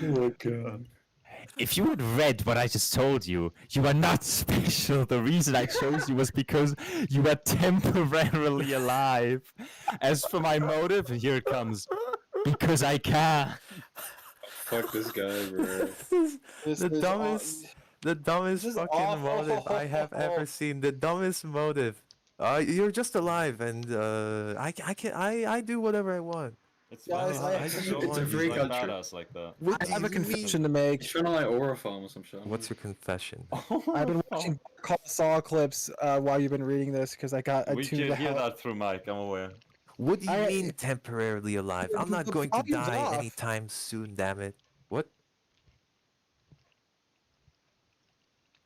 Oh god. If you had read what I just told you, you are not special. The reason I chose you was because you are temporarily alive. As for my motive, here it comes. Because I can. Fuck this guy, bro. This The is dumbest, the dumbest this is fucking awful. motive I have ever seen. The dumbest motive. You're just alive, and I do whatever I want. It's Guys, fine. I- He's It's so a he's free like country. badass like that. What I do have a you mean? confession to make. He's trying to like aura farm or some shit. What's your confession? I've been watching Call Saw clips while you've been reading this because I got We attuned can to hear how. that through Mike, I'm aware. What do you I- mean temporarily alive? I'm not The going to volume's die off. anytime soon, damn it. What?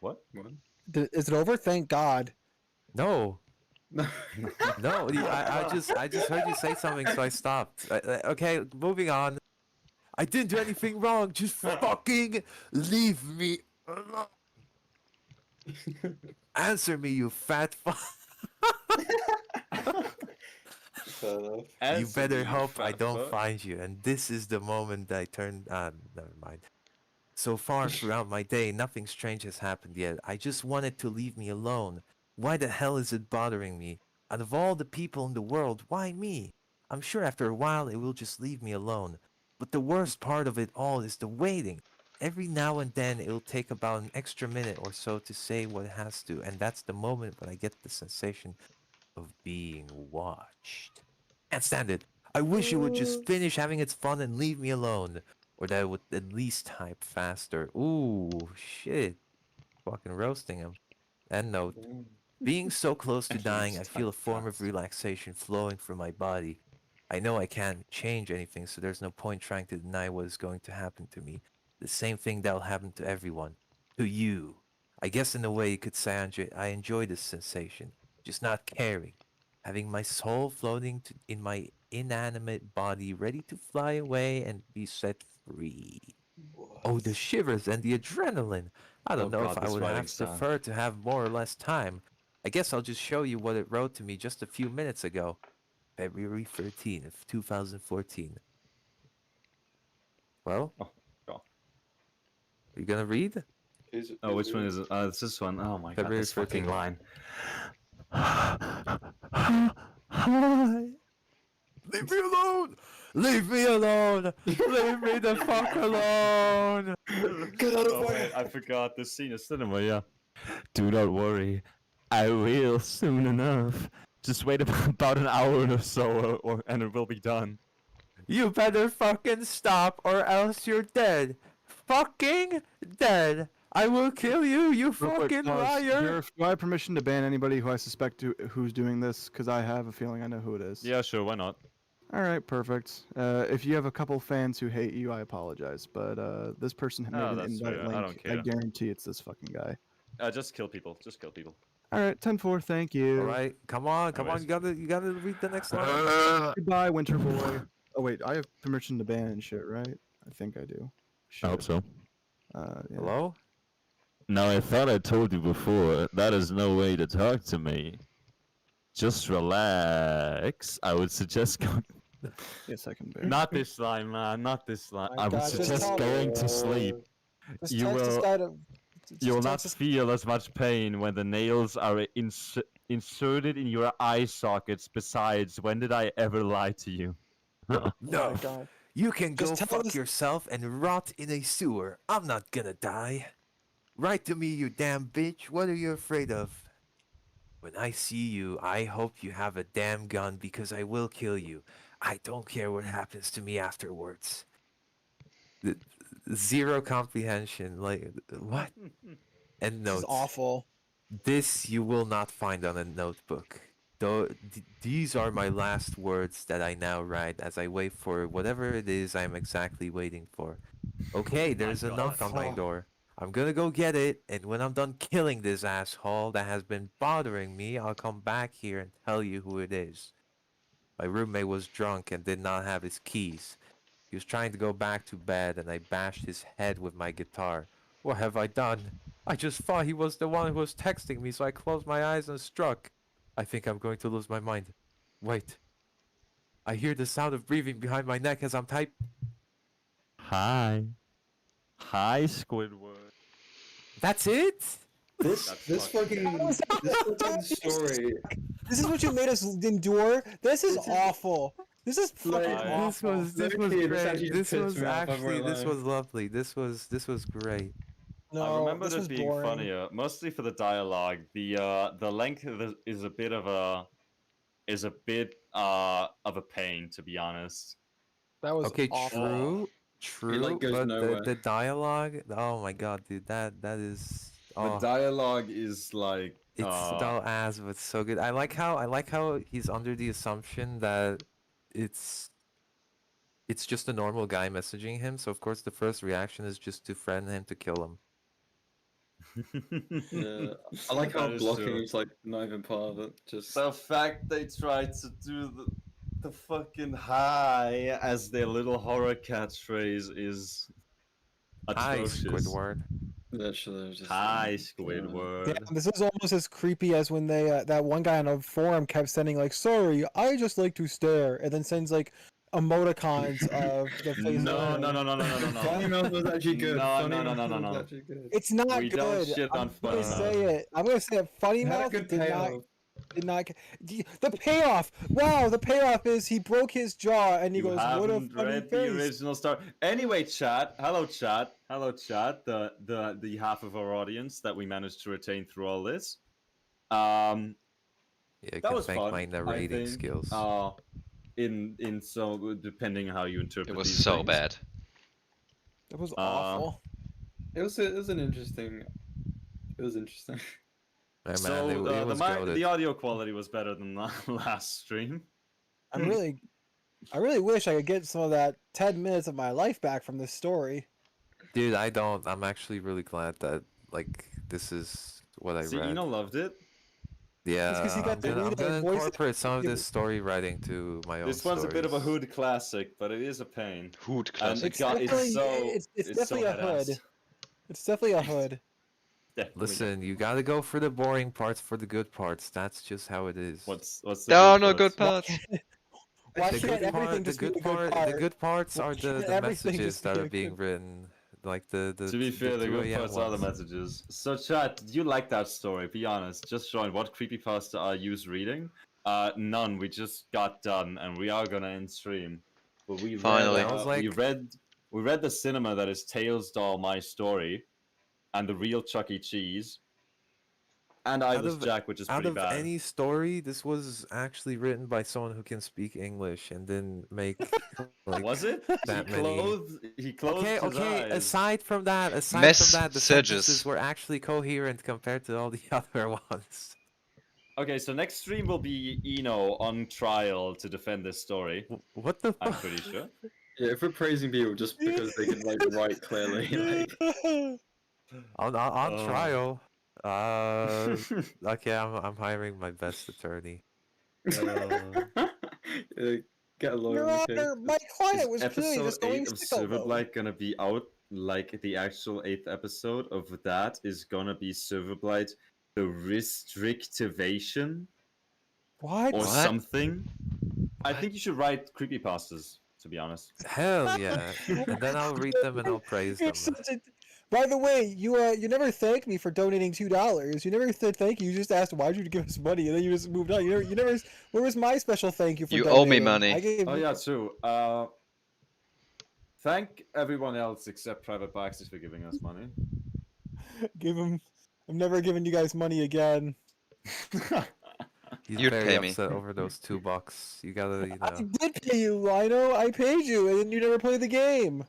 What? What? Is it over? Thank God. No. No. No, I just heard you say something, so I stopped. Okay, moving on. I didn't do anything wrong. Just fucking leave me alone. Answer me, you fat fuck. Fair enough. You Answer better me, hope I fat don't fuck. find you. And this is the moment I turn. Never mind. So far throughout my day, nothing strange has happened yet. I just wanted to leave me alone. Why the hell is it bothering me? Out of all the people in the world, why me? I'm sure after a while it will just leave me alone. But the worst part of it all is the waiting. Every now and then it'll take about an extra minute or so to say what it has to, and that's the moment when I get the sensation of being watched. Can't stand it. I wish it would just finish having its fun and leave me alone. Or that it would at least type faster. Ooh, shit. Fucking roasting him. End note. Being so close to At dying, I least feel a type form of faster. relaxation flowing through my body. I know I can't change anything, so there's no point trying to deny what is going to happen to me. The same thing that'll happen to everyone. To you. I guess in a way you could say I enjoy this sensation. Just not caring. Having my soul floating in my inanimate body, ready to fly away and be set free. Oh, the shivers and the adrenaline. I don't Oh know God, if I this would writing have style. preferred to have more or less time. I guess I'll just show you what it wrote to me just a few minutes ago. February 13th, 2014. Well, Oh, God. are you gonna read? Oh, which one is it? It's this one. Oh my god, February this fucking 13th. line. Hi. Leave me alone! Leave me alone! Leave me the fuck alone! Get out of Oh my wait, I forgot this scene is cinema. Cinema, yeah. Do not worry. I will soon enough. Just wait about an hour or so, and it will be done. You better fucking stop or else you're dead. Fucking dead. I will kill you, you Real quick, fucking pause. liar. Do I have permission to ban anybody who I suspect who's doing this? Because I have a feeling I know who it is. Yeah, sure, why not? All right, perfect. If you have a couple fans who hate you, I apologize. But this person made Oh, an that's invite fair. I link. don't care. guarantee it's this fucking guy. Just kill people. Just kill people. All right, 10-4, thank you. All right, come on, Anyways. you gotta read the next line. Goodbye, Winter Boy. Oh wait, I have permission to ban and shit, right? I think I do. I hope Shit. so. Yeah. Hello? Now, I thought I told you before, that is no way to talk to me. Just relax. I would suggest going... Yes, I can ban. Not this line, man, not this line. My I would God, just suggest tell- going to sleep. Just You text this will- guy to. You will just not text this- feel as much pain when the nails are inserted in your eye sockets. Besides, when did I ever lie to you? Oh No. my God. You can Just go tell fuck this- yourself and rot in a sewer. I'm not gonna die. Write to me, you damn bitch. What are you afraid of? When I see you, I hope you have a damn gun because I will kill you. I don't care what happens to me afterwards. Zero comprehension. Like, what? And This notes. is awful. This you will not find on a notebook. Though these are my last words that I now write as I wait for whatever it is I'm exactly waiting for. Okay, there's a knock on my door. I'm gonna go get it, and when I'm done killing this asshole that has been bothering me, I'll come back here and tell you who it is. My roommate was drunk and did not have his keys. He was trying to go back to bed, and I bashed his head with my guitar. What have I done? I just thought he was the one who was texting me, so I closed my eyes and struck. I think I'm going to lose my mind. Wait. I hear the sound of breathing behind my neck as I'm typing. Hi. Hi, Squidward. That's it? This That's fucking story. This is what you made us endure. This is awful. This is fucking Like, awful. This was Low-key, this great. actually This pissed was me off, I actually won't this lie. was lovely. This was great. No, I remember this it was being boring. funnier, mostly for the dialogue. The length of is a bit of a pain, to be honest. That was Okay, awful. true, like, goes but nowhere. the dialogue, oh my god, dude, that is The oh, dialogue is like it's so ass, but so good. I like how he's under the assumption that it's just a normal guy messaging him, so of course the first reaction is just to threaten him to kill him. Yeah. I like how That is blocking true. is like not even part of it. Just The fact they tried to do the fucking hi as their little horror catchphrase is Hi, atrocious. Squidward. literally just Hi, Yeah, Squidward. this is almost as creepy as when they that one guy on a forum kept sending like, "Sorry, I just like to stare," and then sends like emoticons of the face. No, no, no, no, no, no, no, Funny no. Mouth was actually good. No, Funny no, no, Mouth no, no, was no. actually good. It's not We good. don't shit on I'm Funny gonna Mouth. say it. I'm gonna say it. Funny It had a Mouth good did not. payoff. Did not. The payoff. Wow, the payoff is he broke his jaw and he You goes, "What a haven't funny read face." the original story. Anyway, chat. Hello, chat. Hello, chat. The half of our audience that we managed to retain through all this. Yeah, I That can was thank fun. my I narrating think. skills. In so depending how you interpret. It was these so things. bad. It was awful. It was an interesting. It was interesting. Yeah, man, So it was goated. the audio quality was better than the last stream. I really wish I could get some of that 10 minutes of my life back from this story. Dude, I don't. I'm actually really glad that like this is what I See, read. Eno loved it. Yeah, 'cause he got to I'm read it gonna in voice incorporate some of acting. this story writing to my own This one's a bit of a stories. hood classic, but it is a pain. Hood And classic. it got, definitely- it's so it's so definitely a badass. hood. It's definitely a hood. Definitely. Listen, you gotta go for the boring parts for the good parts. That's just how it is. What's the There are good no good parts? parts. Why The can't good everything part, the just be good the part, good the part? good parts Why are can't the everything messages just be that a are being good- written, like the To be fair, the 2 good a.m. parts are the ones. messages. So, chat, did you like that story? Be honest. Just showing what creepypasta are you reading? None. We just got done, and we are gonna end stream. But we Finally. read, I was like- we read the cinema that is Tails Doll, My Story, and the real Chuck E. Cheese, and I Out Was of- Jack, which is Out pretty of bad. any story, this was actually written by someone who can speak English and didn't make like Was it? that he many. closed Okay, his okay. eyes. Aside from that, the Messages. sentences were actually coherent compared to all the other ones. Okay, so next stream will be Eno on trial to defend this story. What the I'm fuck? pretty sure. Yeah, if we're praising people just because they can like write clearly, like On Oh. trial. Okay, I'm hiring my best attorney. get a lawyer Your on the case. Honor, my Is client was clearly episode just going 8 of sicko mode. Silverblight gonna be out? Like the actual 8th episode of that is gonna be Silverblight the restrictivation What? or What? something? I What? think you should write creepypastas, to be honest. Hell yeah. And then I'll read them and I'll praise You're them. such a- By the way, you never thanked me for donating $2. You never said thank you. You just asked why'd you give us money, and then you just moved on. You never. Where was my special thank you for You donating? owe me money. I gave. Oh yeah, true. Thank everyone else except Private Baxter for giving us money. Give him. I'm never giving you guys money again. He's You'd very pay me. upset over those $2. You gotta, you I know. did pay you, Lino. I paid you, and then you never played the game.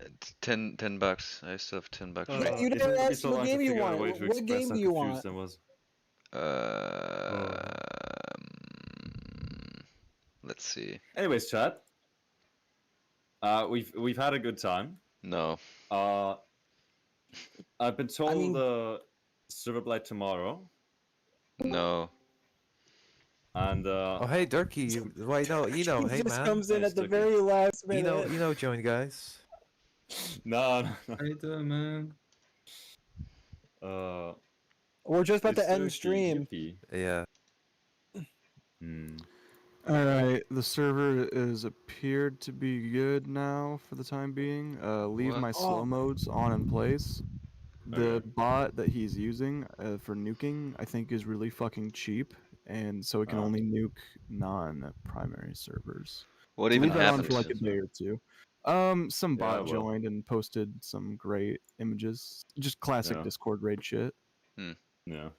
It's $10. I still have $10. You it never took me asked so what long to game you figure out a want. way to What express game how do you confused want? I was. Let's see. Anyways, chat. We've had a good time. No. I've been told mean- Silverblight tomorrow, No. and Oh hey Durkee, wait no, He hey just man. comes in Nice at the looking. very last minute. Join guys. no. How you doing, man? We're just about it's to end Turkey, stream. yippee. Yeah. Alright, the server is appeared to be good now for the time being. Leave What? my slow Oh. modes on in place. The Okay. bot that he's using for nuking, I think, is really fucking cheap, and so it can Oh. only nuke non-primary servers. What So even leave that on happened? for like a day or two. Some Yeah, bot well. joined and posted some great images, just classic Yeah. Discord raid shit. Yeah.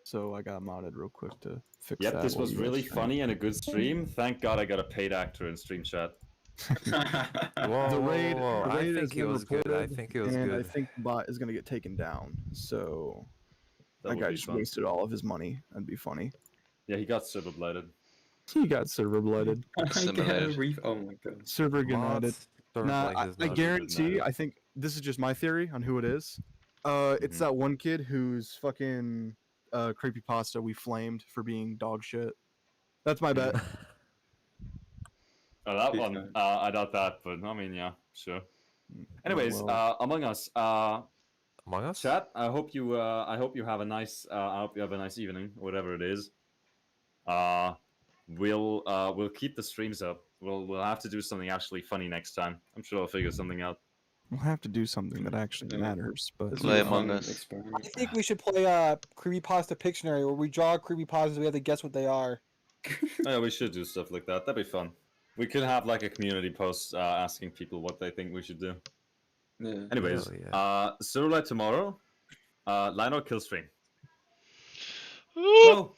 So I got modded real quick to fix Yep, that. this while was you guys really stream. funny and a good stream. Thank God I got a paid actor in stream chat. Whoa, The raid, whoa. the I raid think has it been was good. I reported, think it was and I good. think the bot is gonna get taken down. So That that would guy be just fun. wasted all of his money. That'd be funny. Yeah, he got Silverblighted. He got server blooded. I get a Assimilated. oh my god. Server ganated. Mods, server Nah, like I, is I not- guarantee. matter. I think this is just my theory on who it is. It's Mhm. that one kid who's fucking creepypasta we flamed for being dog shit. That's my bet. Oh, that Big one. fan. I doubt that, but I mean, yeah, sure. Anyways, Well, Among Us. Among Us? Chat. I hope you have a nice. I hope you have a nice evening, whatever it is. We'll keep the streams up. We'll have to do something actually funny next time. I'm sure I'll figure something out. we'll have to do something that actually Yeah. matters. But This Play is a Among fun Us. experiment. I think we should play creepypasta Pictionary, where we draw creepypastas. We have to guess what they are. Yeah, we should do stuff like that. That'd be fun. We could have like a community post asking people what they think we should do. Yeah. Anyways, Hell yeah. Silverlight tomorrow. Lino kill stream. Woo! Go.